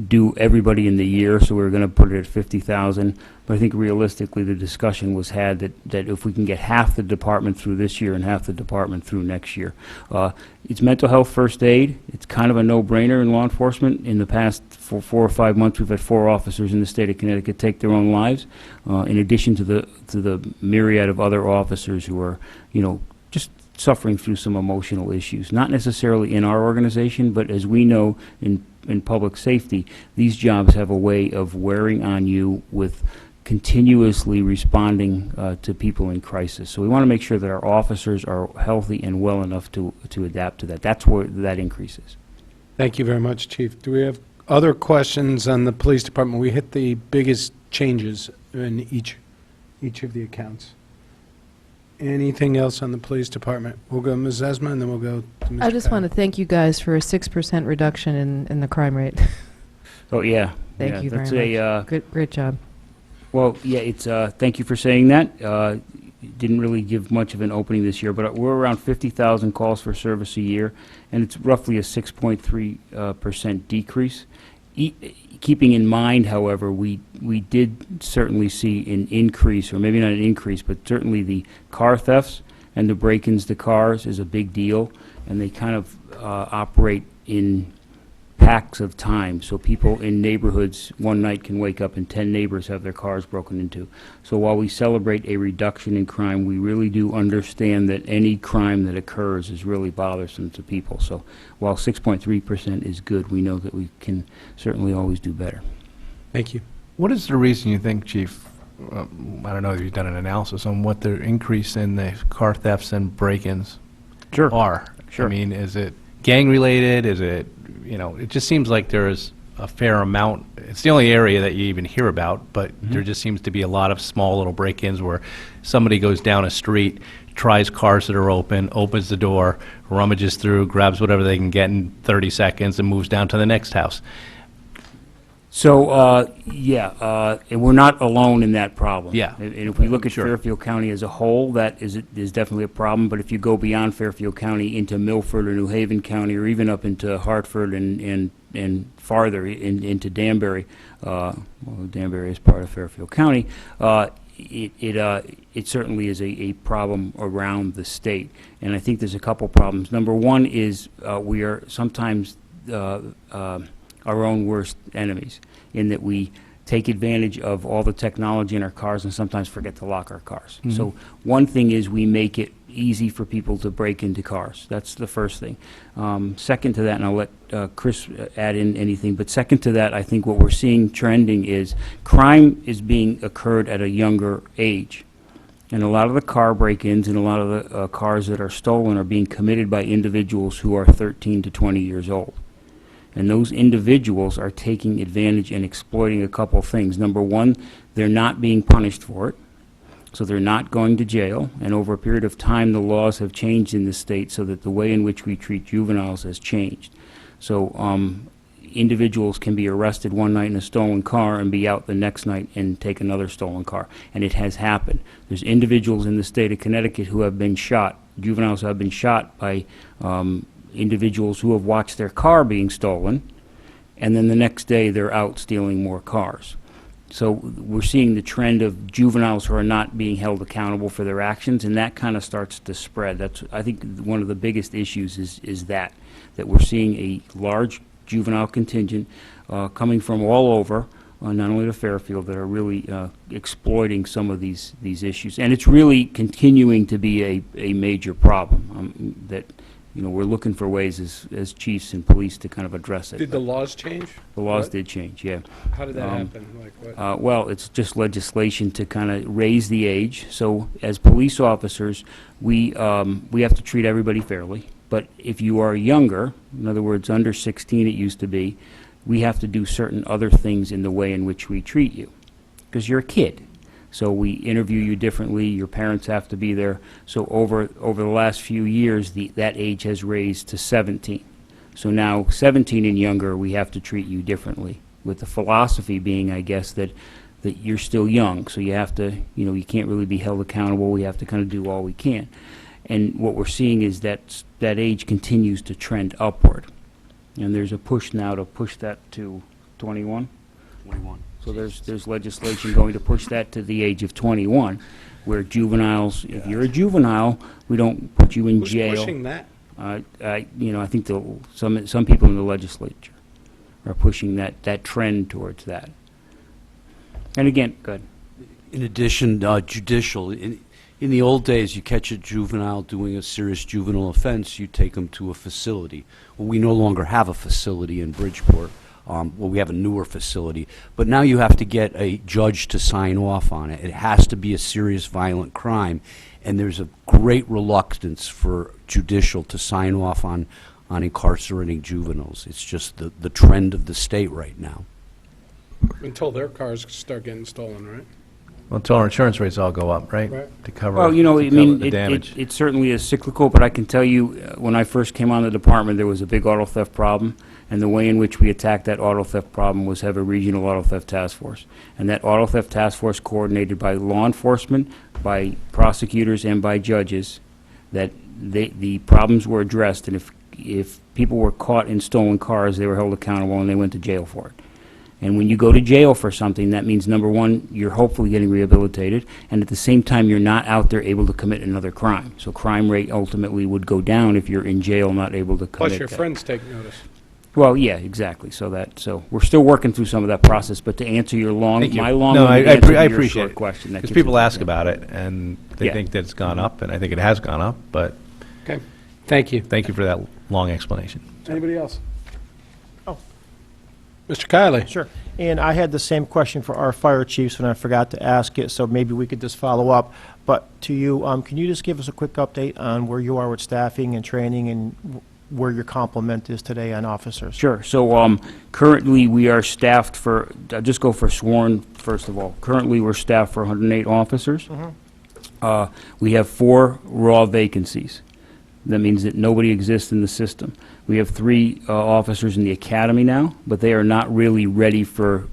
do everybody in the year, so we were going to put it at 50,000. But I think realistically, the discussion was had that if we can get half the department through this year and half the department through next year. It's mental health first aid. It's kind of a no-brainer in law enforcement. In the past 4 or 5 months, we've had 4 officers in the state of Connecticut take their own lives, in addition to the myriad of other officers who are, you know, just suffering through some emotional issues, not necessarily in our organization, but as we know in public safety, these jobs have a way of wearing on you with continuously responding to people in crisis. So we want to make sure that our officers are healthy and well enough to adapt to that. That's where that increase is. Thank you very much, Chief. Do we have other questions on the police department? We hit the biggest changes in each of the accounts. Anything else on the police department? We'll go Ms. Esma, and then we'll go to Mr. I just want to thank you guys for a 6% reduction in the crime rate. Oh, yeah. Thank yeah, you that's very much. Great job. Well, yeah, it's, thank you for saying that. Didn't really give much of an opening this year, but we're around 50,000 calls for service a year, and it's roughly a 6.3% decrease. Keeping in mind, however, we did certainly see an increase, or maybe not an increase, but certainly the car thefts and the break-ins to cars is a big deal, and they kind of operate in packs of time. So people in neighborhoods one night can wake up and 10 neighbors have their cars broken into. So while we celebrate a reduction in crime, we really do understand that any crime that occurs is really bothersome to people. So while 6.3% is good, we know that we can certainly always do better. Thank you. What is the reason you think, Chief, I don't know if you've done an analysis on what the increase in the car thefts and break-ins are? Sure. I mean, is it gang-related? Is it, you know, it just seems like there's a fair amount. It's the only area that you even hear about, but there just seems to be a lot of small little break-ins where somebody goes down a street, tries cars that are open, opens the door, rummages through, grabs whatever they can get in 30 seconds, and moves down to the next house. So, and we're not alone in that problem. Yeah. And if we look at Sure. Fairfield County as a whole, that is definitely a problem. But if you go beyond Fairfield County into Milford or New Haven County, or even up into Hartford and farther into Danbury, well, Danbury is part of Fairfield County, it certainly is a problem around the state. And I think there's a couple problems. Number one is we are sometimes our own worst enemies, in that we take advantage of all the technology in our cars and sometimes forget to lock our cars. So one thing is we make it easy for people to break into cars. That's the first thing. Second to that, and I'll let Chris add in anything, but second to that, I think what we're seeing trending is crime is being occurred at a younger age. And a lot of the car break-ins and a lot of the cars that are stolen are being committed by individuals who are 13 to 20 years old. And those individuals are taking advantage and exploiting a couple things. Number one, they're not being punished for it, so they're not going to jail. And over a period of time, the laws have changed in the state so that the way in which we treat juveniles has changed. So individuals can be arrested one night in a stolen car and be out the next night and take another stolen car. And it has happened. There's individuals in the state of Connecticut who have been shot, juveniles who have been shot by individuals who have watched their car being stolen, and then the next day they're out stealing more cars. So we're seeing the trend of juveniles who are not being held accountable for their actions, and that kind of starts to spread. That's, I think, one of the biggest issues is that we're seeing a large juvenile contingent coming from all over, not only to Fairfield, that are really exploiting some of these issues. And it's really continuing to be a major problem that, you know, we're looking for ways as chiefs and police to kind of address it. Did the laws change? The laws What? did change, yeah. How did that happen? Like what? Well, it's just legislation to kind of raise the age. So as police officers, we have to treat everybody fairly. But if you are younger, in other words, under 16 it used to be, we have to do certain other things in the way in which we treat you, because you're a kid. So we interview you differently, your parents have to be there. So over the last few years, that age has raised to 17. So now 17 and younger, we have to treat you differently, with the philosophy being, I guess, that you're still young, so you have to, you know, you can't really be held accountable. We have to kind of do all we can. And what we're seeing is that age continues to trend upward. And there's a push now to push that to 21? 21. So there's legislation going to push that to the age of 21, where juveniles, if you're a juvenile, we don't put you in Who's jail. pushing that? You know, I think some people in the legislature are pushing that trend towards that. And again, go ahead. In addition, judicial, in the old days, you catch a juvenile doing a serious juvenile offense, you take them to a facility. Well, we no longer have a facility in Bridgeport. Well, we have a newer facility, but now you have to get a judge to sign off on it. It has to be a serious violent crime, and there's a great reluctance for judicial to sign off on incarcerating juveniles. It's just the trend of the state right now. Until their cars start getting stolen, right? Well, until our insurance rates all go up, right? Right. To cover, Well, you know, to I cover mean, the damage. it certainly is cyclical, but I can tell you, when I first came on the department, there was a big auto theft problem, and the way in which we attacked that auto theft problem was have a regional auto theft task force. And that auto theft task force, coordinated by law enforcement, by prosecutors, and by judges, that the problems were addressed, and if people were caught in stolen cars, they were held accountable and they went to jail for it. And when you go to jail for something, that means, number one, you're hopefully getting rehabilitated, and at the same time, you're not out there able to commit another crime. So crime rate ultimately would go down if you're in jail not able to commit Plus your that. friends take notice. Well, yeah, exactly. So we're still working through some of that process, but to answer your Thank you. my No, long-winded I answer to your appreciate short it. question. that Because gives people it- ask about it, and they Yeah. think that it's gone up, and I think it has gone up, but Okay, thank you. thank you for that long explanation. Anybody else? Oh. Mr. Kiley? Sure. And I had the same question for our fire chiefs, and I forgot to ask it, so maybe we could just follow up. But to you, can you just give us a quick update on where you are with staffing and training and where your complement is today on officers? Sure. So currently, we are staffed for, I'll just go for sworn, first of all. Currently, we're staffed for 108 officers. We have 4 raw vacancies. That means that nobody exists in the system. We have 3 officers in the academy now, but they are not really ready for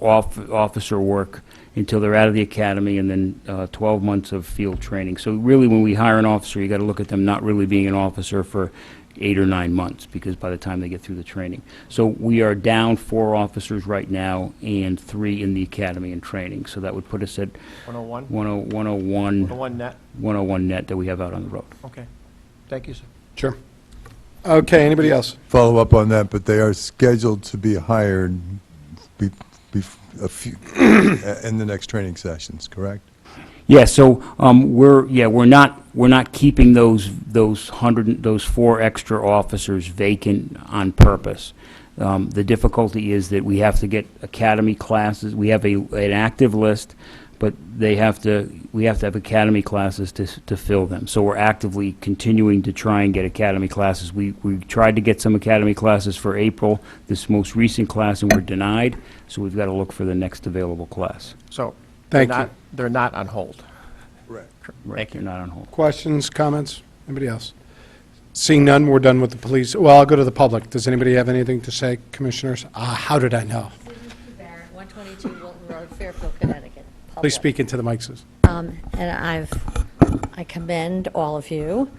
officer work until they're out of the academy, and then 12 months of field training. So really, when we hire an officer, you got to look at them not really being an officer for 8 or 9 months, because by the time they get through the training. So we are down 4 officers right now and 3 in the academy and training. So that would put us at 101? 101 101 net? 101 net that we have out on the road. Okay. Thank you, sir. Sure. Okay, anybody else? Follow up on that, but they are scheduled to be hired a few, in the next training sessions, correct? Yeah, so we're not keeping those 4 extra officers vacant on purpose. The difficulty is that we have to get academy classes. We have an active list, but we have to have academy classes to fill them. So we're actively continuing to try and get academy classes. We tried to get some academy classes for April, this most recent class, and we're denied. So we've got to look for the next available class. So Thank you. they're not on hold. Correct. Right, they're not on hold. Questions, comments? Anybody else? Seeing none, we're done with the police. Well, I'll go to the public. Does anybody have anything to say, commissioners? How did I know? Barrett, 122 Wilton Road, Fairfield, Connecticut. Please Public. speak into the mic, Susan. And I commend all of you.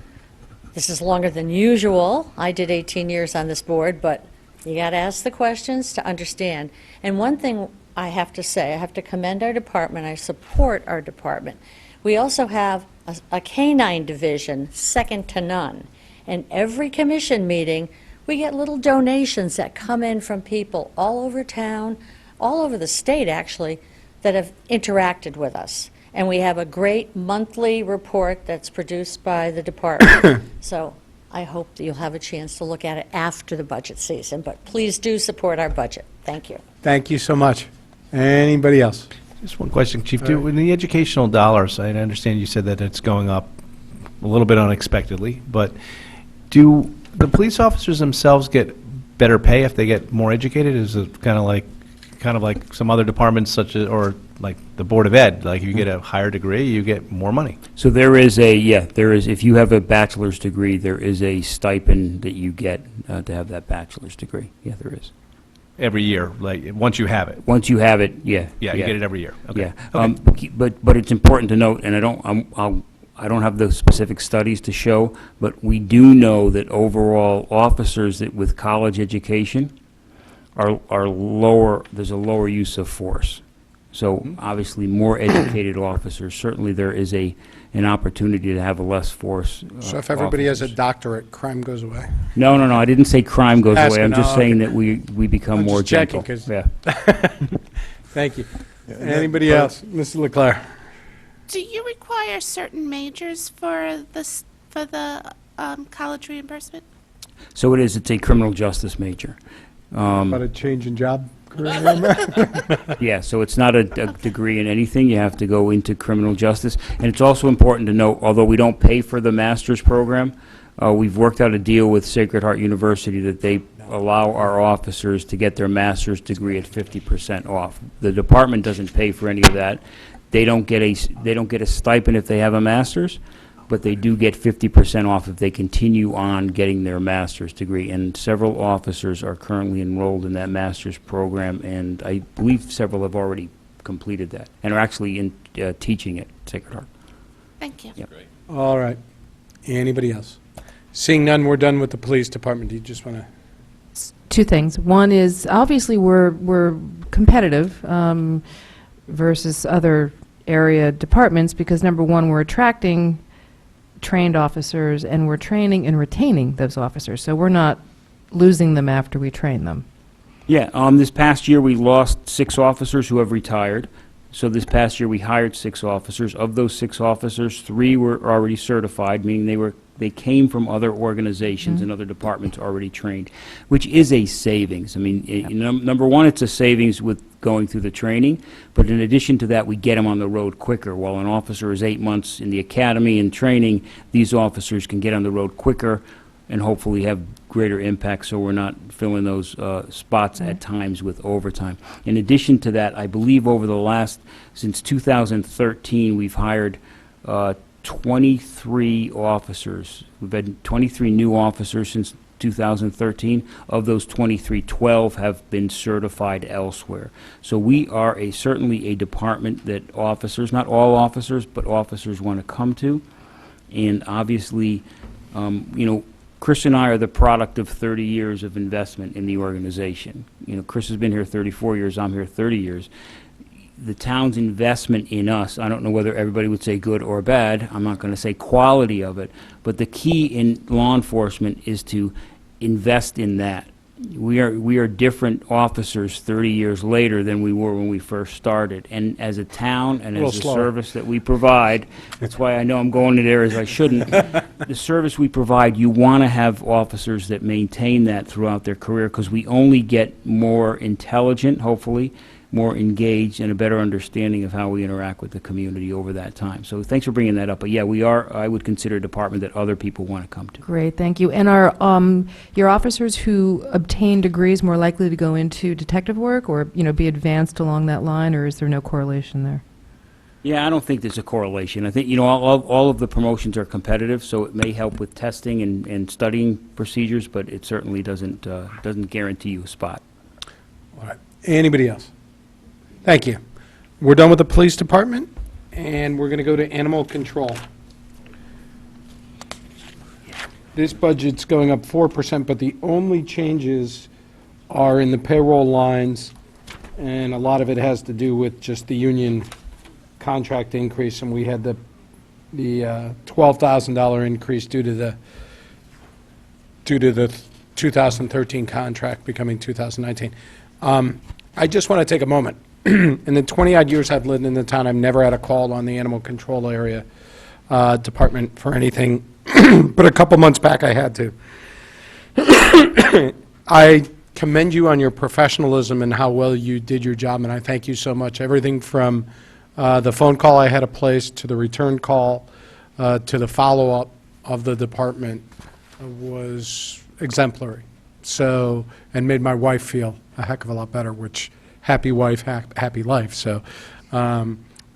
This is longer than usual. I did 18 years on this board, but you got to ask the questions to understand. And one thing I have to say, I have to commend our department. I support our department. We also have a canine division, second to none. And every commission meeting, we get little donations that come in from people all over town, all over the state, actually, that have interacted with us. And we have a great monthly report that's produced by the department. So I hope that you'll have a chance to look at it after the budget season. But please do support our budget. Thank you. Thank you so much. Anybody else? Just one question, Chief. In the educational dollars, I understand you said that it's going up a little bit unexpectedly, but do the police officers themselves get better pay if they get more educated? Is it kind of like some other departments, such as, or like the Board of Ed? Like if you get a higher degree, you get more money. So there is, if you have a bachelor's degree, there is a stipend that you get to have that bachelor's degree. Yeah, there is. Every year, like once you have it. Once you have it, yeah. Yeah, you get it every year. Okay. Yeah. Okay. But it's important to note, and I don't have the specific studies to show, but we do know that overall officers that with college education are lower, there's a lower use of force. So obviously more educated officers, certainly there is an opportunity to have a less force. So if everybody has a doctorate, crime goes away? No, I didn't say crime goes away. I'm just no, saying okay. that we become I'm more just checking, gentle. 'cause- Yeah. Thank you. Anybody else? Mrs. Leclerc? Do you require certain majors for the college reimbursement? So it's a criminal justice major. About a change in job career? Yeah, so it's not a degree in anything. You have to go into criminal justice. And it's also important to note, although we don't pay for the master's program, we've worked out a deal with Sacred Heart University that they allow our officers to get their master's degree at 50% off. The department doesn't pay for any of that. They don't get a stipend if they have a master's, but they do get 50% off if they continue on getting their master's degree. And several officers are currently enrolled in that master's program, and I believe several have already completed that and are actually teaching at Sacred Heart. Thank you. Yep. All right. Anybody else? Seeing none, we're done with the police department. Do you just want to? Two things. One is, obviously, we're competitive versus other area departments because, number one, we're attracting trained officers and we're training and retaining those officers. So we're not losing them after we train them. Yeah, this past year we lost 6 officers who have retired. So this past year we hired 6 officers. Of those 6 officers, 3 were already certified, meaning they came from other organizations and other departments already trained, which is a savings. I mean, number one, it's a savings with going through the training, but in addition to that, we get them on the road quicker. While an officer is 8 months in the academy and training, these officers can get on the road quicker and hopefully have greater impact, so we're not filling those spots at times with overtime. In addition to that, I believe since 2013, we've hired 23 officers. We've had 23 new officers since 2013. Of those 23, 12 have been certified elsewhere. So we are certainly a department that officers, not all officers, but officers want to come to. And obviously, Chris and I are the product of 30 years of investment in the organization. Chris has been here 34 years, I'm here 30 years. The town's investment in us, I don't know whether everybody would say good or bad, I'm not going to say quality of it, but the key in law enforcement is to invest in that. we are different officers 30 years later than we were when we first started. And as a town and Little as a slower. service that we provide, that's why I know I'm going into areas I shouldn't. The service we provide, you want to have officers that maintain that throughout their career, because we only get more intelligent, hopefully, more engaged, and a better understanding of how we interact with the community over that time. So thanks for bringing that up. But yeah, we are, I would consider a department that other people want to come to. Great, thank you. And are your officers who obtain degrees more likely to go into detective work or, be advanced along that line, or is there no correlation there? Yeah, I don't think there's a correlation. I think, all of the promotions are competitive, so it may help with testing and studying procedures, but it certainly doesn't guarantee you a spot. All right. Anybody else? Thank you. We're done with the police department, and we're going to go to animal control. This budget's going up 4%, but the only changes are in the payroll lines, and a lot of it has to do with just the union contract increase, and we had the $12,000 increase due to the 2013 contract becoming 2019. I just want to take a moment. In the 20-odd years I've lived in the town, I've never had a call on the animal control area department for anything, but a couple months back I had to. I commend you on your professionalism and how well you did your job, and I thank you so much. Everything from the phone call I had to place to the return call to the follow-up of the department was exemplary. So, and made my wife feel a heck of a lot better, which happy wife, happy life. So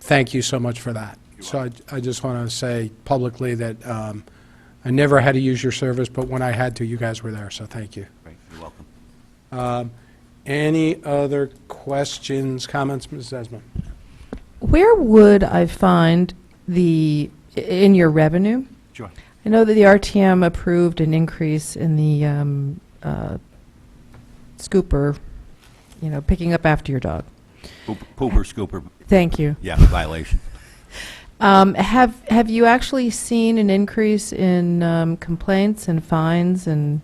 thank you so much for that. So I just want to say publicly that I never had to use your service, but when I had to, you guys were there, so thank you. Great, you're welcome. Any other questions, comments, Mrs. Esmond? Where would I find in your revenue? Sure. I know that the RTM approved an increase in the scooper, picking up after your dog. Pooper, scooper. Thank you. Yeah, violation. Have you actually seen an increase in complaints and fines and?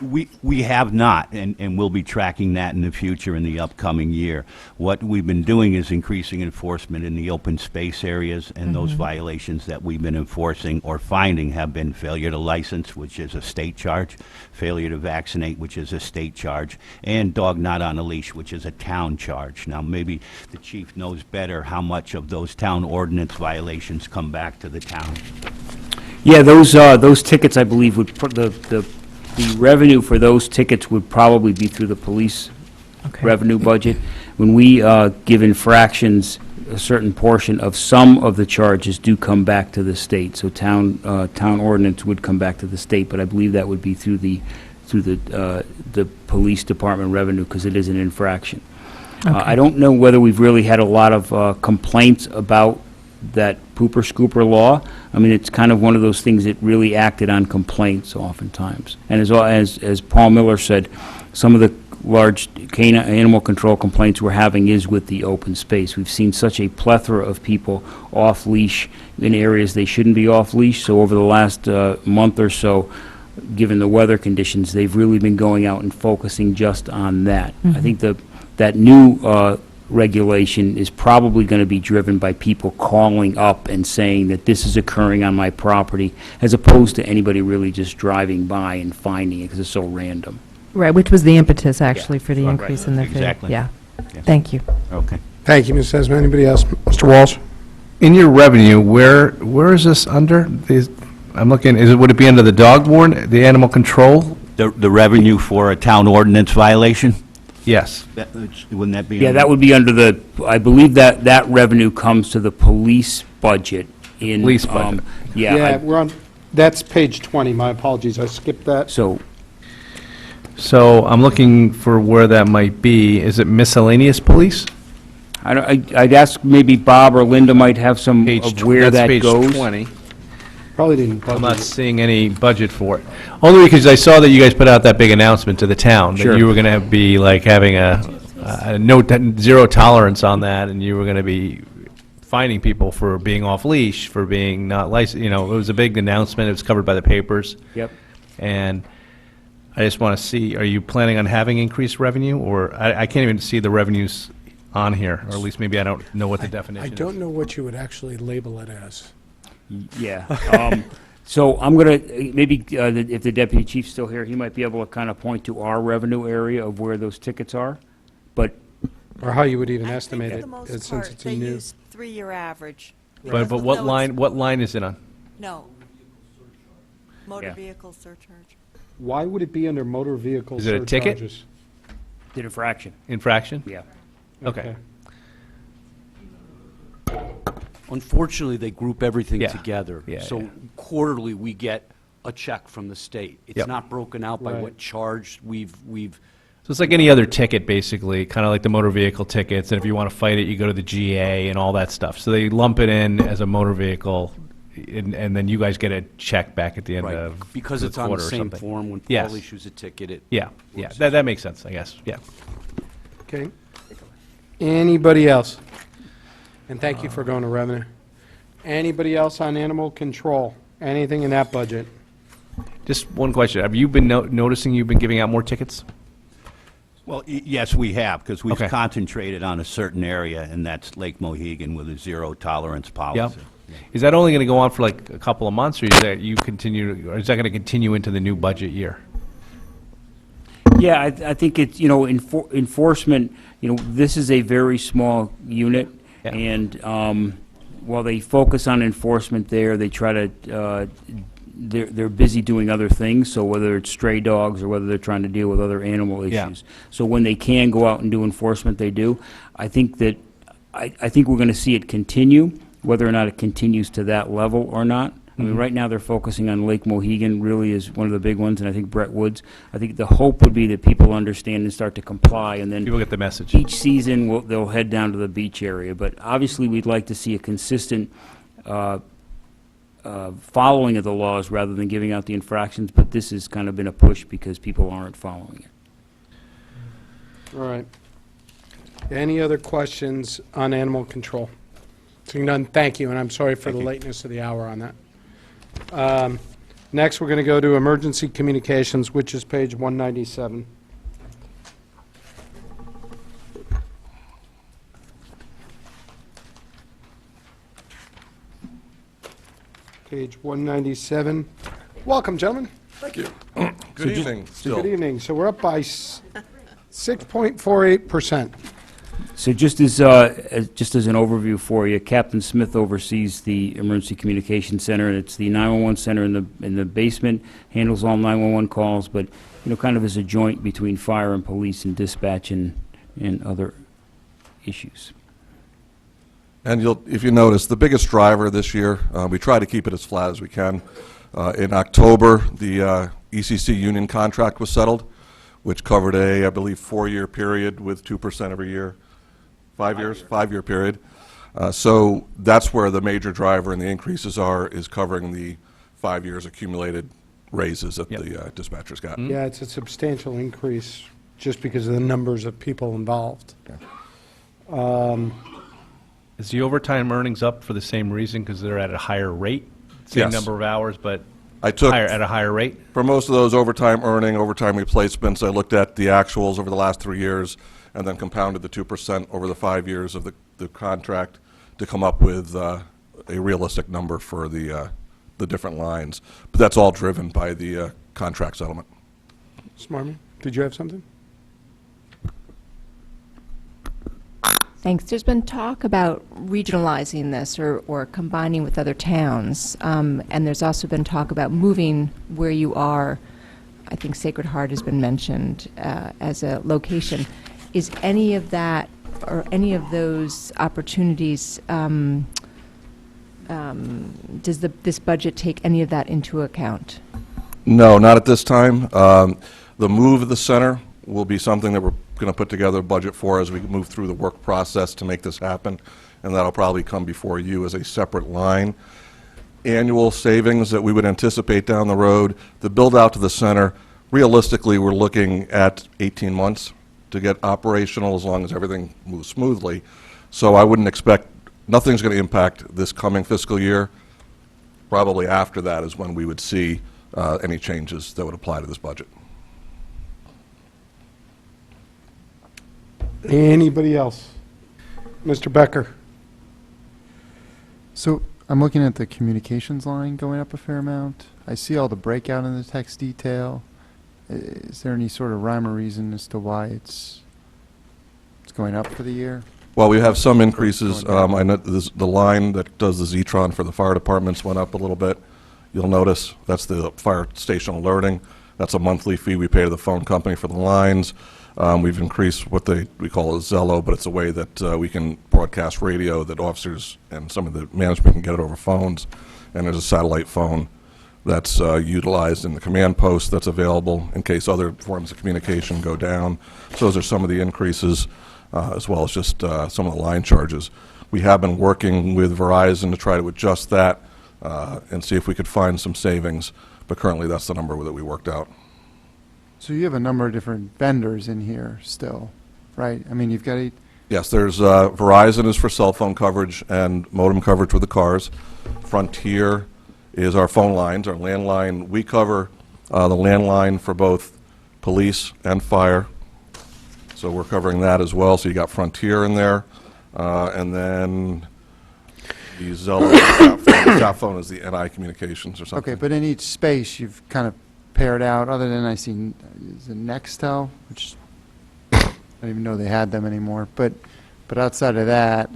We have not, and we'll be tracking that in the future in the upcoming year. What we've been doing is increasing enforcement in the open space areas, and those violations that we've been enforcing or finding have been failure to license, which is a state charge, failure to vaccinate, which is a state charge, and dog not on a leash, which is a town charge. Now, maybe the chief knows better how much of those town ordinance violations come back to the town. Yeah, those tickets, I believe, would the revenue for those tickets would probably be through the police revenue budget. When we give infractions, a certain portion of some of the charges do come back to the state. So town ordinance would come back to the state, but I believe that would be through the police department revenue, because it is an infraction. I don't know whether we've really had a lot of complaints about that pooper scooper law. I mean, it's kind of one of those things that really acted on complaints oftentimes. And as Paul Miller said, some of the large animal control complaints we're having is with the open space. We've seen such a plethora of people off leash in areas they shouldn't be off leash. So over the last month or so, given the weather conditions, they've really been going out and focusing just on that. I think that new regulation is probably going to be driven by people calling up and saying that this is occurring on my property, as opposed to anybody really just driving by and finding it because it's so random. Right, which was the impetus, actually, for the increase in the fee. Exactly. Yeah. Yes. Thank you. Okay. Thank you, Ms. Esmond. Anybody else? Mr. Walsh? In your revenue, where is this under? I'm looking, would it be under the dog warden, the animal control? The revenue for a town ordinance violation? Yes. Wouldn't that be? Yeah, that would be under I believe that revenue comes to the police budget in. Police budget. Yeah, we're on, that's page 20. My apologies, I skipped that. So I'm looking for where that might be. Is it miscellaneous police? I'd ask maybe Bob or Linda might have some of where that goes. That's page 20. Probably didn't I'm budget not it. seeing any budget for it. Only because I saw that you guys put out that big announcement to the town, that Sure. you were going to be like having a zero tolerance on that, and you were going to be fining people for being off leash, for being not licensed. It was a big announcement. It was covered by the papers. Yep. And I just want to see, are you planning on having increased revenue, or I can't even see the revenues on here, or at least maybe I don't know what the definition I is. don't know what you would actually label it as. Yeah. So I'm going to, maybe if the deputy chief's still here, he might be able to kind of point to our revenue area of where those tickets are. But, Or how you would even I think estimate for it, the most since part, it's a they new. use three-year average. But No, what it's- line is it on? No. Motor Yeah. vehicle surcharge. Why would it be under motor vehicle Is it a ticket? surcharges? the infraction, Infraction? yeah. Okay. Unfortunately, they group everything Yeah. together. Yeah, So yeah. quarterly, we get a check from the state. It's Yep. not broken out by Right. what charge we've So it's like any other ticket, basically, kind of like the motor vehicle tickets, and if you want to fight it, you go to the GA and all that stuff. So they lump it in as a motor vehicle, and then you guys get a check back at the end right, of because the it's on the quarter or same something. form when Yes. Paul issues a ticket, it. Yeah, yeah, that makes sense, I guess, yeah. Okay. Anybody else? And thank you for going to revenue. Anybody else on animal control? Anything in that budget? Just one question, have you been noticing you've been giving out more tickets? Well, yes, we have, because we've Okay. concentrated on a certain area, and that's Lake Mohegan with a zero tolerance Yep. policy. Is that only going to go on for like a couple of months, or is that or is that going to continue into the new budget year? Yeah, I think it's, enforcement, this is a very small unit, Yeah. and while they focus on enforcement there, they try to, they're busy doing other things, so whether it's stray dogs or whether they're trying to deal with other animal Yeah. issues. So when they can go out and do enforcement, they do. I think that, I think we're going to see it continue, whether or not it continues to that level or not. I mean, right now, they're focusing on Lake Mohegan, really is one of the big ones, and I think Brett Woods. I think the hope would be that people understand and start to comply, and then People get the message. each season, they'll head down to the beach area. But obviously, we'd like to see a consistent following of the laws rather than giving out the infractions, but this has kind of been a push because people aren't following it. All right. Any other questions on animal control? Seeing none, thank you, and I'm sorry for the lateness of the hour on that. Next, we're going to go to emergency communications, which is page 197. Page 197. Welcome, gentlemen. Thank you. Good evening, still. Good evening. So we're up by 6.48%. So just as an overview for you, Captain Smith oversees the Emergency Communication Center, and it's the 911 center in the basement, handles all 911 calls, but, kind of as a joint between fire and police and dispatch and other issues. And if you notice, the biggest driver this year, we try to keep it as flat as we can. In October, the ECC union contract was settled, which covered I believe, 4-year period with 2% every year. 5 years? 5-year period. So that's where the major driver and the increases is covering the 5 years accumulated raises that the dispatchers got. Yeah, it's a substantial increase just because of the numbers of people involved. Is the overtime earnings up for the same reason, because they're at a higher rate? Same Yes. number of hours, but At a higher rate? For most of those overtime replacements, I looked at the actuals over the last 3 years and then compounded the 2% over the 5 years of the contract to come up with a realistic number for the different lines. But that's all driven by the contract settlement. Smarmy, did you have something? Thanks. There's been talk about regionalizing this or combining with other towns, and there's also been talk about moving where you are. I think Sacred Heart has been mentioned as a location. Is any of that or any of those opportunities, does this budget take any of that into account? No, not at this time. The move of the center will be something that we're going to put together a budget for as we move through the work process to make this happen, and that'll probably come before you as a separate line. Annual savings that we would anticipate down the road, the build out to the center, realistically, we're looking at 18 months to get operational as long as everything moves smoothly. So I wouldn't expect, nothing's going to impact this coming fiscal year. Probably after that is when we would see any changes that would apply to this budget. Anybody else? Mr. Becker? So I'm looking at the communications line going up a fair amount. I see all the breakout in the text detail. Is there any sort of rhyme or reason as to why it's going up for the year? Well, we have some increases. I know the line that does the Zetron for the fire departments went up a little bit. You'll notice that's the fire station alerting. That's a monthly fee we pay to the phone company for the lines. We've increased what we call a Zello, but it's a way that we can broadcast radio that officers and some of the management can get it over phones. And there's a satellite phone that's utilized in the command post that's available in case other forms of communication go down. So those are some of the increases, as well as just some of the line charges. We have been working with Verizon to try to adjust that and see if we could find some savings, but currently that's the number that we worked out. So you have a number of different vendors in here still, right? I mean, you've got Yes, there's Verizon is for cell phone coverage and modem coverage with the cars. Frontier is our phone lines, our landline. We cover the landline for both police and fire. So we're covering that as well. So you got Frontier in there. And then the Zello chat phone is the NI Communications or something. Okay, but in each space, you've kind of paired out, other than I see is it Nextel, which I don't even know they had them anymore. But outside of that,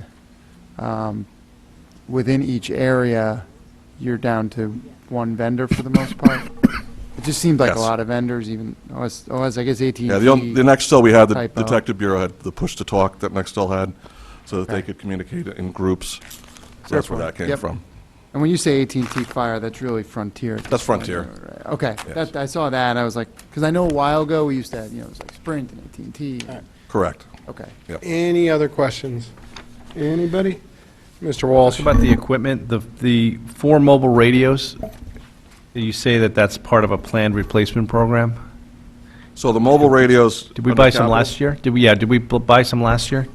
within each area, you're down to one vendor for the most part. It just seemed like Yes. a lot of vendors, even OS I guess AT&T. Yeah, the Nextel we had, the typo. Detective Bureau had the push-to-talk that Nextel had, so that they could communicate in groups. So that's where that came Yep. from. And when you say AT&T Fire, that's really Frontier. at That's this point, Frontier. right? Okay, Yes. I saw that, and I was like, because I know a while ago, we used to have, it was like Sprint and AT&T. Correct. Okay. Yep. Any other questions? Anybody? Mr. Walsh? About the equipment, the 4 mobile radios, you say that that's part of a planned replacement program? So the mobile radios. Did we under buy some capital, last year? Did we buy some last year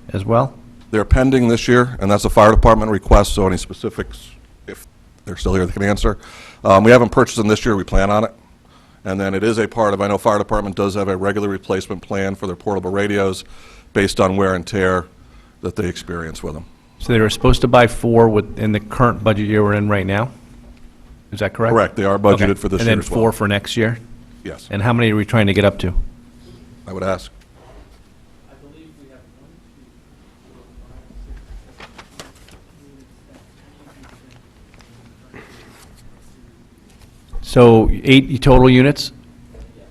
as well? They're pending this year, and that's a fire department request, so any specifics, if they're still here, they can answer. We haven't purchased them this year, we plan on it. And then it is a part of, I know fire department does have a regular replacement plan for their portable radios based on wear and tear that they experience with them. So they were supposed to buy 4 in the current budget year we're in right now? Is that correct? Correct, they are budgeted Okay. for this year as And then well. 4 for next year? Yes. And how many are we trying to get up to? I would ask. So 8 total units?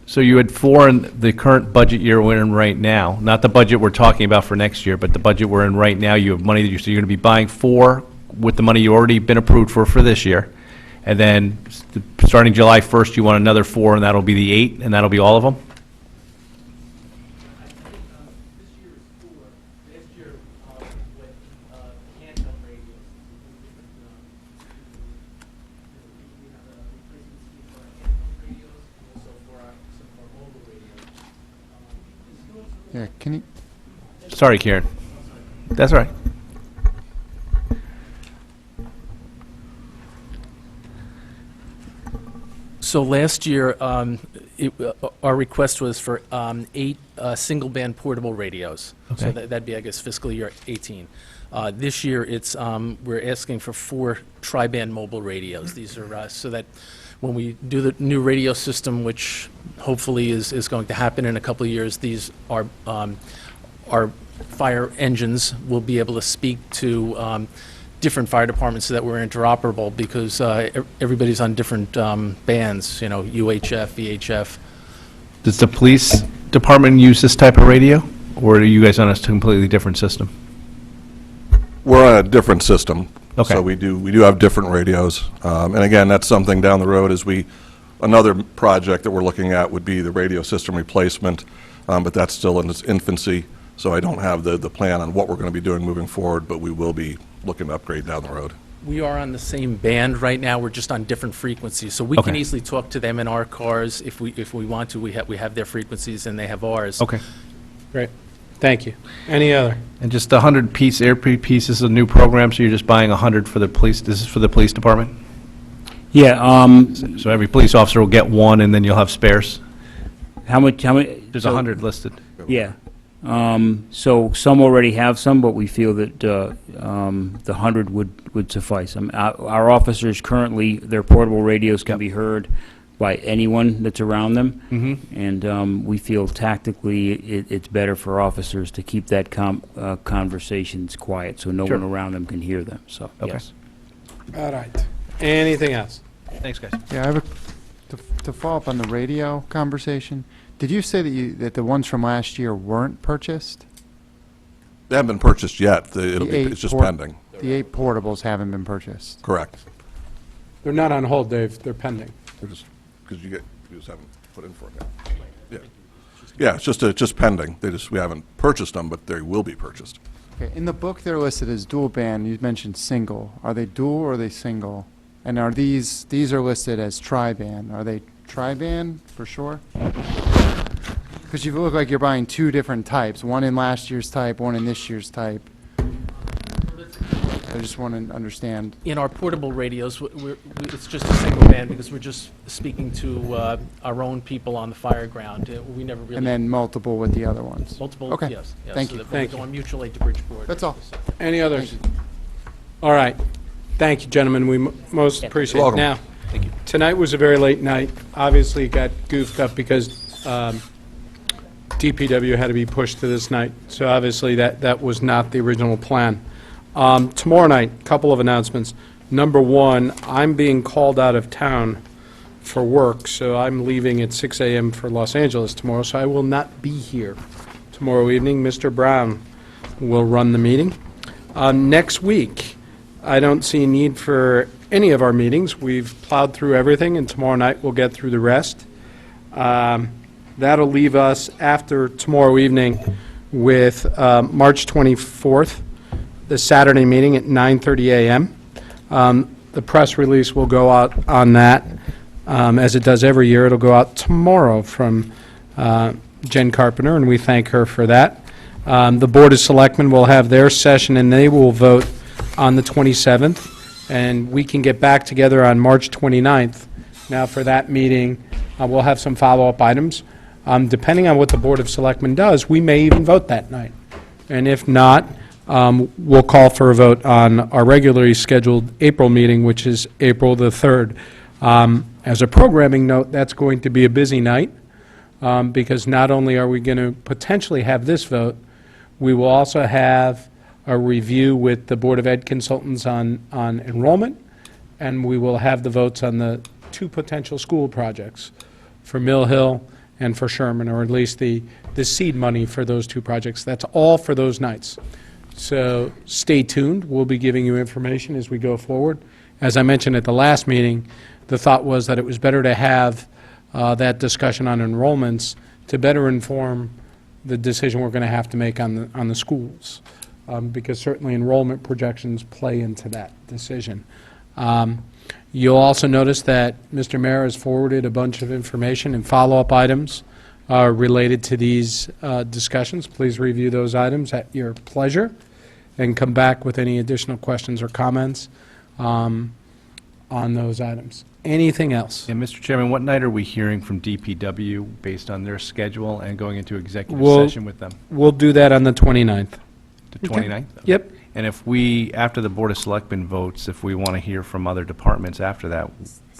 So you had 4 in the current budget year we're in right now, not the budget we're talking about for next year, but the budget we're in right now, you have money that so you're going to be buying 4 with the money you already been approved for this year. And then starting July 1st, you want another 4, and that'll be the 8, and that'll be all of them? Yeah, can you? Sorry, Karen. That's all right. So last year, our request was for 8 single-band portable radios. So Okay. that'd be, I guess, fiscal year 18. This year, we're asking for 4 tri-band mobile radios. These are so that when we do the new radio system, which hopefully is going to happen in a couple of years, these are our fire engines will be able to speak to different fire departments so that we're interoperable, because everybody's on different bands, UHF, VHF. Does the police department use this type of radio, or are you guys on a completely different system? We're on a different system. Okay. So we do have different radios. And again, that's something down the road another project that we're looking at would be the radio system replacement, but that's still in its infancy, so I don't have the plan on what we're going to be doing moving forward, but we will be looking to upgrade down the road. We are on the same band right now, we're just on different frequencies. So we can Okay. easily talk to them in our cars if we want to. We have their frequencies and they have ours. Okay. Great. Thank you. Any other? And just 100-piece airplane piece is a new program, so you're just buying 100 for the police, this is for the police department? Yeah, So every police officer will get 1, and then you'll have spares? how much, There's so- 100 listed. Yeah. So some already have some, but we feel that the 100 would suffice. Our officers currently, their portable radios can be heard by anyone that's around them. And we feel tactically it's better for officers to keep that conversations quiet so no Sure. one around them can hear them. So, Okay. yes. All right. Anything else? Thanks, guys. Yeah, I have to follow up on the radio conversation. Did you say that the ones from last year weren't purchased? They haven't been purchased yet. It's just port- pending. The 8 portables haven't been purchased. Correct. They're not on hold, Dave. They're pending. Because you just haven't put in for it yet. Yeah, it's just pending. We haven't purchased them, but they will be purchased. Okay, in the book they're listed as dual band. You mentioned single. Are they dual or are they single? And are these are listed as tri-band. Are they tri-band for sure? Because you look like you're buying 2 different types, one in last year's type, one in this year's type. I just want to understand. In our portable radios, it's just a single band because we're just speaking to our own people on the fire ground. We never really... And then multiple with the other ones. Multiple, Okay. yes. yes, Thank so you. that when Thank we go you. on mutual aid to Bridgeport. That's all. Any others? All right. Thank you, gentlemen. We most appreciate it. welcome. Now, tonight was a very late night. Obviously, it got goofed up because DPW had to be pushed to this night. So obviously, that was not the original plan. Tomorrow night, a couple of announcements. Number one, I'm being called out of town for work, so I'm leaving at 6 a.m. for Los Angeles tomorrow, so I will not be here tomorrow evening. Mr. Brown will run the meeting. Next week, I don't see a need for any of our meetings. We've plowed through everything, and tomorrow night we'll get through the rest. That'll leave us after tomorrow evening with March 24th, the Saturday meeting at 9:30 a.m. The press release will go out on that, as it does every year. It'll go out tomorrow from Jen Carpenter, and we thank her for that. The Board of Selectmen will have their session, and they will vote on the 27th, and we can get back together on March 29th. Now, for that meeting, we'll have some follow-up items. Depending on what the Board of Selectmen does, we may even vote that night. And if not, we'll call for a vote on our regularly scheduled April meeting, which is April the 3rd. As a programming note, that's going to be a busy night, because not only are we going to potentially have this vote, we will also have a review with the Board of Ed consultants on enrollment, and we will have the votes on the 2 potential school projects for Mill Hill and for Sherman, or at least the seed money for those 2 projects. That's all for those nights. So stay tuned. We'll be giving you information as we go forward. As I mentioned at the last meeting, the thought was that it was better to have that discussion on enrollments to better inform the decision we're going to have to make on the schools, because certainly enrollment projections play into that decision. You'll also notice that Mr. Mayor has forwarded a bunch of information and follow-up items related to these discussions. Please review those items at your pleasure and come back with any additional questions or comments on those items. Anything else? Yeah, Mr. Chairman, what night are we hearing from DPW based on their schedule and going into executive We'll- session with them? We'll do that on the 29th. The 29th? Yep. And if we, after the Board of Selectmen votes, if we want to hear from other departments after that,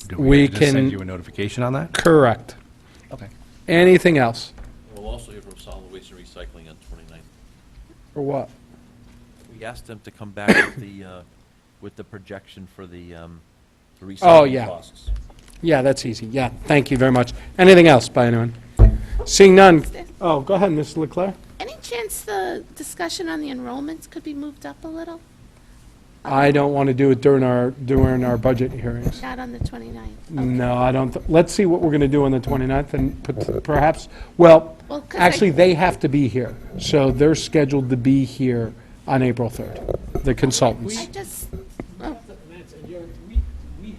do We we have to just can- send you a notification on that? Correct. Okay. Anything else? We'll also hear from Solid Waste and Recycling on 29th. For what? We asked them to come back with the projection for the recycling Oh, yeah. costs. Yeah, that's easy. Yeah, thank you very much. Anything else by anyone? Seeing none. Oh, go ahead, Ms. Leclerc. Any chance the discussion on the enrollments could be moved up a little? I don't want to do it during our budget hearings. Not on the 29th? No, I don't. Let's see what we're going to do on the 29th, and perhaps, well, Well, 'cause actually, they have to be here. So they're scheduled to be here on April 3rd, the consultants. I just, We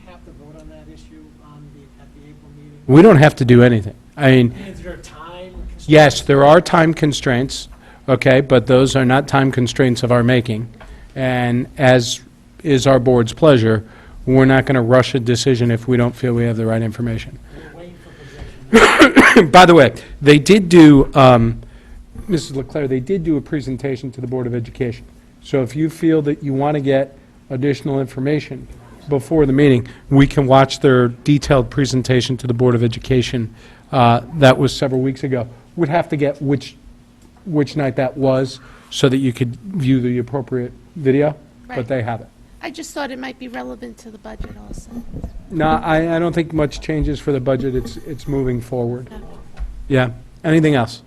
have to vote on that issue at the April meeting? We don't have to do anything. I mean, Is there time? yes, there are time constraints, okay, but those are not time constraints of our making. And as is our board's pleasure, we're not going to rush a decision if we don't feel we have the right information. By the way, they did do, Mrs. Leclerc, they did do a presentation to the Board of Education. So if you feel that you want to get additional information before the meeting, we can watch their detailed presentation to the Board of Education. That was several weeks ago. We'd have to get which night that was so that you could view the appropriate video, but Right. they have it. I just thought it might be relevant to the budget also. No, I don't think much changes for the budget. It's moving forward. Yeah. Anything else?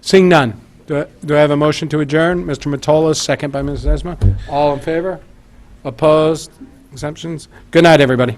Seeing none. Do I have a motion to adjourn? Mr. Matola, second by Mrs. Esma. All in favor? Opposed? Exemptions? Good night, everybody.